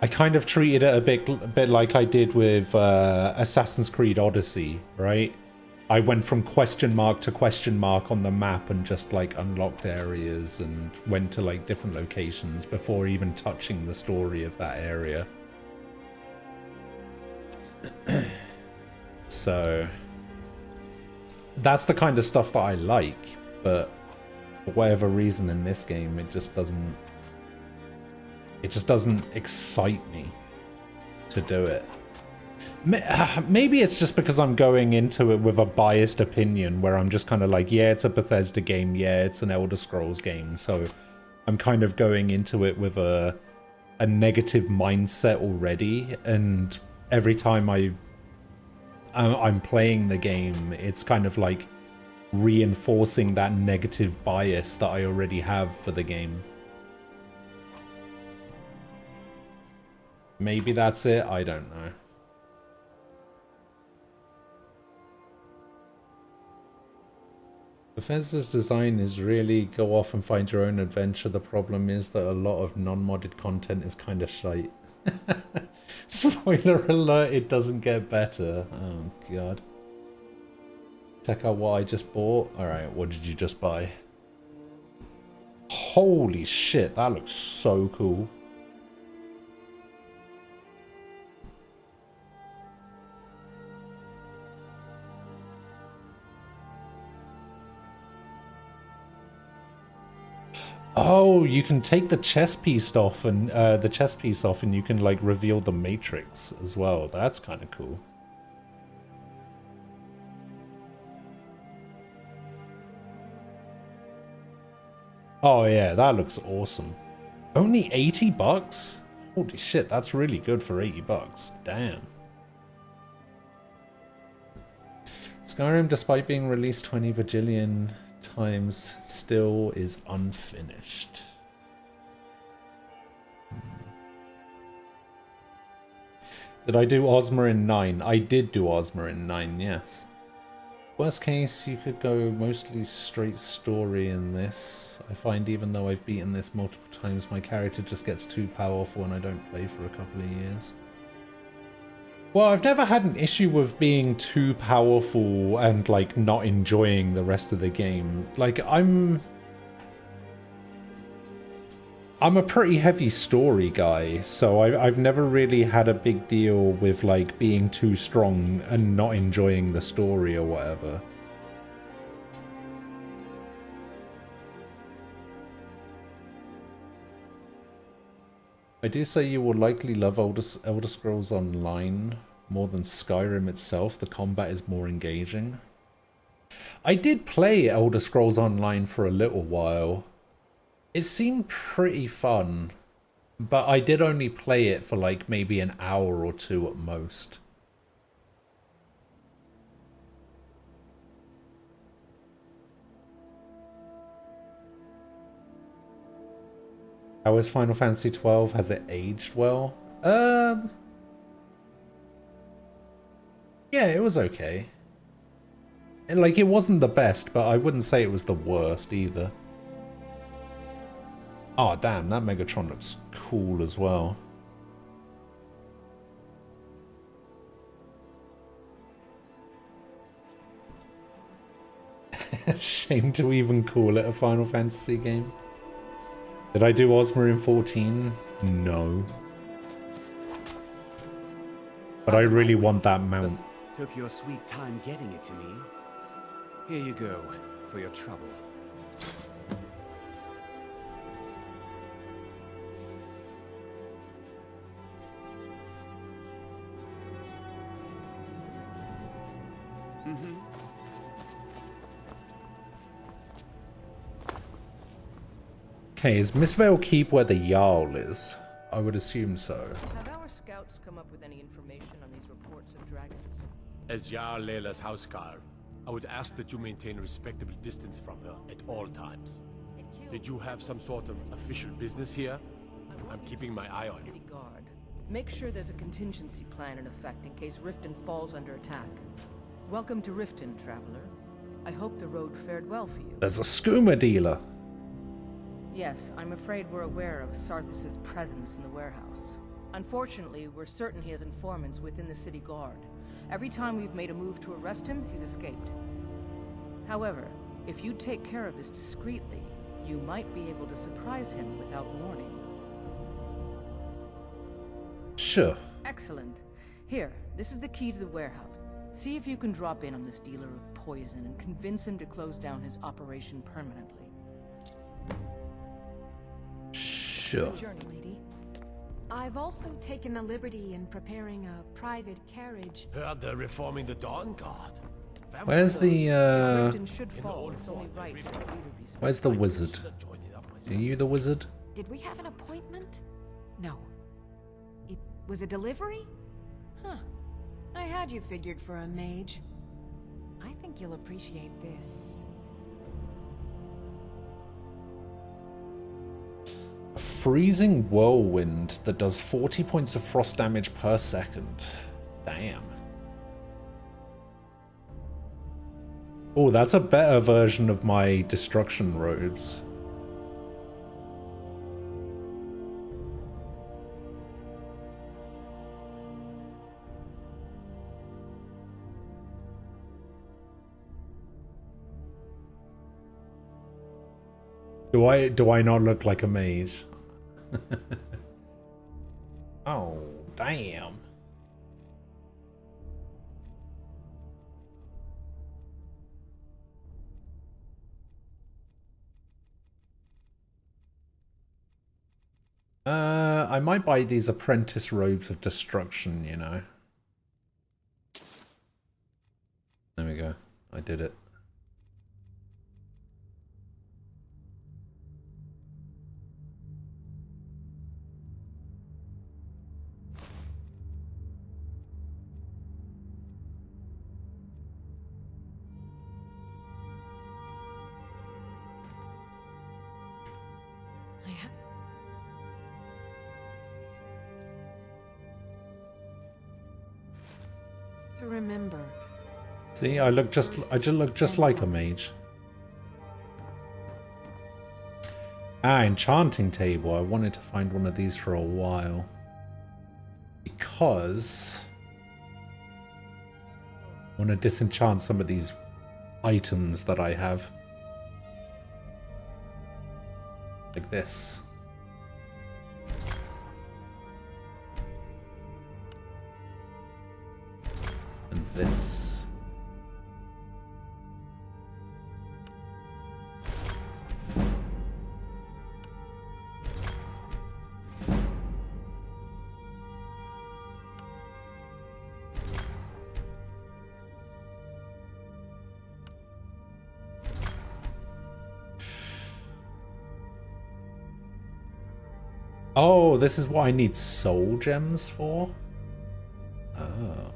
Speaker 1: I kind of treated it a bit like I did with Assassin's Creed Odyssey, right? I went from question mark to question mark on the map and just like unlocked areas and went to like different locations before even touching the story of that area. So that's the kind of stuff that I like, but for whatever reason in this game it just doesn't excite me to do it. Maybe it's just because I'm going into it with a biased opinion where I'm just kind of like, yeah, it's a Bethesda game, yeah, it's an Elder Scrolls game, so I'm kind of going into it with a negative mindset already, and every time I'm playing the game, it's kind of like reinforcing that negative bias that I already have for the game. Maybe that's it, I don't know. Bethesda's design is really go off and find your own adventure. The problem is that a lot of non-modded content is kind of shite. Spoiler alert, it doesn't get better. Oh god. Check out what I just bought. Alright, what did you just buy? Holy shit, that looks so cool. Oh, you can take the chest piece off, and you can like reveal the matrix as well. That's kind of cool. Oh yeah, that looks awesome. Only 80 bucks? Holy shit, that's really good for 80 bucks. Damn. Skyrim, despite being released 20 bajillion times, still is unfinished. Did I do Ozma in 9? I did do Ozma in 9, yes. Worst case, you could go mostly straight story in this. I find even though I've beaten this multiple times, my character just gets too powerful and I don't play for a couple of years. Well, I've never had an issue with being too powerful and, like, not enjoying the rest of the game. Like, I'm a pretty heavy story guy, so I've never really had a big deal with, like, being too strong and not enjoying the story or whatever. I do say you will likely love Elder Scrolls Online more than Skyrim itself. The combat is more engaging. I did play Elder Scrolls Online for a little while. It seemed pretty fun, but I did only play it for like maybe an hour or two at most. How is Final Fantasy XII? Has it aged well? Yeah, it was okay. And, like, it wasn't the best, but I wouldn't say it was the worst either. Oh, damn, that Megatron looks cool as well. Shame to even call it a Final Fantasy game. Did I do Ozma in 14? No. But I really want that mount.
Speaker 4: Took your sweet time getting it to me. Here you go, for your trouble.
Speaker 1: Okay, is Mistveil Keep where the Jarl is? I would assume so.
Speaker 2: Have our scouts come up with any information on these reports of dragons?
Speaker 6: As Jarl Layla's housecarl, I would ask that you maintain a respectable distance from her at all times. Did you have some sort of official business here? I'm keeping my eye on you.
Speaker 2: City Guard. Make sure there's a contingency plan in effect in case Riften falls under attack. Welcome to Riften, traveler. I hope the road fared well for you.
Speaker 1: There's a skooma dealer.
Speaker 2: Yes, I'm afraid we're aware of Sarthis' presence in the warehouse. Unfortunately, we're certain he has informants within the City Guard. Every time we've made a move to arrest him, he's escaped. However, if you take care of this discreetly, you might be able to surprise him without warning.
Speaker 1: Sure.
Speaker 2: Excellent. Here, this is the key to the warehouse. See if you can drop in on this dealer of poison and convince him to close down his operation permanently.
Speaker 1: Sure.
Speaker 12: Journey, lady. I've also taken the liberty in preparing a private carriage.
Speaker 6: Heard they're reforming the Dawn Guard.
Speaker 1: Where's the Where's the wizard? Are you the wizard?
Speaker 12: Did we have an appointment? No. It was a delivery? Huh. I had you figured for a mage. I think you'll appreciate this.
Speaker 1: A freezing whirlwind that does 40 points of frost damage per second. Damn. Oh, that's a better version of my destruction robes. Do I not look like a mage? Oh, damn. I might buy these apprentice robes of destruction, you know. There we go. I did it.
Speaker 12: remember.
Speaker 1: See, I just look just like a mage. Ah, enchanting table. I wanted to find one of these for a while. Because I want to disenchant some of these items that I have. Like this. And this. Oh, this is what I need soul gems for? Oh.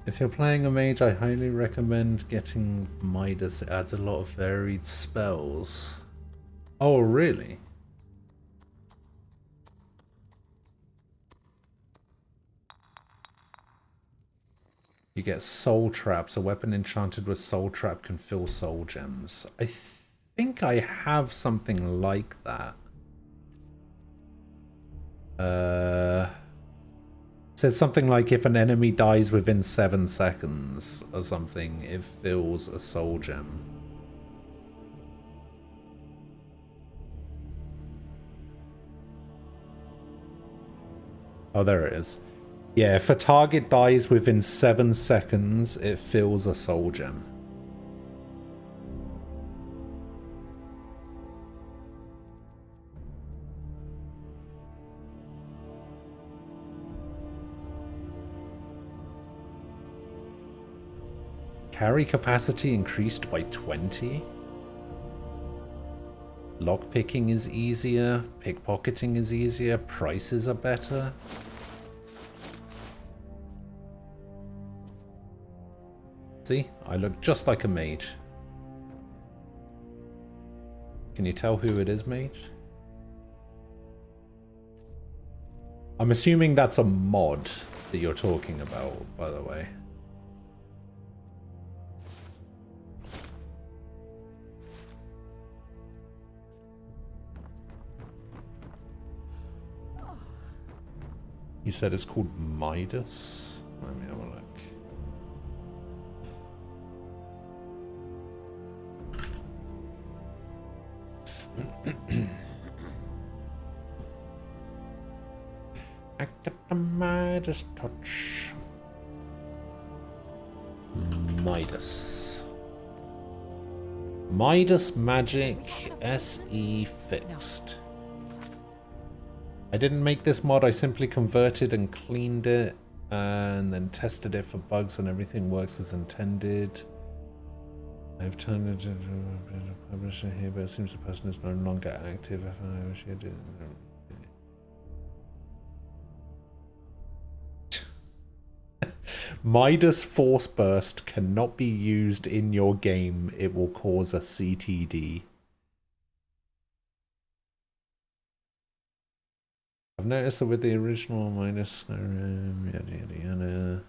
Speaker 1: If you're playing a mage, I highly recommend getting Midas. It adds a lot of varied spells. Oh, really? You get soul traps. A weapon enchanted with soul trap can fill soul gems. I think I have something like that. Says something like if an enemy dies within 7 seconds or something, it fills a soul gem. Oh, there it is. Yeah, if a target dies within 7 seconds, it fills a soul gem. Carry capacity increased by 20. Lockpicking is easier. Pickpocketing is easier. Prices are better. See? I look just like a mage. Can you tell who it is, mage? I'm assuming that's a mod that you're talking about, by the way. You said it's called Midas? Let me have a look. I got the Midas touch. Midas. Midas Magic SE fixed. I didn't make this mod, I simply converted and cleaned it and then tested it for bugs and everything works as intended. I've turned it into a publisher here, but it seems the person is no longer active. I wish I did. Midas Force Burst cannot be used in your game. It will cause a CTD. I've noticed that with the original Midas Skyrim, yada yada yada.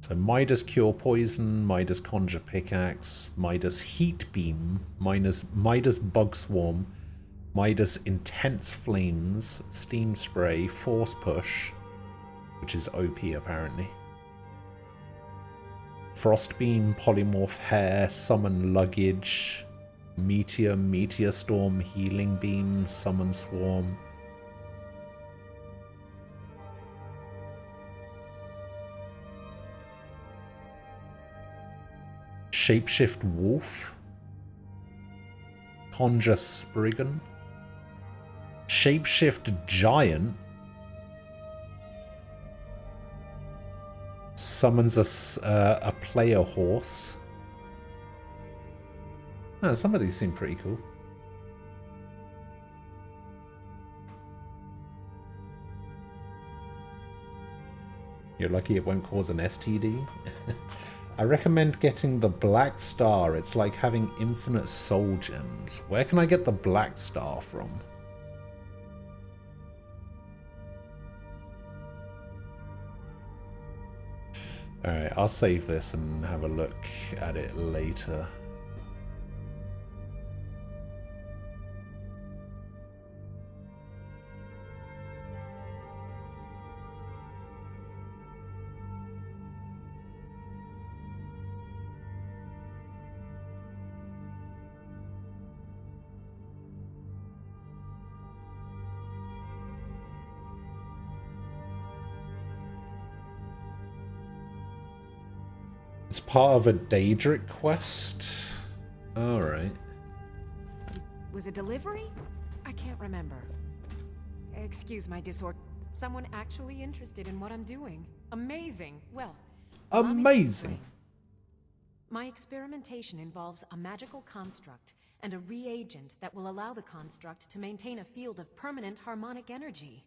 Speaker 1: So Midas Cure Poison, Midas Conjure Pickaxe, Midas Heat Beam, Midas Bug Swarm, Midas Intense Flames, Steam Spray, Force Push, which is OP apparently. Frost Beam, Polymorph Hair, Summon Luggage, Meteor Storm, Healing Beam, Summon Swarm. Shapeshift Wolf. Conjure Spriggan. Shapeshift Giant. Summons a player horse. Oh, some of these seem pretty cool. You're lucky it won't cause an STD. I recommend getting the Black Star. It's like having infinite soul gems. Where can I get the Black Star from? Alright, I'll save this and have a look at it later. It's part of a Daedric quest? Alright.
Speaker 12: Was it delivery? I can't remember. Excuse my disorder. Someone actually interested in what I'm doing. Amazing. Well,
Speaker 1: amazing.
Speaker 12: My experimentation involves a magical construct and a reagent that will allow the construct to maintain a field of permanent harmonic energy.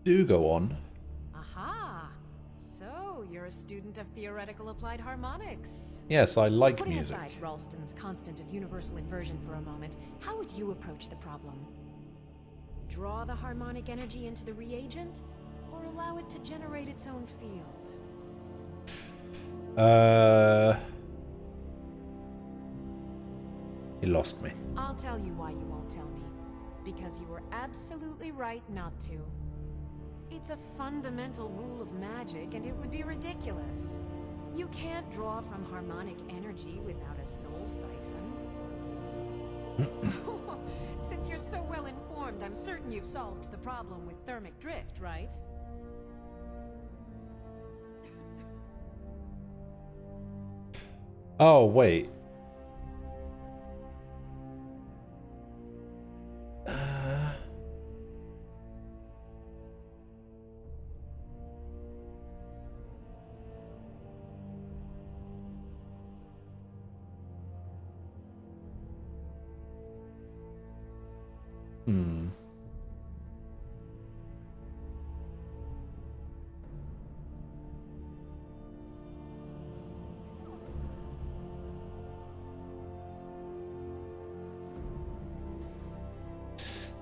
Speaker 1: Do go on.
Speaker 12: Aha! So, you're a student of theoretical applied harmonics.
Speaker 1: Yes, I like
Speaker 12: Putting
Speaker 1: music.
Speaker 12: aside Ralston's constant of universal inversion for a moment, how would you approach the problem? Draw the harmonic energy into the reagent, or allow it to generate its own field?
Speaker 1: He lost me.
Speaker 12: I'll tell you why you won't tell me. Because you were absolutely right not to. It's a fundamental rule of magic, and it would be ridiculous. You can't draw from harmonic energy without a soul siphon. Since you're so well informed, I'm certain you've solved the problem with thermic drift, right?
Speaker 1: Oh, wait.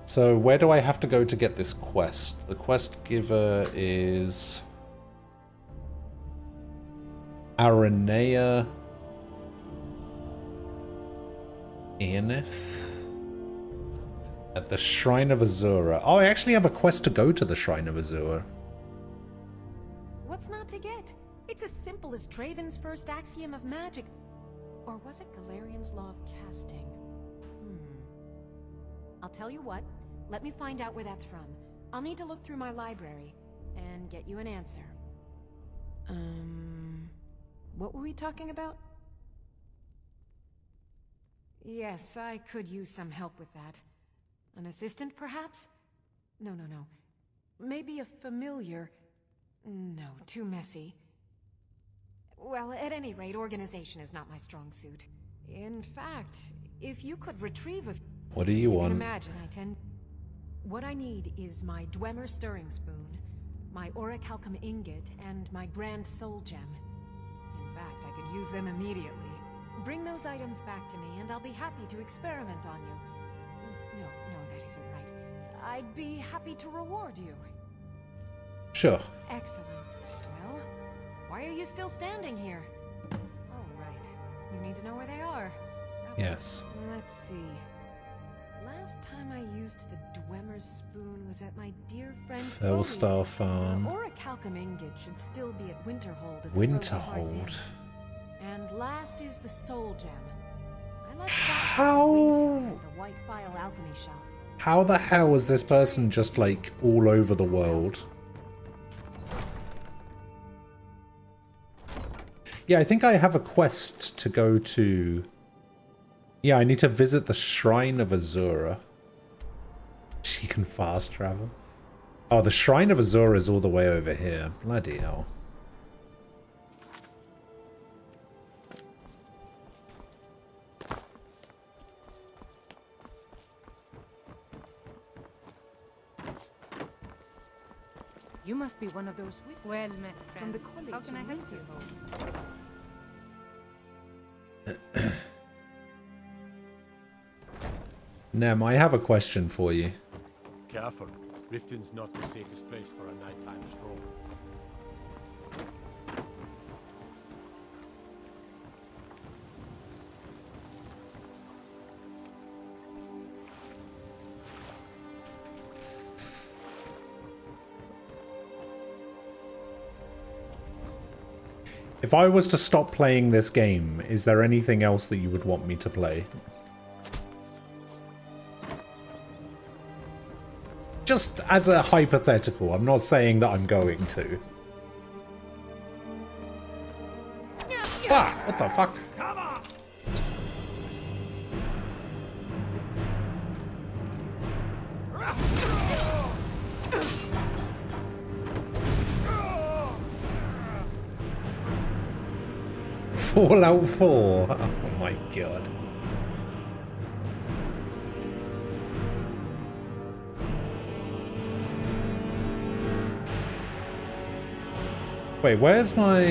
Speaker 1: So where do I have to go to get this quest? The quest giver is Aranea Aenith at the Shrine of Azura. Oh, I actually have a quest to go to the Shrine of Azura.
Speaker 12: What's not to get? It's as simple as Draven's first axiom of magic. Or was it Galarian's law of casting? I'll tell you what. Let me find out where that's from. I'll need to look through my library and get you an answer. What were we talking about? Yes, I could use some help with that. An assistant, perhaps? No. Maybe a familiar. No, too messy. Well, at any rate, organization is not my strong suit. In fact, if you could retrieve a...
Speaker 1: What do you want?
Speaker 12: Can imagine, What I need is my Dwemer stirring spoon, my orichalcum ingot, and my grand soul gem. In fact, I could use them immediately. Bring those items back to me, and I'll be happy to experiment on you. No, that isn't right. I'd be happy to reward you.
Speaker 1: Sure.
Speaker 12: Excellent. Well, why are you still standing here? Oh, right. You need to know where they are.
Speaker 1: Yes.
Speaker 12: Let's see. Last time I used the Dwemer spoon was at my dear friend
Speaker 1: Fellstar Farm.
Speaker 12: The orichalcum ingot should still be at Winterhold. At
Speaker 1: Winterhold.
Speaker 12: And last is the soul gem. I left
Speaker 1: How?
Speaker 12: that at the White Phial alchemy shop.
Speaker 1: How the hell is this person just like all over the world? Yeah, I think I have a quest to go to. Yeah, I need to visit the Shrine of Azura. She can fast travel. Oh, the Shrine of Azura is all the way over here. Bloody hell.
Speaker 2: You must be one of those wizards.
Speaker 9: Well met,
Speaker 2: From the
Speaker 9: friend.
Speaker 2: college.
Speaker 9: How can I
Speaker 2: in
Speaker 9: help you?
Speaker 1: Nem, I have a question for you.
Speaker 6: Careful. Riften's not the safest place for a nighttime stroll.
Speaker 1: If I was to stop playing this game, is there anything else that you would want me to play? Just as a hypothetical, I'm not saying that I'm going to. Ah, what the fuck?
Speaker 6: Come on!
Speaker 1: Fallout 4. Oh my god. Wait, where's my...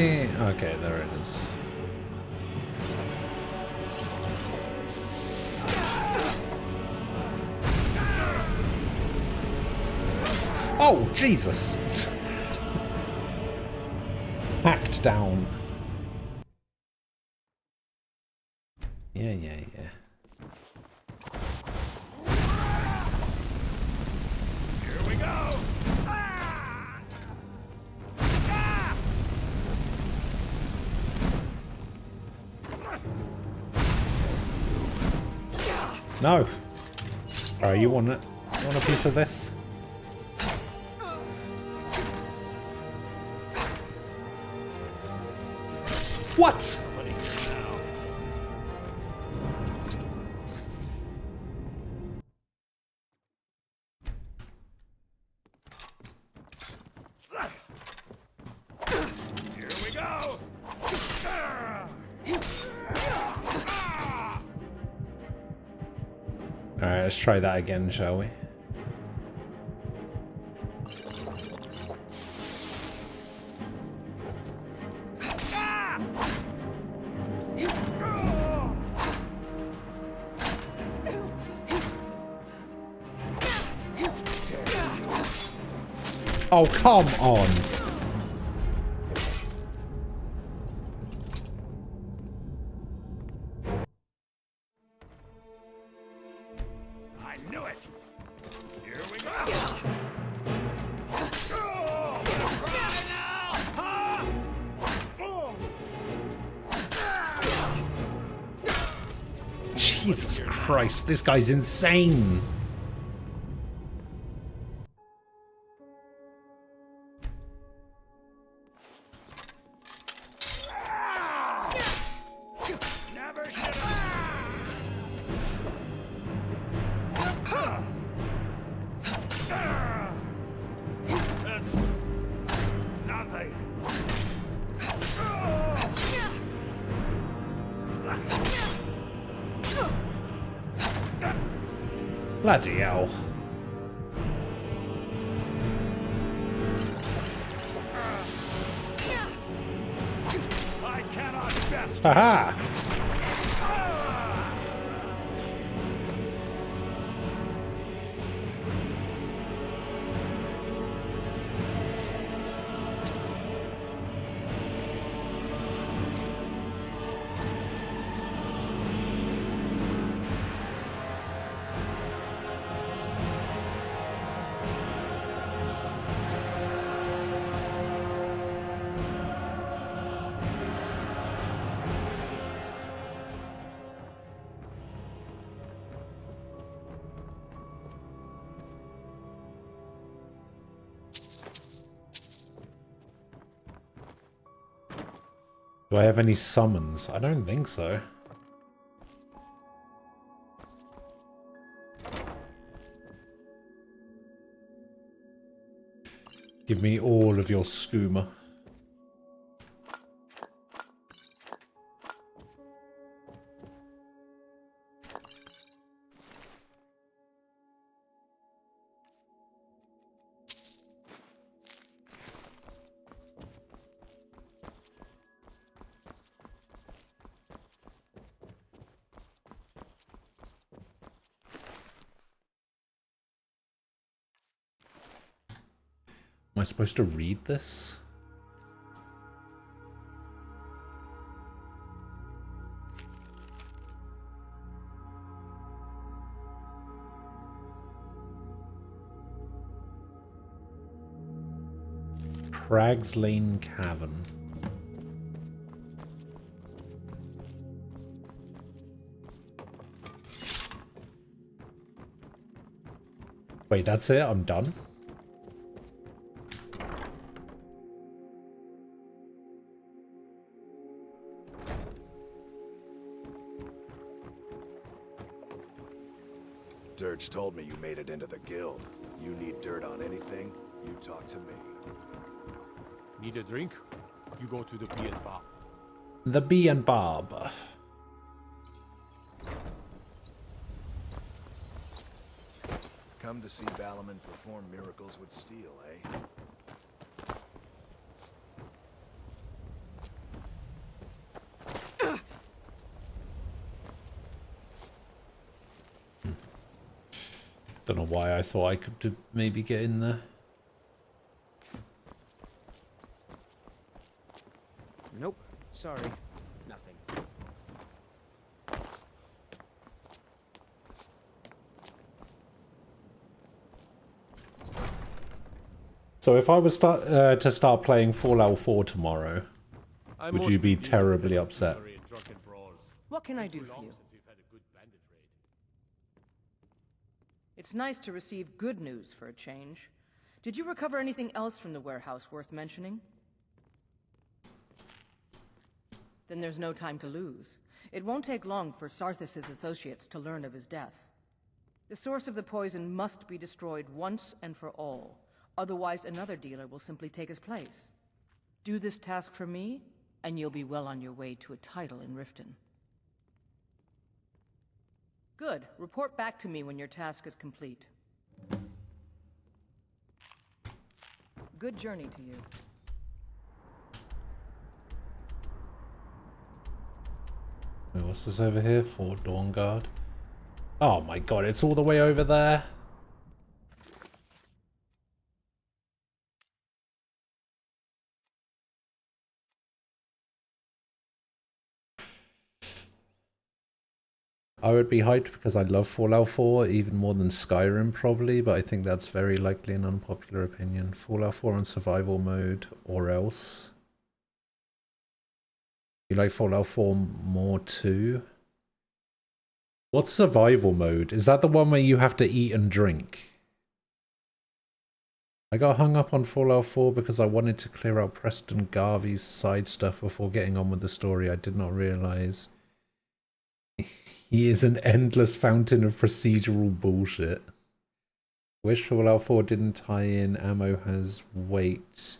Speaker 1: Okay, there it is. Oh, Jesus! Hacked down. Yeah.
Speaker 6: Here we go!
Speaker 1: No! Alright, you want it? You want a piece of this? What?
Speaker 6: Here we go!
Speaker 1: Alright, let's try that again, shall we? Oh, come on!
Speaker 6: I knew it! Here we go!
Speaker 1: Jesus Christ, this guy's insane!
Speaker 6: Never should That's nothing.
Speaker 1: Bloody hell.
Speaker 6: I cannot best.
Speaker 1: Haha! Do I have any summons? I don't think so. Give me all of your skooma. Am I supposed to read this? Crags Lane Cavern. Wait, that's it? I'm done?
Speaker 7: Dirge told me you made it into the guild. You need dirt on anything, you talk to me.
Speaker 6: Need a drink? You go to the Bee and Bob.
Speaker 1: The Bee and Bob.
Speaker 7: Come to see Balaman perform miracles with steel, eh?
Speaker 1: Don't know why I thought I could maybe get in there.
Speaker 10: Nope. Sorry. Nothing.
Speaker 1: So if I was to start playing Fallout 4 tomorrow, would you be terribly upset?
Speaker 2: What can I do for you? It's nice to receive good news for a change. Did you recover anything else from the warehouse worth mentioning? Then there's no time to lose. It won't take long for Sarthis' associates to learn of his death. The source of the poison must be destroyed once and for all. Otherwise, another dealer will simply take his place. Do this task for me, and you'll be well on your way to a title in Riften. Good. Report back to me when your task is complete. Good journey to you.
Speaker 1: Wait, what's this over here? Fort Dawnguard. Oh my god, it's all the way over there. I would be hyped because I love Fallout 4 even more than Skyrim probably, but I think that's very likely an unpopular opinion. Fallout 4 on survival mode or else. You like Fallout 4 more too? What's survival mode? Is that the one where you have to eat and drink? I got hung up on Fallout 4 because I wanted to clear out Preston Garvey's side stuff before getting on with the story. I did not realise he is an endless fountain of procedural bullshit. Wish Fallout 4 didn't tie in. Ammo has weight.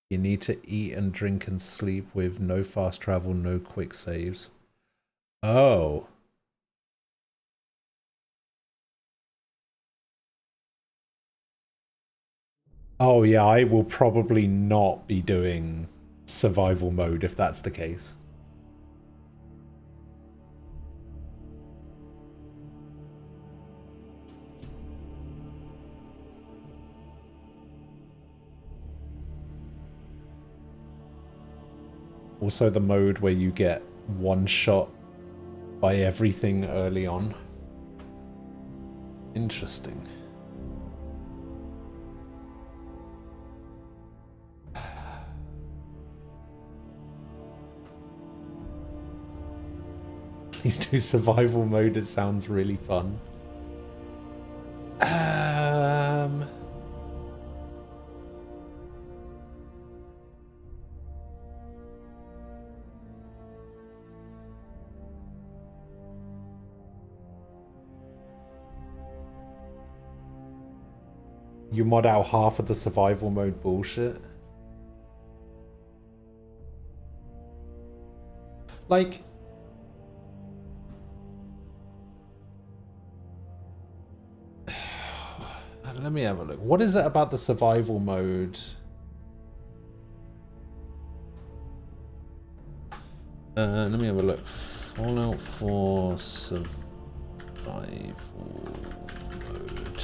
Speaker 1: You need to eat and drink and sleep with no fast travel, no quick saves. Oh. Oh yeah, I will probably not be doing survival mode if that's the case. Also the mode where you get one shot by everything early on. Interesting. Please do survival mode, it sounds really fun. You mod out half of the survival mode bullshit. Like, let me have a look. What is it about the survival mode? Let me have a look. Fallout 4 survival mode.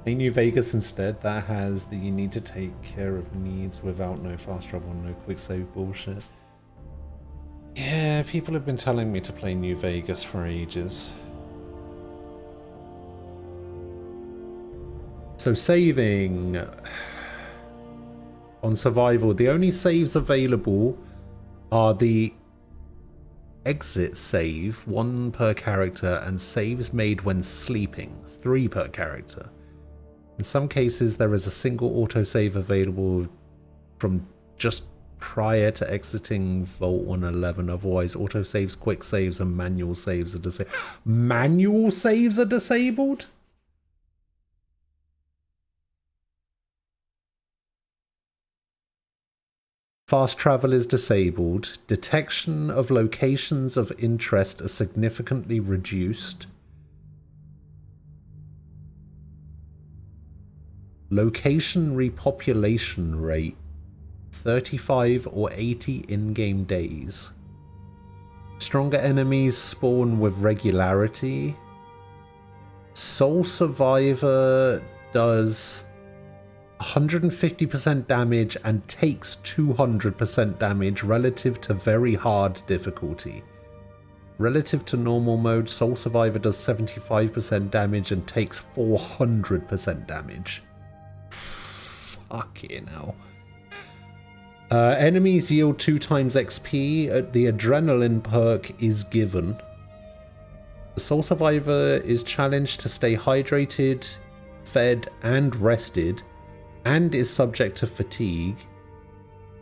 Speaker 1: New Vegas instead, that has that you need to take care of needs without no fast travel and no quick save bullshit. Yeah, people have been telling me to play New Vegas for ages. So saving on survival, the only saves available are the exit save, 1 per character, and saves made when sleeping, 3 per character. In some cases, there is a single autosave available from just prior to exiting Vault 111. Otherwise, autosaves, quick saves, and manual saves are disabled. Manual saves are disabled? Fast travel is disabled. Detection of locations of interest are significantly reduced. Location repopulation rate 35 or 80 in-game days. Stronger enemies spawn with regularity. Soul Survivor does 150% damage and takes 200% damage relative to very hard difficulty. Relative to normal mode, Soul Survivor does 75% damage and takes 400% damage. Fucking hell. Enemies yield 2 times XP. The Adrenaline perk is given. The Soul Survivor is challenged to stay hydrated, fed, and rested, and is subject to fatigue.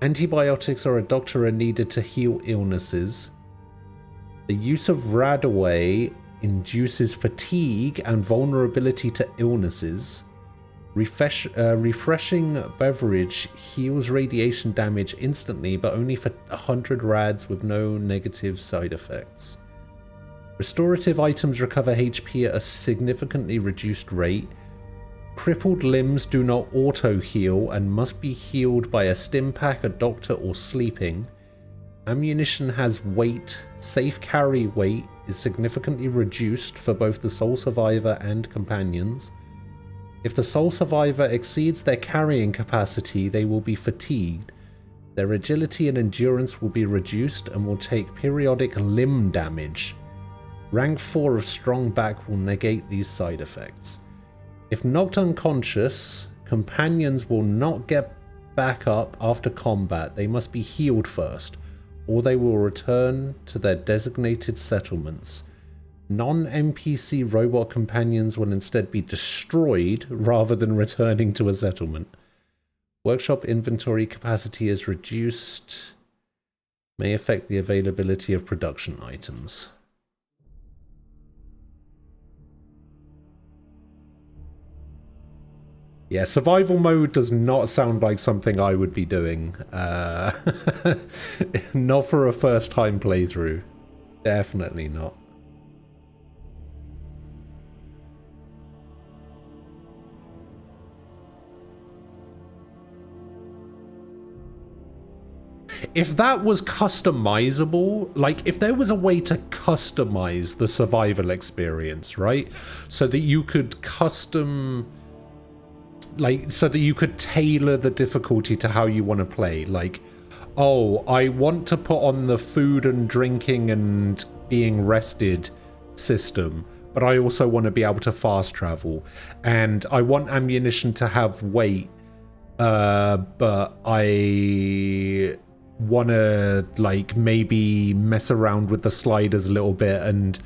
Speaker 1: Antibiotics or a doctor are needed to heal illnesses. The use of Radaway induces fatigue and vulnerability to illnesses. Refreshing beverage heals radiation damage instantly, but only for 100 rads with no negative side effects. Restorative items recover HP at a significantly reduced rate. Crippled limbs do not auto-heal and must be healed by a stim pack, a doctor, or sleeping. Ammunition has weight. Safe carry weight is significantly reduced for both the Soul Survivor and companions. If the Soul Survivor exceeds their carrying capacity, they will be fatigued. Their agility and endurance will be reduced and will take periodic limb damage. Rank 4 of Strong Back will negate these side effects. If knocked unconscious, companions will not get back up after combat. They must be healed first, or they will return to their designated settlements. Non-NPC robot companions will instead be destroyed rather than returning to a settlement. Workshop inventory capacity is reduced. May affect the availability of production items. Yeah, survival mode does not sound like something I would be doing. Not for a first-time playthrough. Definitely not. If that was customizable, like if there was a way to customize the survival experience, right? So that you could custom, like, so that you could tailor the difficulty to how you want to play. Like, oh, I want to put on the food and drinking and being rested system, but I also want to be able to fast travel. And I want ammunition to have weight, but I want to like maybe mess around with the sliders a little bit and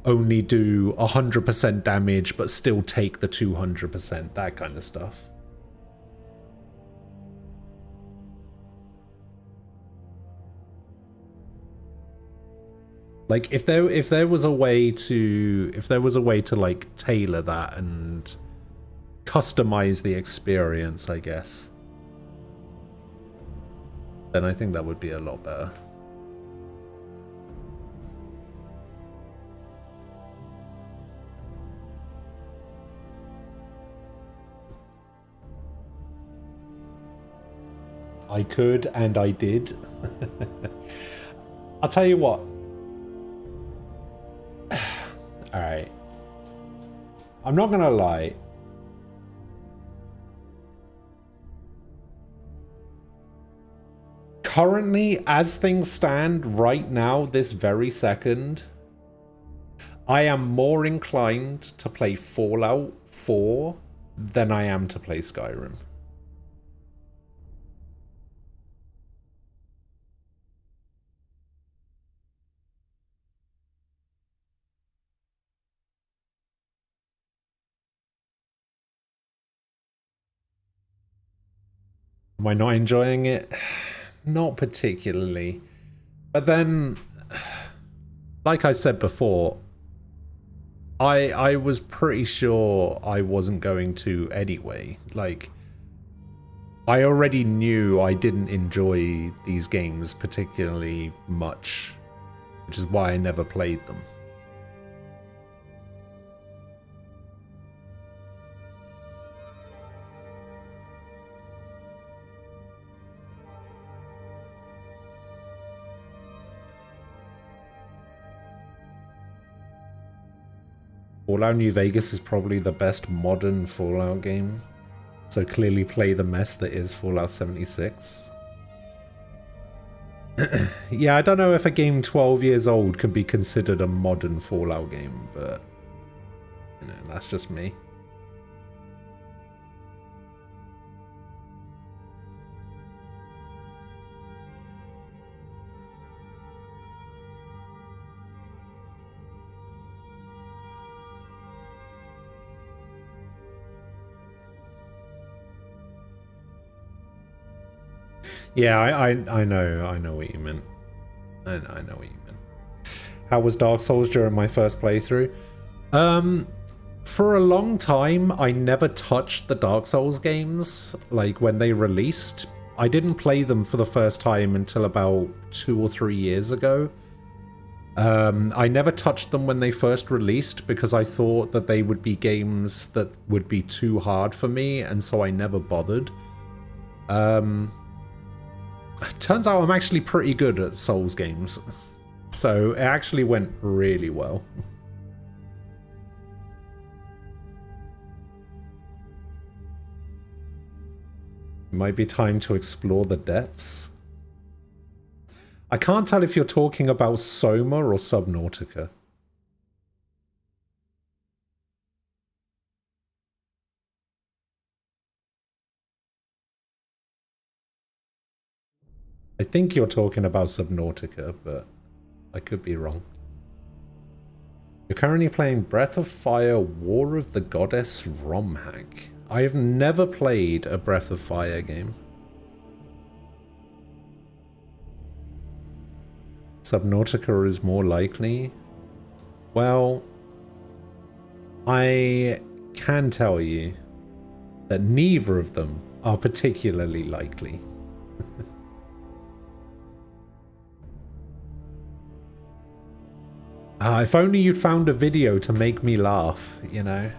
Speaker 1: only do 100% damage but still take the 200%, that kind of stuff. Like if there was a way to like tailor that and customize the experience, I guess, then I think that would be a lot better. I could, and I did. I'll tell you what. Alright. I'm not gonna lie. Currently, as things stand right now, this very second, I am more inclined to play Fallout 4 than I am to play Skyrim. Am I not enjoying it? Not particularly. But then, like I said before, I was pretty sure I wasn't going to anyway. Like, I already knew I didn't enjoy these games particularly much, which is why I never played them. Fallout New Vegas is probably the best modern Fallout game, so clearly play the mess that is Fallout 76. Yeah, I don't know if a game 12 years old can be considered a modern Fallout game, but you know, that's just me. Yeah, I know what you meant. I know what you meant. How was Dark Souls during my first playthrough? For a long time, I never touched the Dark Souls games, like when they released. I didn't play them for the first time until about 2 or 3 years ago. I never touched them when they first released because I thought that they would be games that would be too hard for me, and so I never bothered. Turns out I'm actually pretty good at Souls games, so it actually went really well. It might be time to explore the depths. I can't tell if you're talking about Soma or Subnautica. I think you're talking about Subnautica, but I could be wrong. You're currently playing Breath of Fire War of the Goddess ROM hack. I have never played a Breath of Fire game. Subnautica is more likely. Well, I can tell you that neither of them are particularly likely. If only you'd found a video to make me laugh, you know?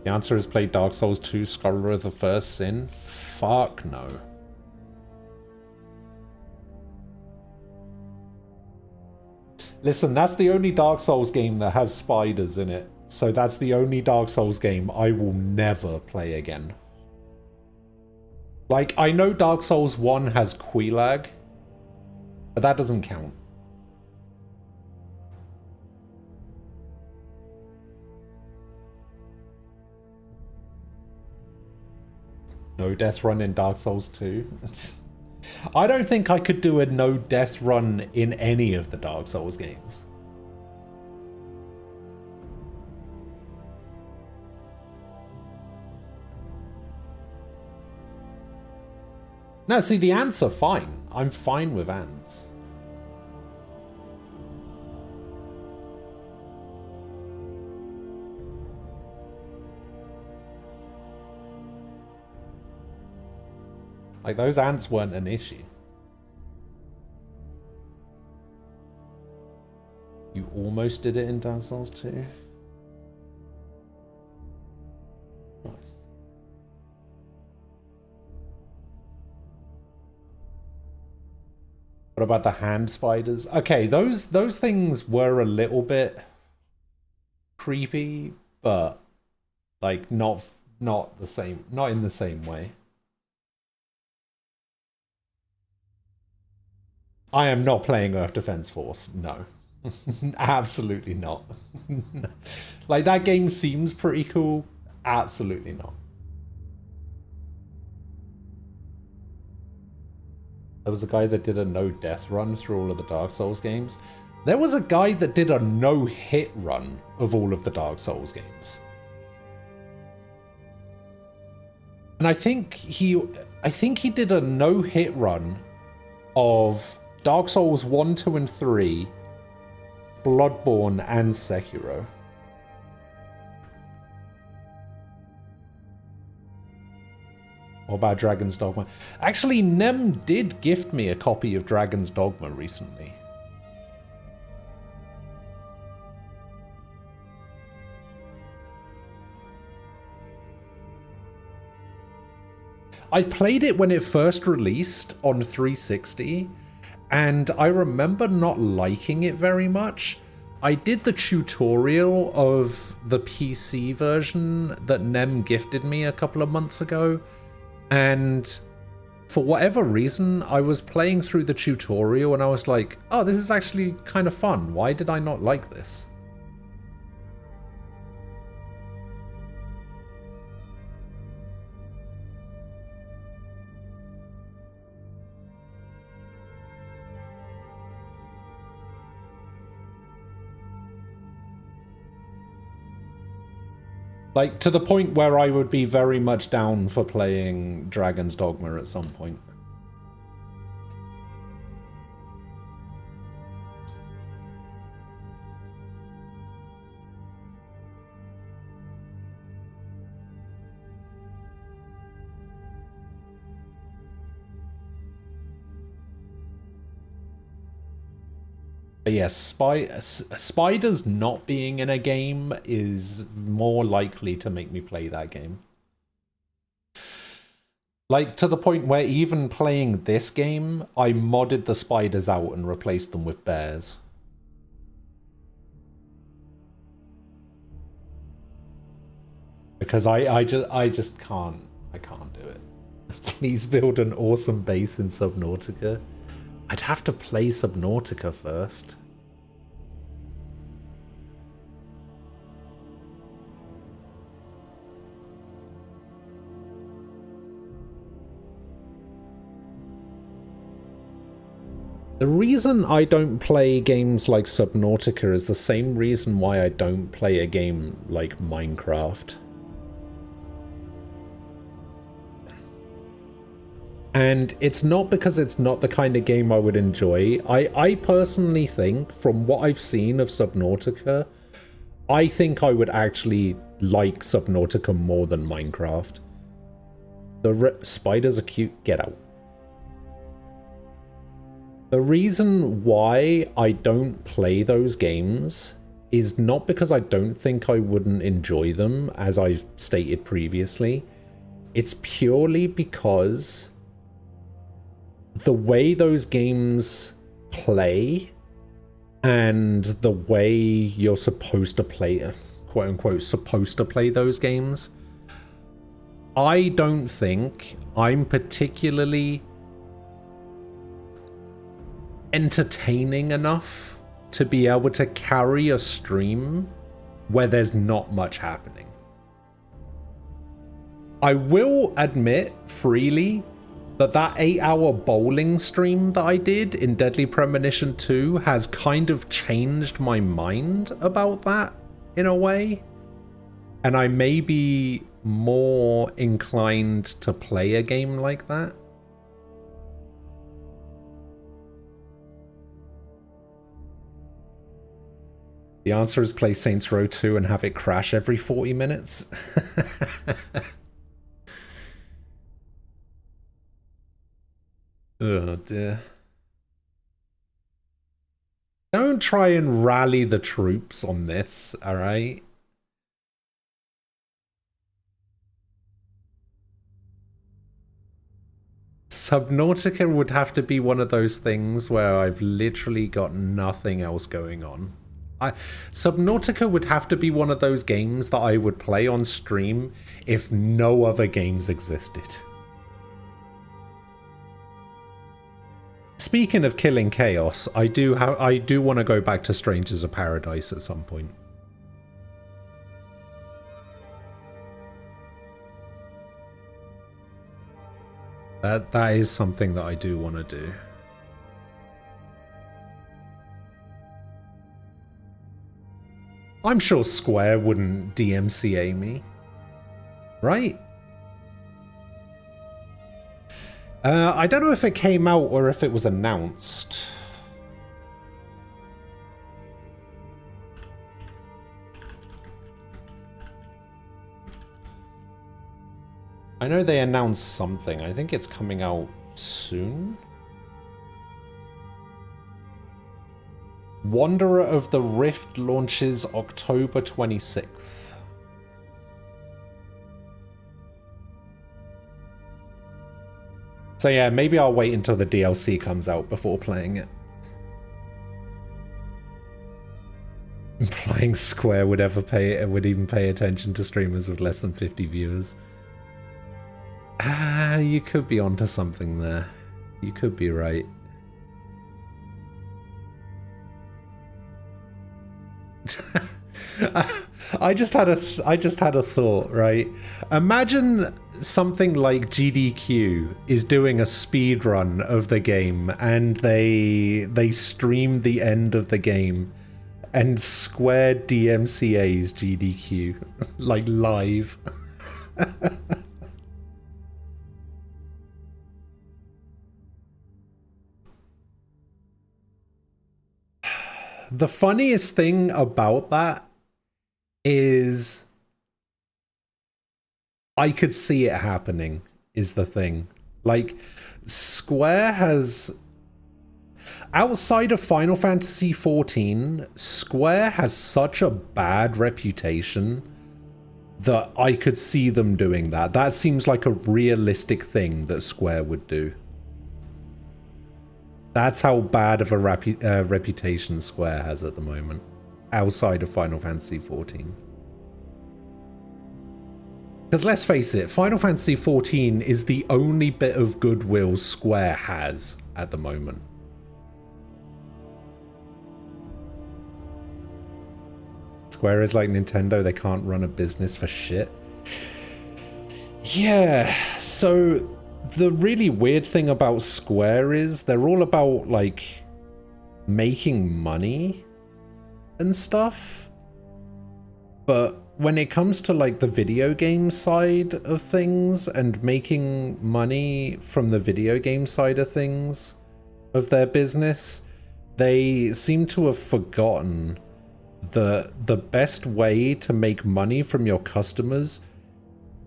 Speaker 1: The answer is play Dark Souls 2, Scholar of the First Sin? Fuck no. Listen, that's the only Dark Souls game that has spiders in it. So that's the only Dark Souls game I will never play again. Like, I know Dark Souls 1 has Quelaag, but that doesn't count. No death run in Dark Souls 2? I don't think I could do a no death run in any of the Dark Souls games. No, see, the ants are fine. I'm fine with ants. Like, those ants weren't an issue. You almost did it in Dark Souls 2. Nice. What about the hand spiders? Okay, those things were a little bit creepy, but like not the same, not in the same way. I am not playing Earth Defense Force, no. Absolutely not. Like, that game seems pretty cool. Absolutely not. There was a guy that did a no-death run through all of the Dark Souls games. There was a guy that did a no-hit run of all of the Dark Souls games. And I think he did a no-hit run of Dark Souls 1, 2, and 3, Bloodborne, and Sekiro. What about Dragon's Dogma? Actually, Nem did gift me a copy of Dragon's Dogma recently. I played it when it first released on 360, and I remember not liking it very much. I did the tutorial of the PC version that Nem gifted me a couple of months ago, and for whatever reason, I was playing through the tutorial and I was like, oh, this is actually kind of fun. Why did I not like this? Like, to the point where I would be very much down for playing Dragon's Dogma at some point. But yes, spiders not being in a game is more likely to make me play that game. Like, to the point where even playing this game, I modded the spiders out and replaced them with bears. Because I just can't do it. Please build an awesome base in Subnautica. I'd have to play Subnautica first. The reason I don't play games like Subnautica is the same reason why I don't play a game like Minecraft. And it's not because it's not the kind of game I would enjoy. I personally think, from what I've seen of Subnautica, I think I would actually like Subnautica more than Minecraft. The spiders are cute. Get out. The reason why I don't play those games is not because I don't think I wouldn't enjoy them, as I've stated previously. It's purely because the way those games play and the way you're supposed to play, quote unquote, supposed to play those games, I don't think I'm particularly entertaining enough to be able to carry a stream where there's not much happening. I will admit freely that 8-hour bowling stream that I did in Deadly Premonition 2 has kind of changed my mind about that in a way. And I may be more inclined to play a game like that. The answer is play Saints Row 2 and have it crash every 40 minutes. Oh dear. Don't try and rally the troops on this, alright? Subnautica would have to be one of those things where I've literally got nothing else going on. Subnautica would have to be one of those games that I would play on stream if no other games existed. Speaking of killing chaos, I do want to go back to Strangers of Paradise at some point. That is something that I do want to do. I'm sure Square wouldn't DMCA me, right? I don't know if it came out or if it was announced. I know they announced something. I think it's coming out soon. Wanderer of the Rift launches October 26th. So yeah, maybe I'll wait until the DLC comes out before playing it. Implying Square would even pay attention to streamers with less than 50 viewers. You could be onto something there. You could be right. I just had a thought, right? Imagine something like GDQ is doing a speed run of the game and they stream the end of the game and Square DMCA's GDQ like live. The funniest thing about that is I could see it happening, is the thing. Like, Square has... Outside of Final Fantasy XIV, Square has such a bad reputation that I could see them doing that. That seems like a realistic thing that Square would do. That's how bad of a reputation Square has at the moment, outside of Final Fantasy XIV. Because let's face it, Final Fantasy XIV is the only bit of goodwill Square has at the moment. Square is like Nintendo, they can't run a business for shit. Yeah, so... The really weird thing about Square is they're all about, like, making money and stuff. But when it comes to, like, the video game side of things and making money from the video game side of things of their business, they seem to have forgotten that the best way to make money from your customers,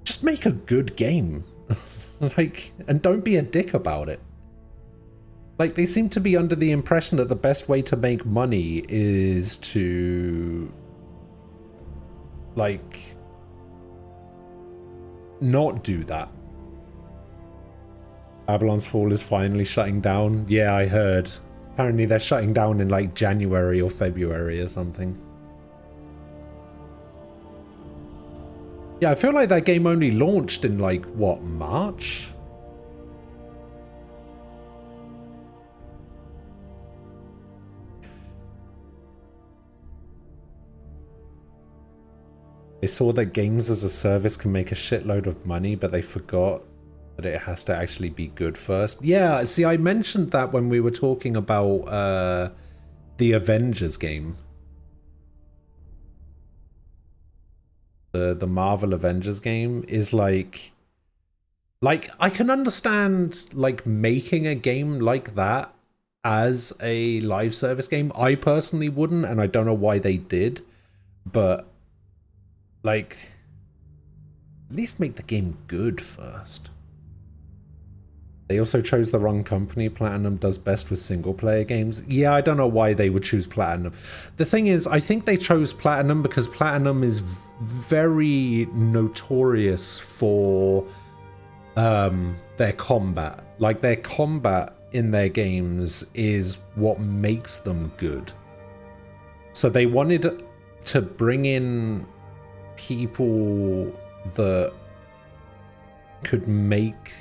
Speaker 1: just make a good game. Like, and don't be a dick about it. Like, they seem to be under the impression that the best way to make money is to, like, not do that. Babylon's Fall is finally shutting down. Yeah, I heard. Apparently they're shutting down in, like, January or February or something. Yeah, I feel like that game only launched in, like, what, March? They saw that games as a service can make a shitload of money, but they forgot that it has to actually be good first. Yeah, see, I mentioned that when we were talking about the Avengers game. The Marvel Avengers game is like I can understand like making a game like that as a live service game. I personally wouldn't, and I don't know why they did, but like at least make the game good first. They also chose the wrong company. Platinum does best with single-player games. Yeah, I don't know why they would choose Platinum. The thing is, I think they chose Platinum because Platinum is very notorious for their combat. Like, their combat in their games is what makes them good. So they wanted to bring in people that could make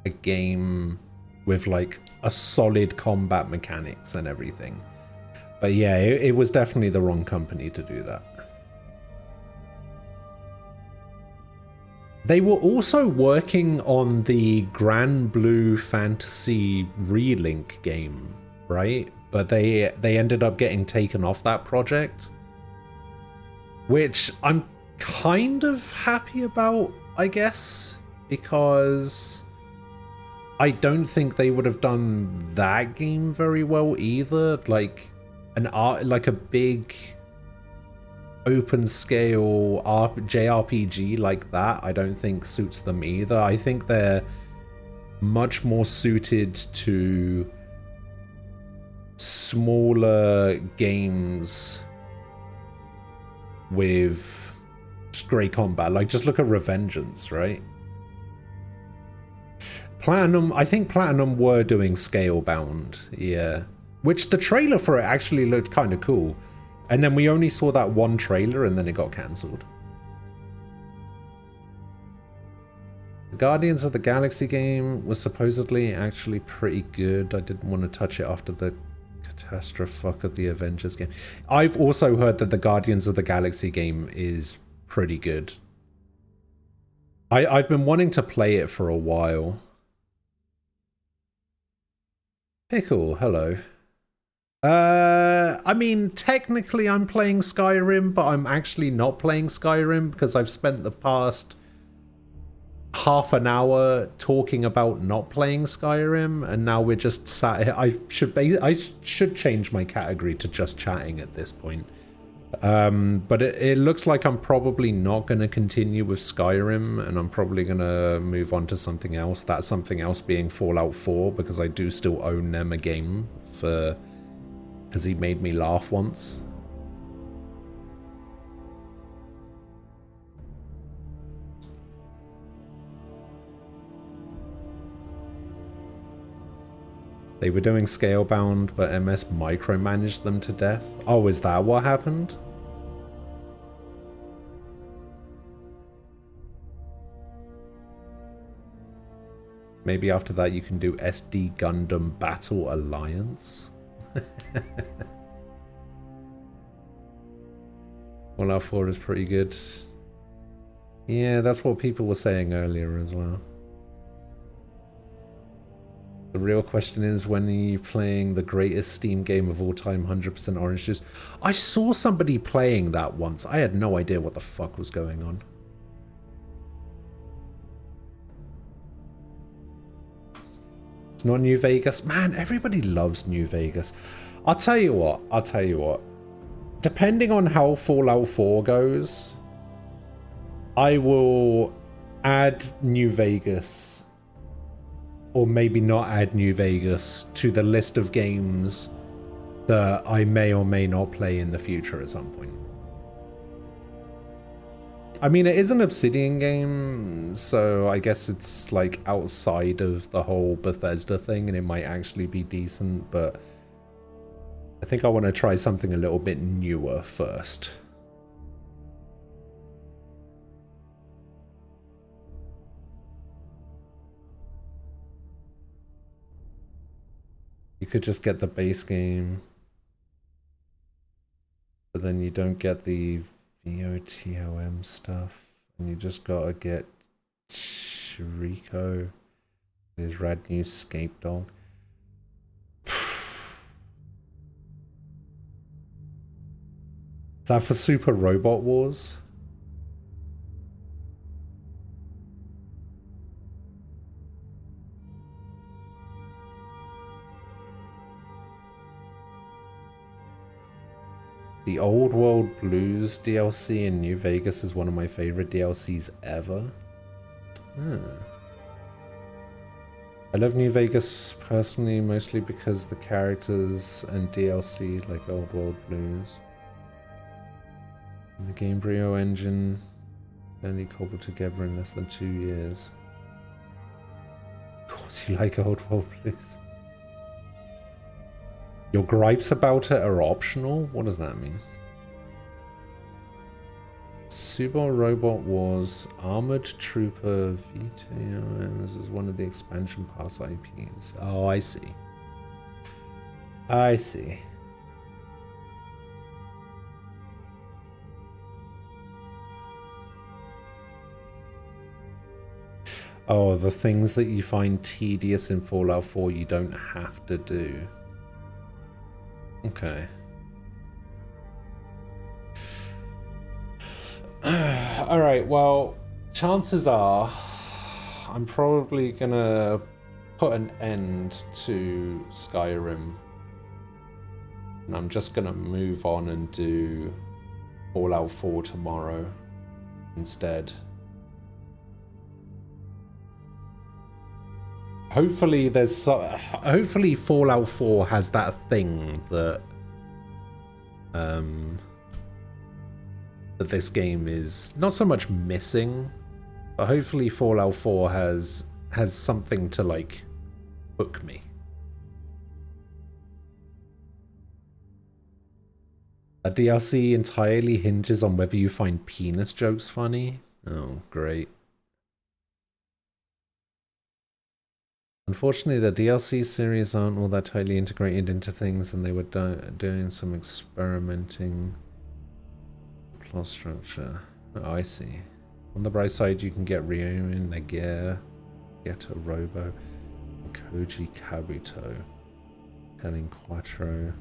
Speaker 1: a game with like a solid combat mechanics and everything. But yeah, it was definitely the wrong company to do that. They were also working on the Grand Blue Fantasy Relink game, right? But they ended up getting taken off that project, which I'm kind of happy about, I guess, because I don't think they would have done that game very well either. Like a big open scale JRPG like that, I don't think suits them either. I think they're much more suited to smaller games with just great combat. Like, just look at Revengeance, right? Platinum, I think Platinum were doing Scalebound, yeah. Which the trailer for it actually looked kind of cool. And then we only saw that one trailer and then it got cancelled. The Guardians of the Galaxy game was supposedly actually pretty good. I didn't want to touch it after the catastrophe of the Avengers game. I've also heard that the Guardians of the Galaxy game is pretty good. I've been wanting to play it for a while. Pickle, hello. I mean, technically I'm playing Skyrim, but I'm actually not playing Skyrim because I've spent the past half an hour talking about not playing Skyrim, and now we're just sat here. I should change my category to just chatting at this point. But it looks like I'm probably not going to continue with Skyrim, and I'm probably going to move on to something else. That something else being Fallout 4, because I do still own them a game because he made me laugh once. They were doing Scalebound, but MS micromanaged them to death. Oh, is that what happened? Maybe after that you can do SD Gundam Battle Alliance? Fallout 4 is pretty good. Yeah, that's what people were saying earlier as well. The real question is, when are you playing the greatest Steam game of all time, 100% Orange Juice? I saw somebody playing that once. I had no idea what the fuck was going on. It's not New Vegas. Man, everybody loves New Vegas. I'll tell you what. Depending on how Fallout 4 goes, I will add New Vegas, or maybe not add New Vegas, to the list of games that I may or may not play in the future at some point. I mean, it is an Obsidian game, so I guess it's like outside of the whole Bethesda thing, and it might actually be decent, but I think I want to try something a little bit newer first. You could just get the base game, but then you don't get the VOTOM stuff, and you just gotta get Chirico, his rad new Scape Dog. Is that for Super Robot Wars? The Old World Blues DLC in New Vegas is one of my favorite DLCs ever. I love New Vegas personally, mostly because the characters and DLC like Old World Blues. And the Gamebryo engine only cobbled together in less than 2 years. Of course you like Old World Blues. Your gripes about it are optional? What does that mean? Subaru Robot Wars Armored Trooper VTOM. This is one of the expansion pass IPs. Oh, I see. I see. Oh, the things that you find tedious in Fallout 4 you don't have to do. Okay. Alright, well, chances are I'm probably gonna put an end to Skyrim. And I'm just gonna move on and do Fallout 4 tomorrow instead. Hopefully hopefully Fallout 4 has that thing that that this game is not so much missing, but hopefully Fallout 4 has something to like hook me. A DLC entirely hinges on whether you find penis jokes funny. Oh, great. Unfortunately, the DLC series aren't all that tightly integrated into things, and they were doing some experimenting plot structure. Oh, I see. On the bright side, you can get Ryuin, Nagier, Geto Robo, and Koji Kabuto, telling Quattro.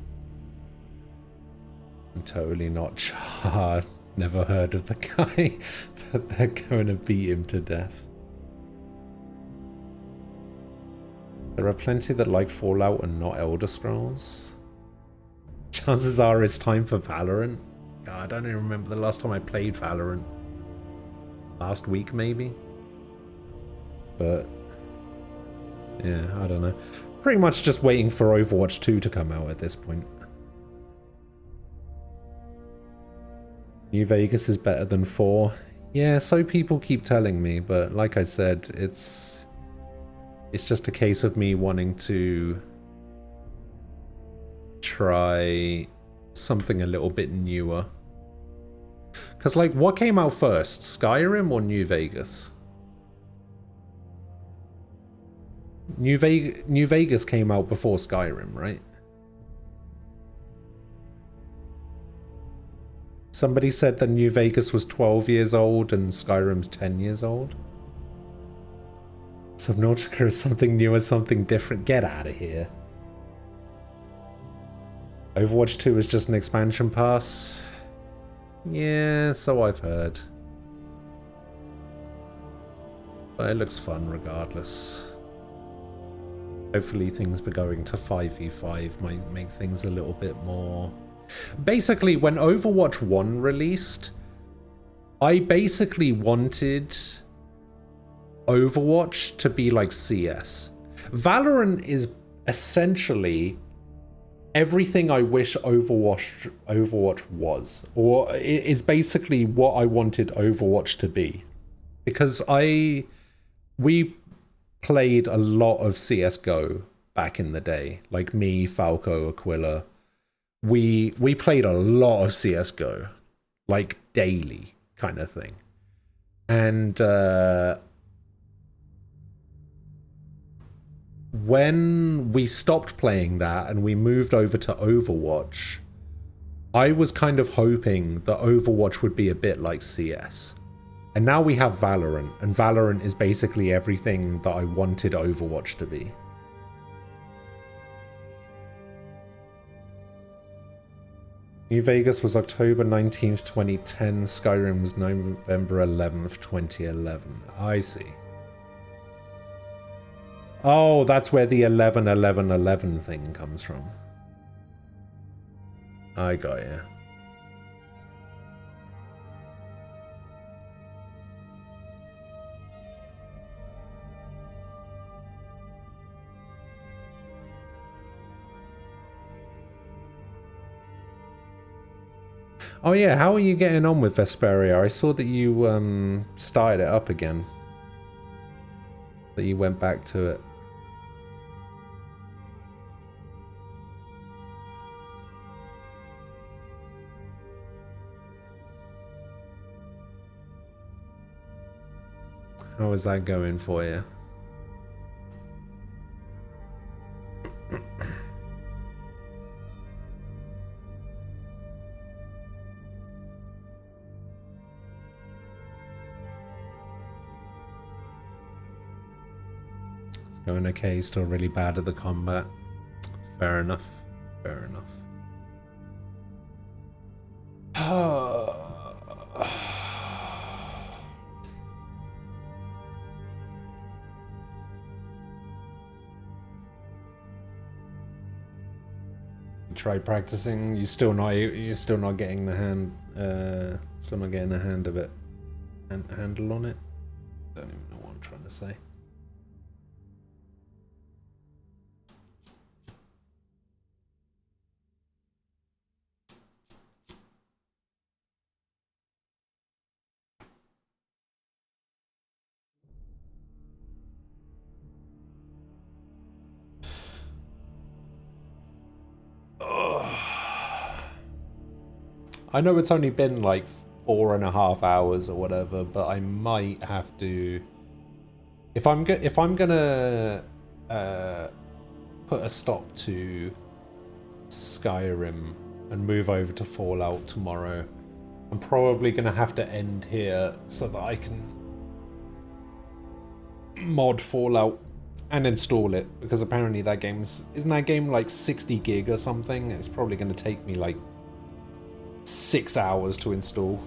Speaker 1: I'm totally not Char. Never heard of the guy, but they're going to beat him to death. There are plenty that like Fallout and not Elder Scrolls. Chances are it's time for Valorant. God, I don't even remember the last time I played Valorant. Last week, maybe? But yeah, I don't know. Pretty much just waiting for Overwatch 2 to come out at this point. New Vegas is better than 4. Yeah, so people keep telling me, but like I said, it's just a case of me wanting to try something a little bit newer. Because, like, what came out first? Skyrim or New Vegas? New Vegas came out before Skyrim, right? Somebody said that New Vegas was 12 years old and Skyrim's 10 years old. Subnautica is something new or something different. Get out of here. Overwatch 2 is just an expansion pass. Yeah, so I've heard. But it looks fun regardless. Hopefully things be going to 5v5 might make things a little bit more... Basically, when Overwatch 1 released, I basically wanted Overwatch to be like CS. Valorant is essentially everything I wish Overwatch was, or is basically what I wanted Overwatch to be. Because we played a lot of CSGO back in the day, like me, Falco, Aquila. We played a lot of CSGO, like daily kind of thing. And when we stopped playing that and we moved over to Overwatch, I was kind of hoping that Overwatch would be a bit like CS. And now we have Valorant, and Valorant is basically everything that I wanted Overwatch to be. New Vegas was October 19th, 2010. Skyrim was November 11th, 2011. I see. Oh, that's where the 11-11-11 thing comes from. I got you. Oh yeah, how are you getting on with Vesperia? I saw that you started it up again. That you went back to it. How is that going for you? It's going okay, still really bad at the combat. Fair enough. Fair enough. Try practicing. You're still not getting the hand of it, handle on it. Don't even know what I'm trying to say. I know it's only been like 4.5 hours or whatever, but I might have to. If I'm gonna put a stop to Skyrim and move over to Fallout tomorrow, I'm probably gonna have to end here so that I can mod Fallout and install it, because apparently that isn't that game like 60 gig or something? It's probably gonna take me like 6 hours to install.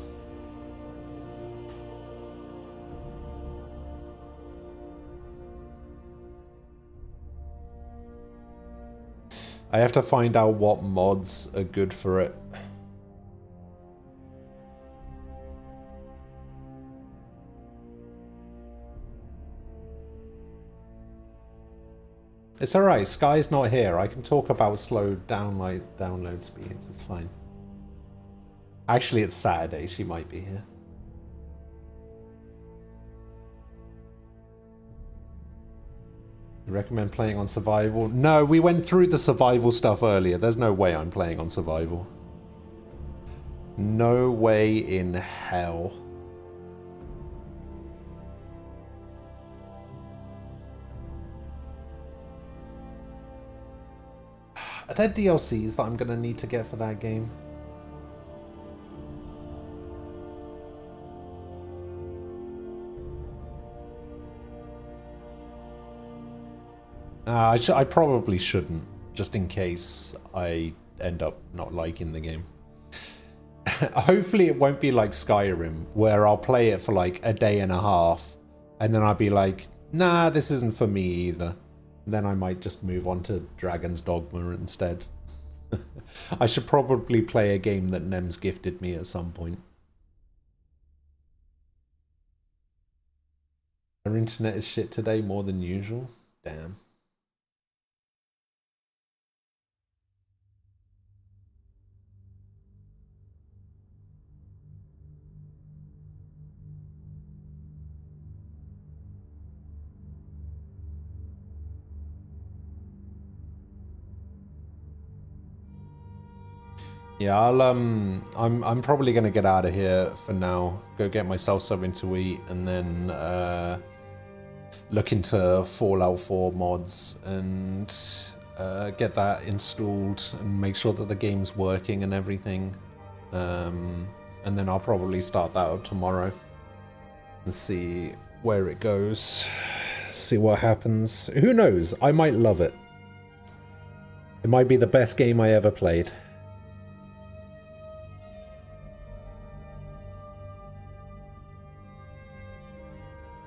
Speaker 1: I have to find out what mods are good for it. It's alright, Sky's not here. I can talk about slow download speeds, it's fine. Actually, it's Saturday. She might be here. You recommend playing on survival? No, we went through the survival stuff earlier. There's no way I'm playing on survival. No way in hell. Are there DLCs that I'm going to need to get for that game? I probably shouldn't, just in case I end up not liking the game. Hopefully it won't be like Skyrim, where I'll play it for like a day and a half, and then I'll be like, nah, this isn't for me either. And then I might just move on to Dragon's Dogma instead. I should probably play a game that Nem's gifted me at some point. Our internet is shit today, more than usual. Damn. Yeah, I'm probably gonna get out of here for now. Go get myself something to eat, and then look into Fallout 4 mods and get that installed and make sure that the game's working and everything. And then I'll probably start that up tomorrow and see where it goes. See what happens. Who knows? I might love it. It might be the best game I ever played.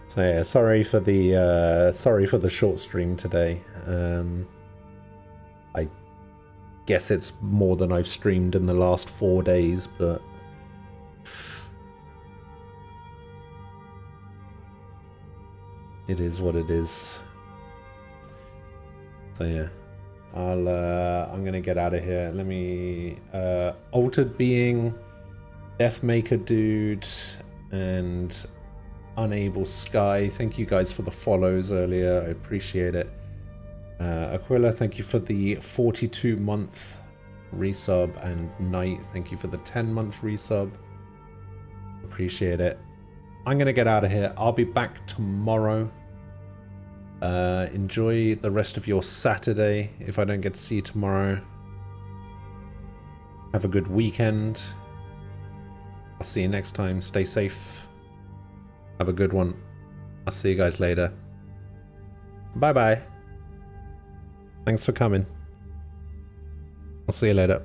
Speaker 1: So yeah, sorry for the short stream today. I guess it's more than I've streamed in the last 4 days, but it is what it is. So yeah, I'm gonna get out of here. Let me altered being. Deathmaker Dude, and Unable Sky. Thank you guys for the follows earlier. I appreciate it. Aquila, thank you for the 42-month resub, and Knight, thank you for the 10-month resub. Appreciate it. I'm gonna get out of here. I'll be back tomorrow. Enjoy the rest of your Saturday if I don't get to see you tomorrow. Have a good weekend. I'll see you next time. Stay safe. Have a good one. I'll see you guys later. Bye bye. Thanks for coming. I'll see you later.